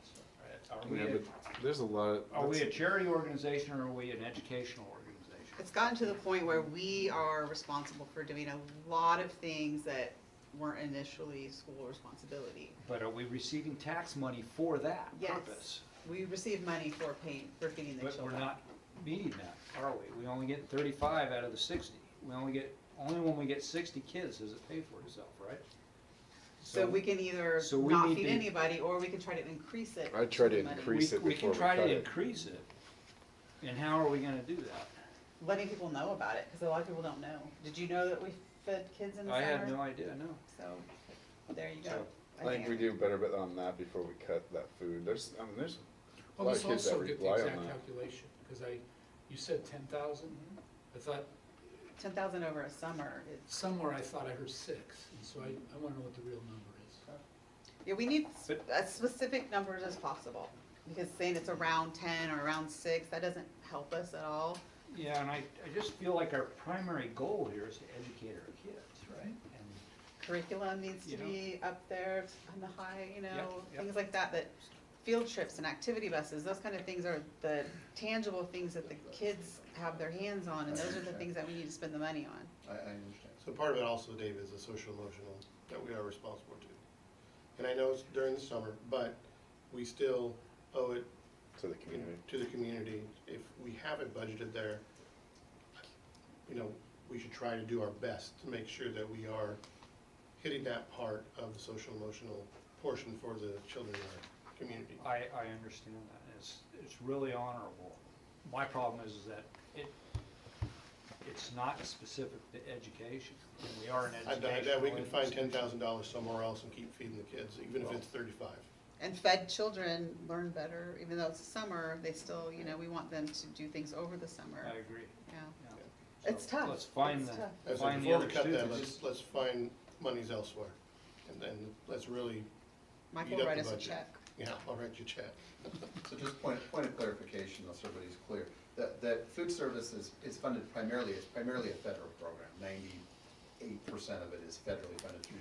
Are we Yeah, but there's a lot. Are we a charity organization or are we an educational organization? It's gotten to the point where we are responsible for doing a lot of things that weren't initially school responsibility. But are we receiving tax money for that Yes. purpose? We receive money for feeding the But children. we're not meeting that, are we? We only get 35 out of the 60. Only when we get 60 kids does it pay for itself, right? So we can either so we not need feed to- anybody, or we can try to increase it. I'd try to with money. increase it We before can we try cut to it. increase it. And how are we gonna do that? Letting people know about it, because a lot of people don't know. Did you know that we fed kids in the I summer? had no idea, no. So, there you go. So, I think we do better bit on that before we cut that food. There's a Well, lot let's of kids that also get the rely on exact that. calculation, because you said 10,000? I thought, 10,000 over a summer, it's, somewhere I thought I heard 6, and so I want to know what the real number is. yeah, we need But- as specific numbers as possible. Because saying it's around 10 or around 6, that doesn't help us at all. Yeah, and I just feel like our primary goal here is to educate our kids, right? And Curriculum needs to You know. be up there on the high, Yep. things like that, that field trips and activity buses, those kind of things are the tangible things that the kids have their hands on, and those are the things that we need to spend the money on. I understand. So part of it also, Dave, is the social emotional that we are responsible to. And I know it's during the summer, but we still owe it To the community. to the community. If we have it budgeted there, we should try to do our best to make sure that we are hitting that part of the social emotional portion for the children in community. I understand that, it's really honorable. My problem is that it's not specific to education, and we are an I've done it, that we can find educational $10,000 somewhere else and keep feeding the kids, even if Well- it's 35. And fed children learn better, even though it's summer, they still, you know, we want them to do things over the summer. I agree, Yeah. yeah. It's So tough. Let's find It's the, tough. As I said, find the before we other cut that, students. let's find monies elsewhere. And then let's really, Mike Eat will up write the us a budget. check. yeah, I'll write you a check. So just point of clarification, though, so everybody's clear, that food service is funded primarily, it's primarily a federal program. 98% of it is federally funded through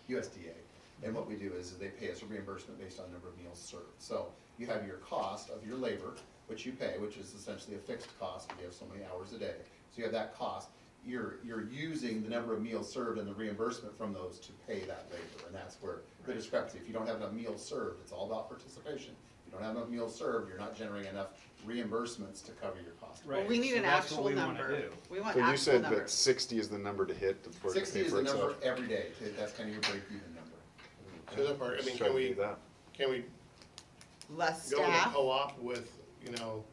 the USDA. And what we do is they pay us a reimbursement based on number of meals served. So you have your cost of your labor, which you pay, which is essentially a fixed cost, you have so many hours a day. So you have that cost. You're using the number of meals served and the reimbursement from those to pay that labor, and that's where the discrepancy. If you don't have enough meals served, it's all about participation. If you don't have enough meals served, you're not generating enough reimbursements to cover your cost. Well, Right, we need so an that's what actual we wanna number. do. We want So you actual said that numbers. 60 is the number to hit for it to 60 pay is for the itself? number every day, that's kind of your break-even number. So the other part, I mean, Let's try can to do we, that. can we Less go into staff, co-op with, you know,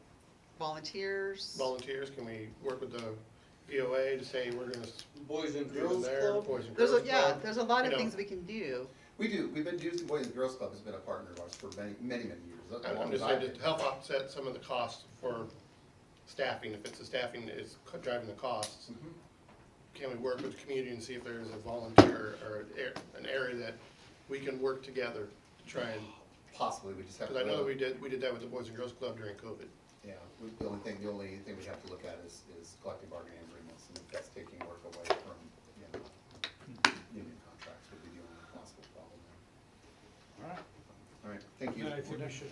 volunteers. volunteers? Can we work with the VOA to say we're gonna Boys and do them Girls there, Club, Boys and There's Girls a, yeah, Club? there's a lot You of know, things we can do. We've been using, Boys and Girls Club has been a partner of ours for many years. as I'm long just as saying I've to been. help offset some of the costs for staffing, if it's the staffing that is driving the costs. Mhm. Can we work with the community and see if there's a volunteer or an area that we can work together to try and, Possibly, we just have to. because I know that we did that with the Boys and Girls Club during COVID. Yeah, the only thing we have to look at is collective bargaining agreements, and if that's taking work away from, union contracts, would be the only possible problem there. All right. All right, thank you. And I think we should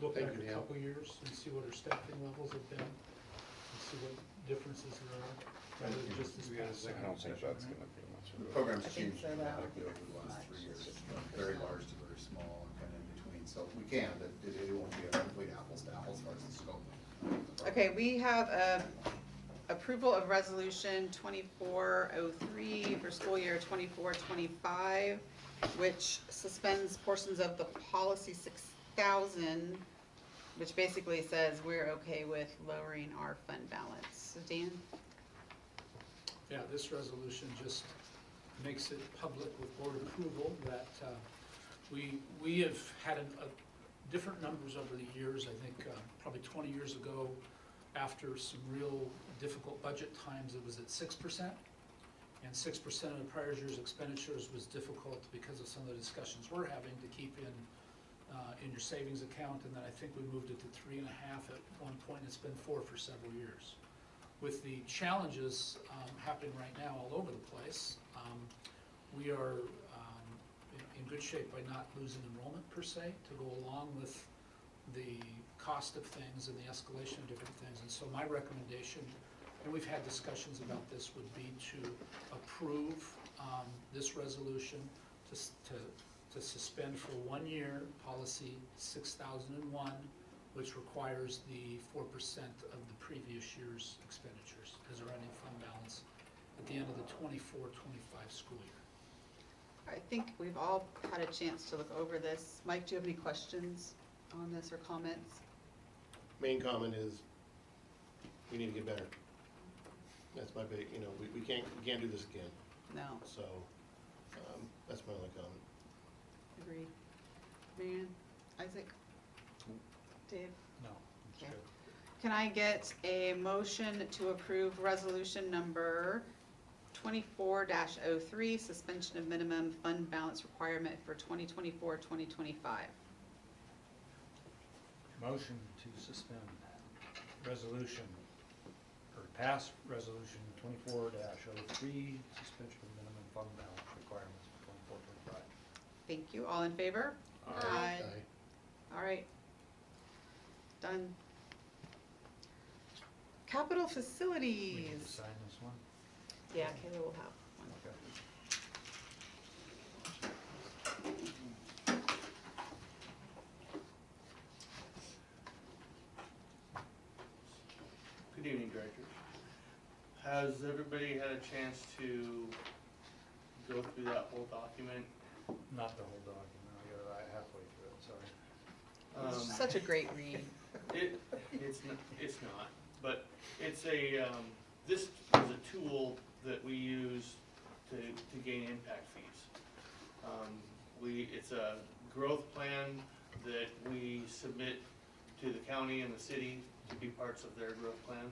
look Thank back you, a Neil. couple years and see what our staffing levels have been, and see what differences there are, rather than just this past I don't think session, that's right? gonna be much The of a. program's I think changed so, that dramatically over the last 3 years, from very large to very small and kind of in between, so we can, but it won't be a complete apples to apples as far as the scope. Okay, we have approval of resolution 2403 for school year 24-25, which suspends portions of the policy 6000, which basically says we're okay with lowering our fund balance. So Dan? Yeah, this resolution just makes it public with board approval that we have had different numbers over the years. I think probably 20 years ago, after some real difficult budget times, it was at 6%. And 6% of the prior year's expenditures was difficult because of some of the discussions we're having to keep in your savings account. And then I think we moved it to 3.5 at one point. It's been 4 for several years. With the challenges happening right now all over the place, we are in good shape by not losing enrollment per se to go along with the cost of things and the escalation of different things. And so my recommendation, and we've had discussions about this, would be to approve this resolution to suspend for 1 year policy 6001, which requires the 4% of the previous year's expenditures as our ending fund balance at the end of the 24-25 school year. I think we've all had a chance to look over this. Mike, do you have any questions on this or comments? Main comment is, we need to get better. That's my big, we can't do this again, No, so, that's my only comment. agreed. Marion, Isaac, Dave? No, it's Okay. good. Can I get a motion to approve resolution number 24-03, suspension of minimum fund balance requirement for 2024-2025? Motion to suspend resolution, or pass resolution 24-03, suspension of minimum fund balance requirements for 24-25. Thank you. All in favor? Aye. All right. Done. Capital We need to facilities. sign this one? Yeah, Kayla will have one. Okay. Good evening, directors. Has everybody had a chance to go through that whole document? Not the whole document, I got it halfway through it, sorry. Such a great read. It's not, but it's this is a tool that we use to gain impact fees. It's a growth plan that we submit to the county and the city to be parts of their growth plan.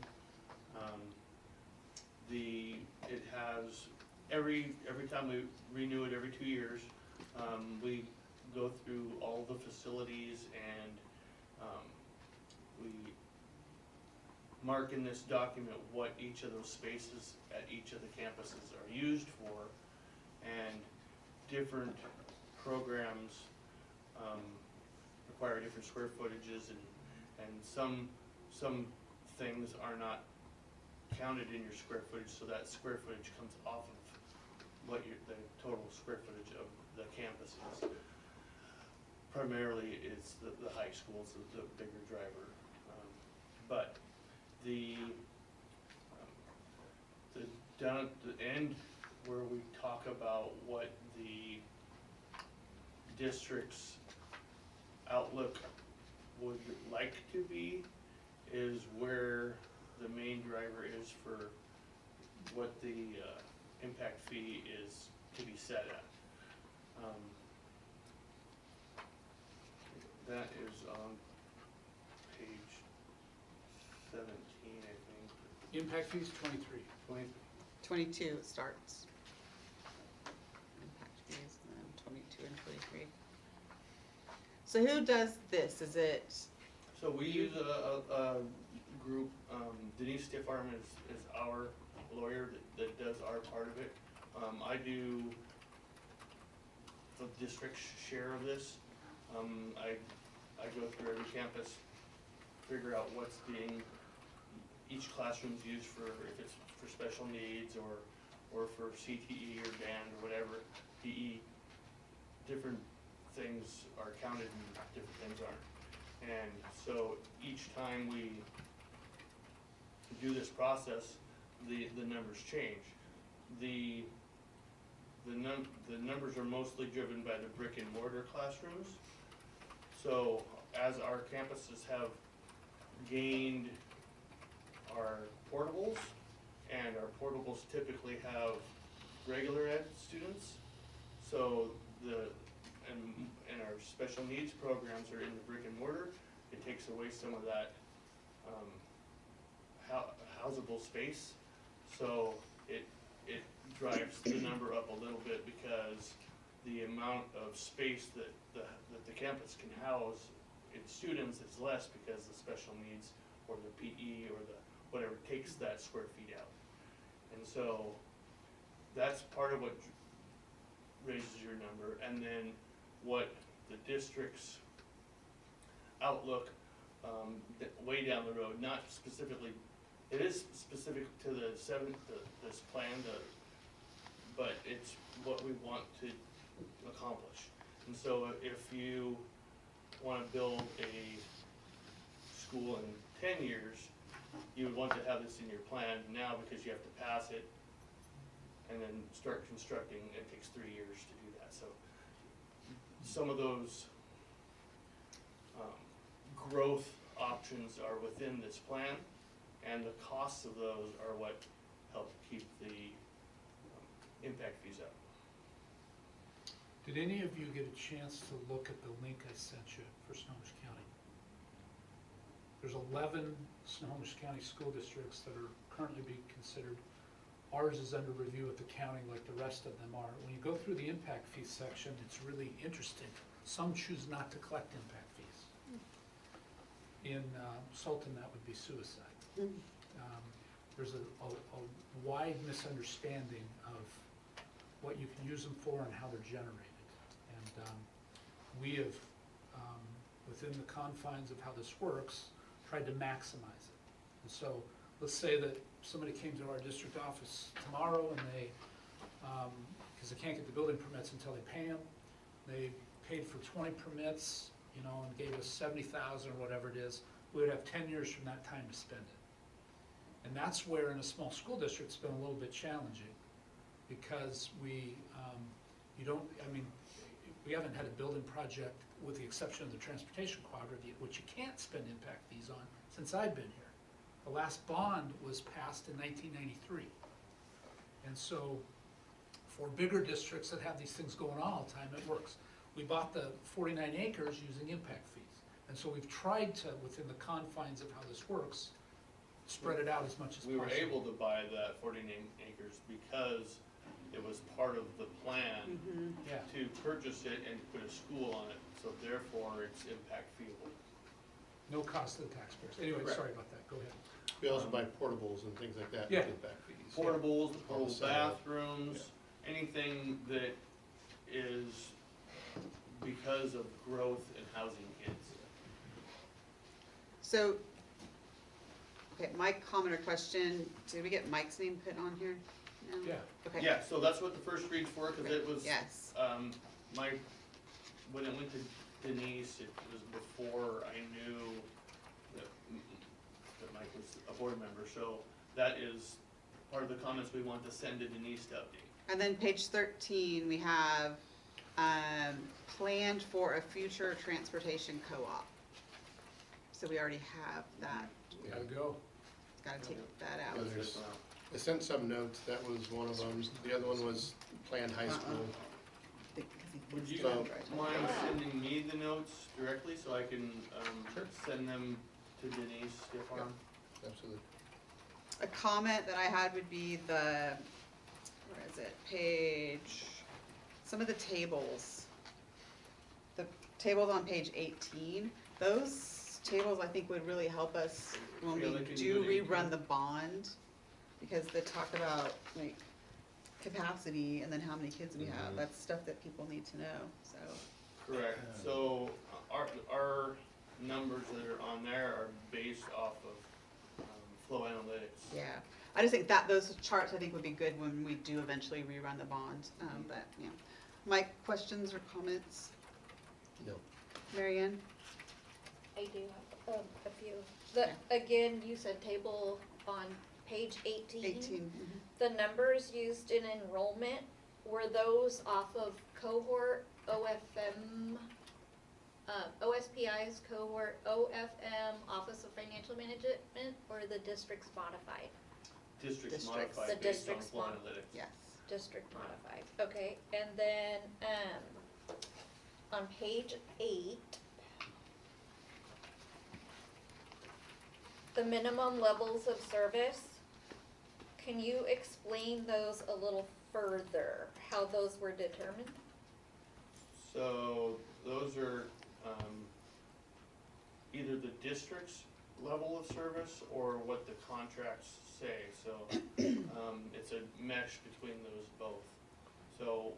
It has, every time we renew it every 2 years, we go through all the facilities and we mark in this document what each of those spaces at each of the campuses are used for, and different programs require different square footages, and some things are not counted in your square footage, so that square footage comes off of what the total square footage of the campus is. Primarily, it's the high schools, the bigger driver. But down at the end where we talk about what the district's outlook would like to be, is where the main driver is for what the impact fee is to be set at. That is on page 17, I think. Impact fees, 23. 22 it starts. Impact fees, and then 22 and 23. So who does this? Is it, So we use a group, Denise Stiffarm is our lawyer that does our part of it. I do the district's share of this. I go through every campus, figure out what's each classroom's used for, if it's for special needs or for CTE or band or whatever, PE. Different things are counted and different things aren't. And so each time we do this process, the numbers change. The numbers are mostly driven by the brick and mortar classrooms. So as our campuses have gained our portables, and our portables typically have regular ed students, so and our special needs programs are in the brick and mortar, it takes away some of that housable space. So it drives the number up a little bit, because the amount of space that the campus can house its students is less, because the special needs or the PE or the whatever takes that square feet out. And so that's part of what raises your number. And then what the district's outlook way down the road, not specifically, it is specific to this plan, but it's what we want to accomplish. And so if you want to build a school in 10 years, you would want to have this in your plan now, because you have to pass it and then start constructing. It takes 3 years to do that. So some of those growth options are within this plan, and the costs of those are what help keep the impact fees up. Did any of you get a chance to look at the link I sent you for Snohomish County? There's 11 Snohomish County school districts that are currently being considered. Ours is under review at the county like the rest of them are. When you go through the impact fee section, it's really interesting. Some choose not to collect impact fees. In Sultan, that would be suicide. There's a wide misunderstanding of what you can use them for and how they're generated. And we have, within the confines of how this works, tried to maximize it. And so let's say that somebody came to our district office tomorrow and they, because they can't get the building permits until they pay them, they paid for 20 permits, and gave us 70,000 or whatever it is, we would have 10 years from that time to spend it. And that's where in a small school district it's been a little bit challenging, because we haven't had a building project with the exception of the transportation quadrant, which you can't spend impact fees on, since I've been here. The last bond was passed in 1993. And so, for bigger districts that have these things going on all the time, it works. We bought the 49 acres using impact fees. And so we've tried to, within the confines of how this works, spread it out as much as We possible. were able to buy that 49 acres because it was part of the plan Yeah. to purchase it and put a school on it, so therefore it's impact feasible. No cost to the taxpayers. Anyway, Correct. sorry about that, go ahead. We also buy portables and things like that Yeah. with impact fees. Portables, All portable set up. bathrooms, anything that is because of growth in housing kids. So, okay, Mike, comment or question, did we get Mike's name put on here? No? Yeah. Okay. Yeah, so that's what the first read's for, cause it was, Yes, when it went to Denise, it was before I knew that, that Mike was a board member, so that is part of the comments we want to send to Denise to update. and then page 13, we have, planned for a future transportation co-op. So we already have that, Gotta go. gotta take that out. Yeah, there's- I sent some notes, that was one of them. The other one was planned high school. Would you So- mind sending me the notes directly so I can, Sure. send them to Denise Stefan? Absolutely. A comment that I had would be the, where is it, page, some of the tables. The tables on page 18, those tables I think would really help us when Yeah, we they can do do it rerun the bond. Because they talk about like capacity and then how many kids we have, Mhm. that's stuff that people need to know, so. Correct, so our numbers that are on there are based off of, Flow Analytics. Yeah, I just think that those charts I think would be good when we do eventually rerun the bond, but, yeah. Mike, questions or comments? No. Mary Ann? I do have a few. Again, you said table on page 18. 18, The numbers used in enrollment, were those off of cohort OFM, OSPI's cohort OFM, Office of Financial Management, or the district's modified? Districts Districts. modified The based on districts Flow mod- Analytics. yes. District modified, okay, and then, on page 8, the minimum levels of service, can you explain those a little further, how those were determined? So those are, either the district's level of service or what the contracts say, so, it's a mesh between those both. So,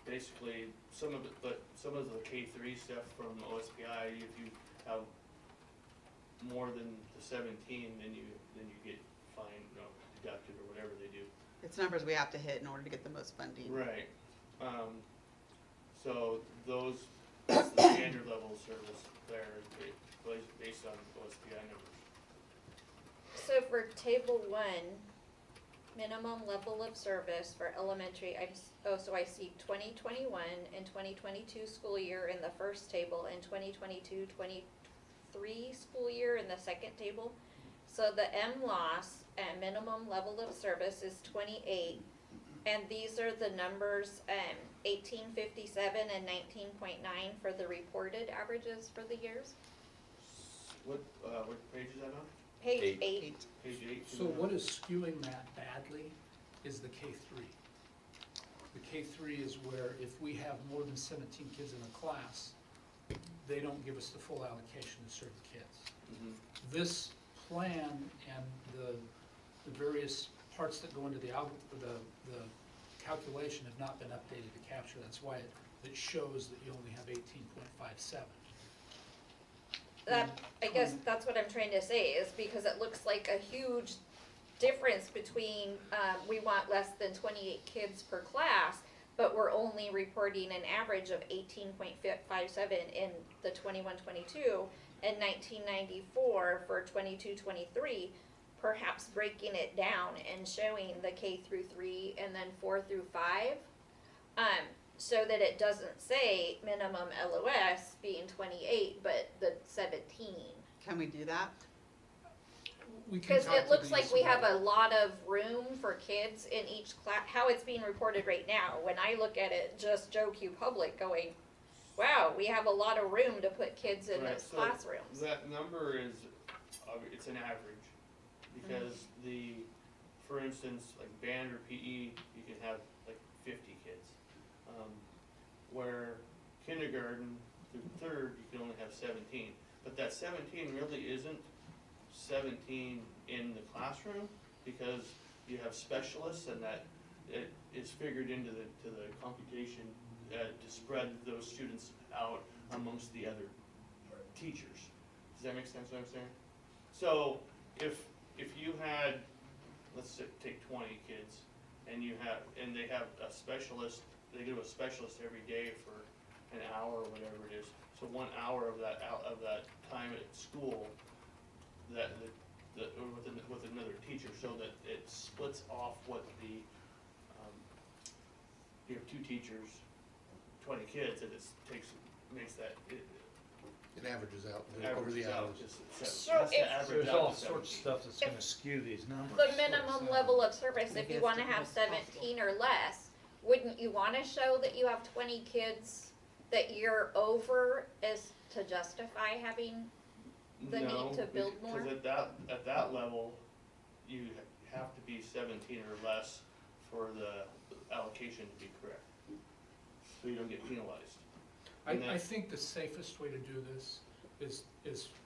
basically, some of the K3 stuff from OSPI, if you have more than the 17, then you get fined, deducted or whatever they do. It's numbers we have to hit in order to get the most funding. Right, so those, that's the standard level of service there, based on OSPI numbers. So for table 1, minimum level of service for elementary, so I see 2021 and 2022 school year in the first table, and 2022-23 school year in the second table. So the MLOS and minimum level of service is 28, and these are the numbers, 1857 and 19.9 for the reported averages for the years. What page is that on? Page Eight. 8. Page 8? So what is skewing that badly is the K3. The K3 is where if we have more than 17 kids in a class, they don't give us the full allocation to serve the kids. Mhm. This plan and the various parts that go into the calculation have not been updated to capture. That's why it shows that you only have 18.57. I guess that's what I'm trying to say, is because it looks like a huge difference between, we want less than 28 kids per class, but we're only reporting an average of 18.57 in the 21-22 and 1994 for 22-23, perhaps breaking it down and showing the K through 3 and then 4 through 5. so that it doesn't say minimum LOS being 28, but the 17. Can we do that? We can Because talk it to looks like Denise we have about a lot of room for kids in each class, how it's being reported right now. When I look at it, just Joe Q Public going, wow, we have a lot of room to put kids in Right, those so classrooms. That number is, it's an average, because for instance, like band or PE, you can have like 50 kids. Where kindergarten through third, you can only have 17. But that 17 really isn't 17 in the classroom, because you have specialists, and that it is figured into the computation to spread those students out amongst the other teachers. Does that make sense what I'm saying? So if you had, let's say, take 20 kids, and they have a specialist, they do a specialist every day for an hour or whatever it is. So 1 hour of that time at school, with another teacher, so that it splits off what you have 2 teachers, 20 kids, and makes that, It averages out over averages the out. hours. So if- There's all sorts of stuff that's gonna skew these numbers. The minimum level of service, if you wanna have 17 or less, wouldn't you wanna show that you have 20 kids that you're over as to justify having the need to build more? Because at that level, you have to be 17 or less for the allocation to be correct, so you don't get penalized. And I then- think the safest way to do this is,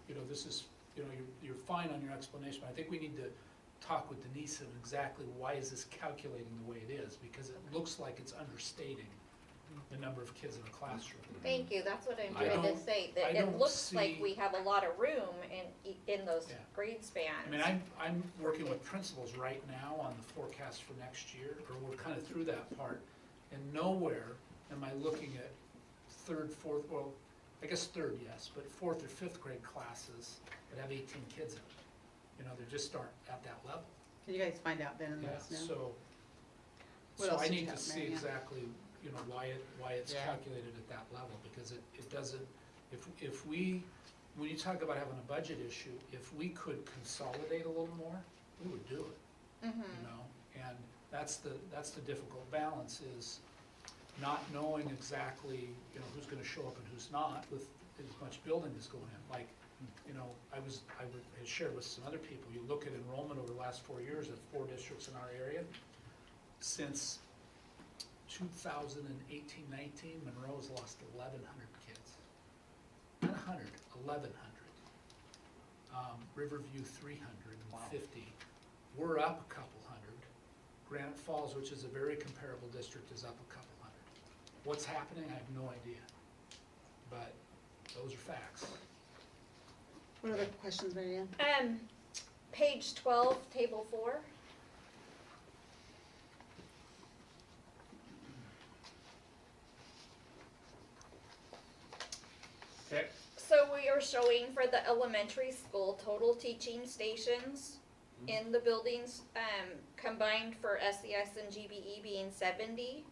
you know, this is, you know, you're fine on your explanation, but I think we need to talk with Denise on exactly why is this calculating the way it is, because it looks like it's understating the number of kids in a classroom. Thank you, that's what I'm I trying to don't- say, I that it don't looks like see- we have a lot of room in those Yeah. grade spans. I mean, I'm working with principals right now on the forecast for next year, or we're kind of through that part, and nowhere am I looking at third, fourth, well, I guess third, yes, but 4th or 5th grade classes that have 18 kids in them. You know, they just aren't at that level. Can you guys find out then and let Yeah, us know? so, What so else I did you need to have, see Mary Ann? exactly, you know, why it's Yeah. calculated at that level, because it doesn't, if we, when you talk about having a budget issue, if we could consolidate a little more, we would do it, Mhm. you know? And that's the difficult balance, is not knowing exactly, you know, who's gonna show up and who's not with as much building that's going in. Like, you know, I had shared with some other people, you look at enrollment over the last 4 years of 4 districts in our area. Since 2018-19, Monroe's lost 1,100 kids. Not 100, 1,100. Riverview 350. We're up a couple hundred. Granite Falls, which is a very comparable district, is up a couple hundred. What's happening, I have no idea. But those are facts. What other questions, Mary Ann? Page 12, table 4. Okay, So we are showing for the elementary school, total teaching stations in the buildings, combined for SES and GBE being 70.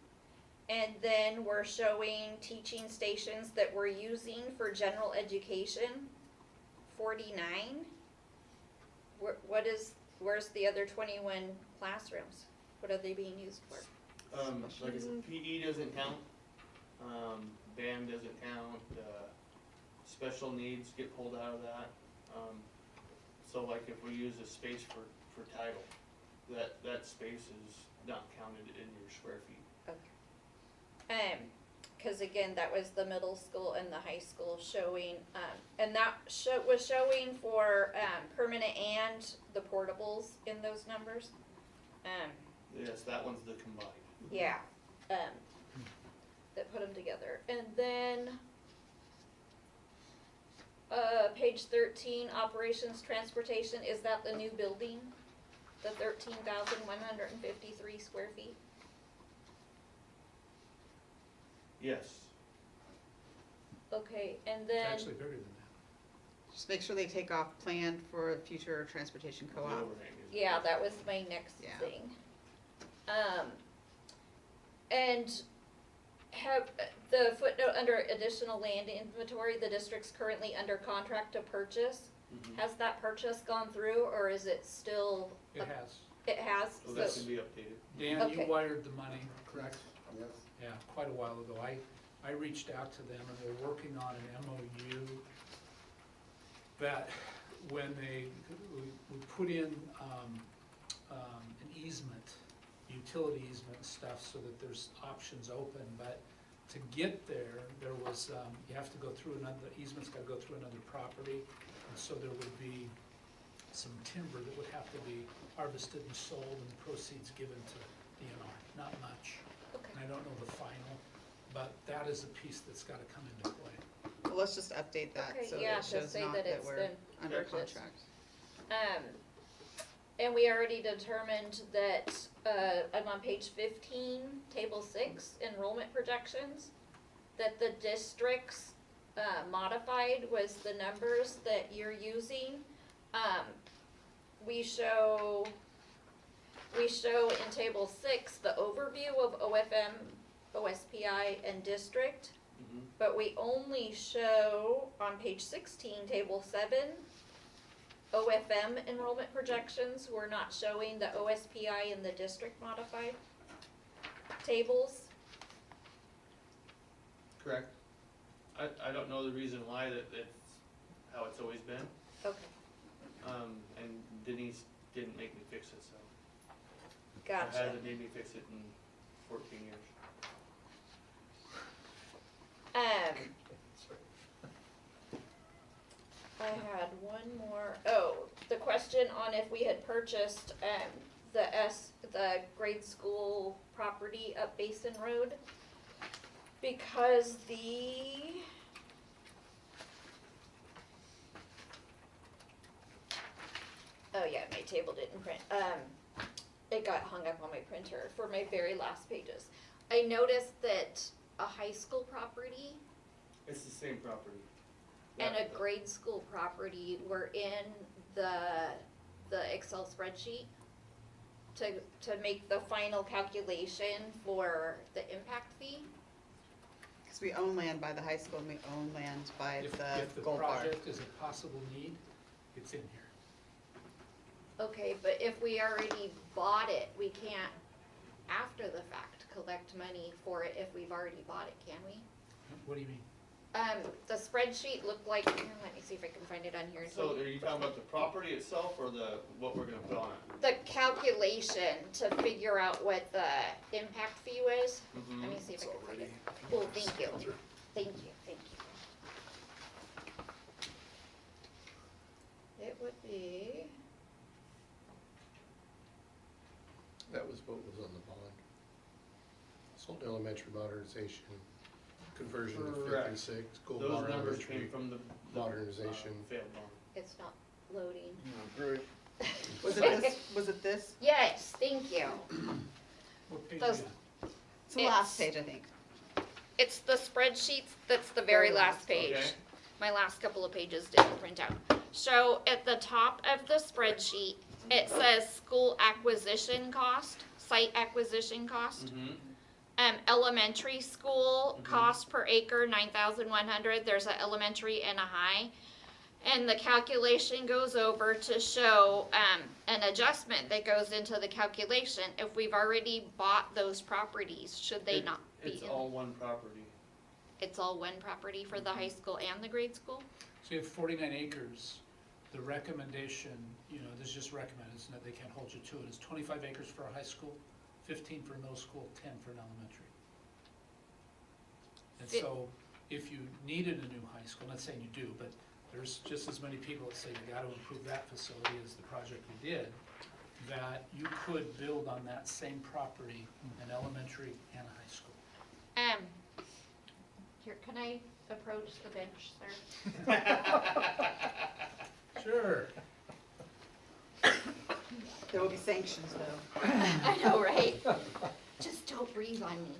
And then we're showing teaching stations that we're using for general education, 49. Where's the other 21 classrooms? What are they being used for? like I said, PE doesn't count, band doesn't count, special needs get pulled out of that. So like if we use a space for title, that space is not counted in your square feet. Cause again, that was the middle school and the high school showing, and that was showing for, permanent and the portables in those numbers. Yes, that one's the combined. Yeah, that put them together. And then, page 13, operations transportation, is that the new building? The 13,153 square feet? Yes. Okay, and It's then, actually bigger than that. Just make sure they take off planned for a future transportation The co-op. overhang is- yeah, that was my next Yeah. thing. And have, the footnote under additional land inventory, the district's currently under contract to purchase. Mhm. Has that purchase gone through, or is it still? It has. It has, So that so, can be updated. Dan, you Okay. wired the money, correct? Yes. Yeah, quite a while ago. I reached out to them and they're working on an MOU that when we put in, an easement, utility easement and stuff so that there's options open, but to get there was, you have to go through another, the easement's gotta go through another property. And so there would be some timber that would have to be harvested and sold and the proceeds given to DNR, not much. okay. And I don't know the final, but that is a piece that's gotta come into play. Well, let's just update that Okay, so yeah, that to shows say not that that it's we're been under purchased. contract. And we already determined that, I'm on page 15, table 6, enrollment projections, that the district's modified was the numbers that you're using. We show in table 6 the overview of OFM, OSPI, and district, Mhm. but we only show on page 16, table 7, OFM enrollment projections. We're not showing the OSPI and the district modified tables. Correct. I don't know the reason why it's how it's always been. Okay, And Denise didn't make me fix it, so. Or gotcha. hasn't made me fix it in 14 years. I had one more. Oh, the question on if we had purchased, the grade school property up Basin Road. Because oh yeah, my table didn't print. It got hung up on my printer for my very last pages. I noticed that a high school property It's the same property. and a grade school property were in the Excel spreadsheet to make the final calculation for the impact fee. Cause we own land by the high school and we own land by If the the Gold Bar. project is a possible need, it's in here. Okay, but if we already bought it, we can't, after the fact, collect money for it if we've already bought it, can we? What do you mean? The spreadsheet looked like, here, let me see if I can find it on here. So are you talking about the property itself or what we're gonna put on it? The calculation to figure out what the impact fee was. Mhm. Let me see if I can find it. Oh, thank you, thank you, thank you. It would be, That was what was on the bond. Salt Elementary modernization, conversion to Correct. 56, Gold Those Bar numbers Elementary. came from the modernization. Failed bond. it's not loading. Great. Was it this? Yes, thank you. What page Those- is it? It's the last It's- page, I think. It's the spreadsheet, that's the very Very last last, page. okay. My last couple of pages didn't print out. So at the top of the spreadsheet, it says school acquisition cost, site acquisition cost. Mm-hmm. Elementary school cost per acre, 9,100, there's an elementary and a high. And the calculation goes over to show, an adjustment that goes into the calculation. If we've already bought those properties, should they not be It's in? all one property. It's all one property for the high school and the grade school? So you have 49 acres. The recommendation, this is just recommended, it's not, they can't hold you to it. It's 25 acres for a high school, 15 for a middle school, 10 for an elementary. And Fi- so if you needed a new high school, not saying you do, but there's just as many people that say you gotta improve that facility as the project we did, that you could build on that same property, an elementary and a high school. Here, can I approach the bench, sir? Sure. There will be sanctions though. I know, right? Just don't breathe on me.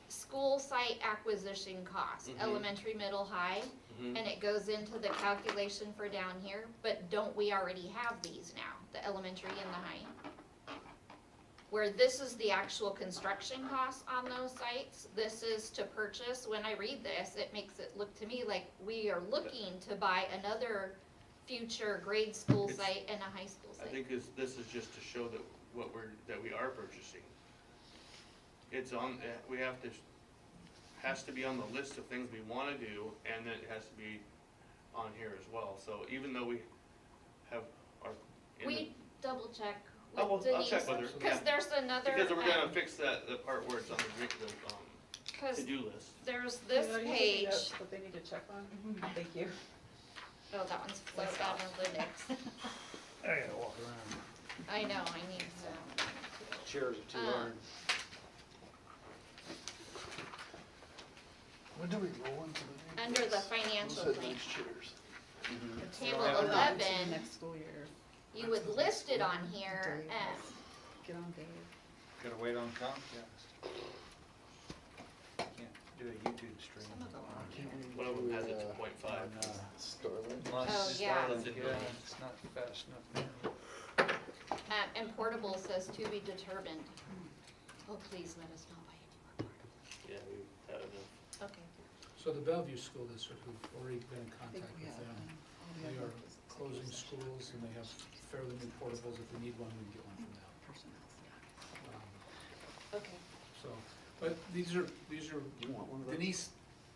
School site acquisition cost, elementary, middle, high, Mhm. and it goes into the calculation for down here, but don't we already have these now, the elementary and the high? where this is the actual construction costs on those sites, this is to purchase. When I read this, it makes it look to me like we are looking to buy another future grade school It's- site and a high school I site. think this is just to show that that we are purchasing. It's on, we have to, has to be on the list of things we wanna do, and then it has to be on here as well. So even though we have our. in the- We double check I'll with I'll check Denise, with her, cause yeah. there's another, Because we're gonna fix the part where it's on the cause to-do list. there's this Everybody page, knows what they need to check on? Thank you. oh, that one's flipped out of the next. I gotta walk around. I know, I need to. Chairs are too Um, hard. When do we roll into the new Under the place? financial Those are plan, nice chairs. table Well, not 11, until the next school year. you would list it on here as, Get on Dave. Gotta wait on Comcast. Can't do a YouTube stream. Some of them are. One of them has a 2.5. On, Starlink? Oh, yeah. Starlink, Yeah, it's not fast enough. and portable says to be determined. Oh, please let us know by any more. Yeah, we, that was Okay. So the Bellevue School District, we've already been in I think contact we with have, them. all the They other are is closing executive schools and they have fairly new portables. If we need one, we can get one from them. personnel staff. Okay. So, but these are You want one of those? Denise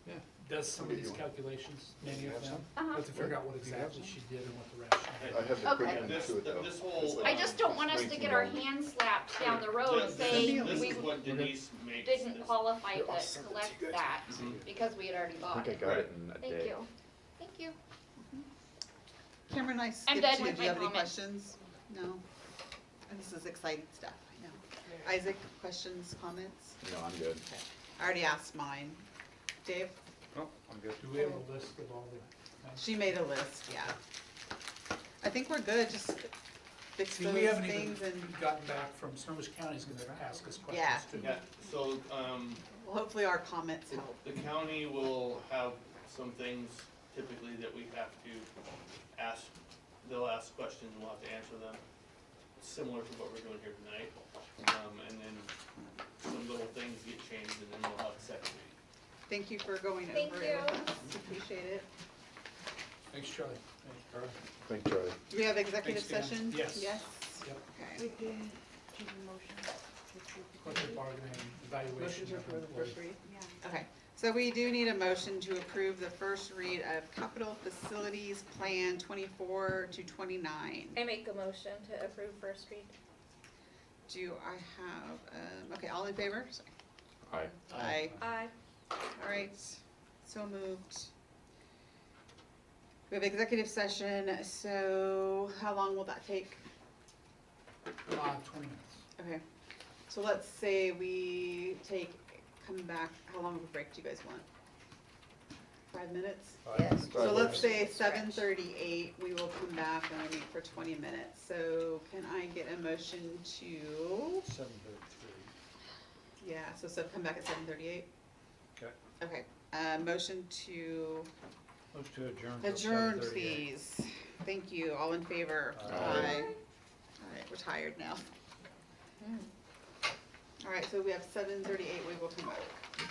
Yeah. does some of these You want- calculations, many You of have them, Uh-huh. but to figure out what exactly she did and what the rationale. I have the Okay. quick one This- to it though. this whole- I just don't want us to get our hands slapped down the road This- saying this we is what Denise makes. didn't this. qualify Here, I'll to send it to you collect guys. that Mhm. because we had already I bought think I it. got it in a Thank day. you. Thank you. Cameron, I I'm skipped done you. with Do you my have any comments. questions? No? This is exciting stuff, I know. Isaac, questions, comments? No, I'm good. Okay. I already asked mine. Dave? Oh, I'm good. Do we have a list of all the? She made a list, yeah. I think we're good, just fix See, those we haven't even things and, gotten back from, Snohomish County's gonna ask us Yeah. questions too. Yeah, so, well, hopefully our comments help. the county will have some things typically that we have to ask, they'll ask questions and we'll have to answer them, similar to what we're doing here tonight. And then some little things get changed and then we'll have a second reading. Thank you for going Thank over it with you. us. Appreciate it. Thanks, Charlie. Thanks, Carla. Thank you, Charlie. Do we have executive Thanks, Dan. session? Yes. Yes? Yep. Okay. Collective bargaining, Motion evaluation to of approve the first employee. read? Okay, so we do need a motion to approve the first read of Capital Facilities Plan 24 to 29. I make a motion to approve first read. Do I have, okay, all in favor? Sorry. Aye. Aye. Aye. All right, so moved. We have executive session, so how long will that take? 20 minutes. Okay, so let's say we come back, how long of a break do you guys want? 5 minutes? Yes. So let's say 7:38, we will come back and we'll meet for 20 minutes. So can I get a motion to, 7:33. yeah, so come back at 7:38? Okay. Okay, motion to Motion to adjourn. till adjourn, 7:38. please. Thank you, all in favor? Aye. All right, we're tired now. All right, so we have 7:38, we will come back.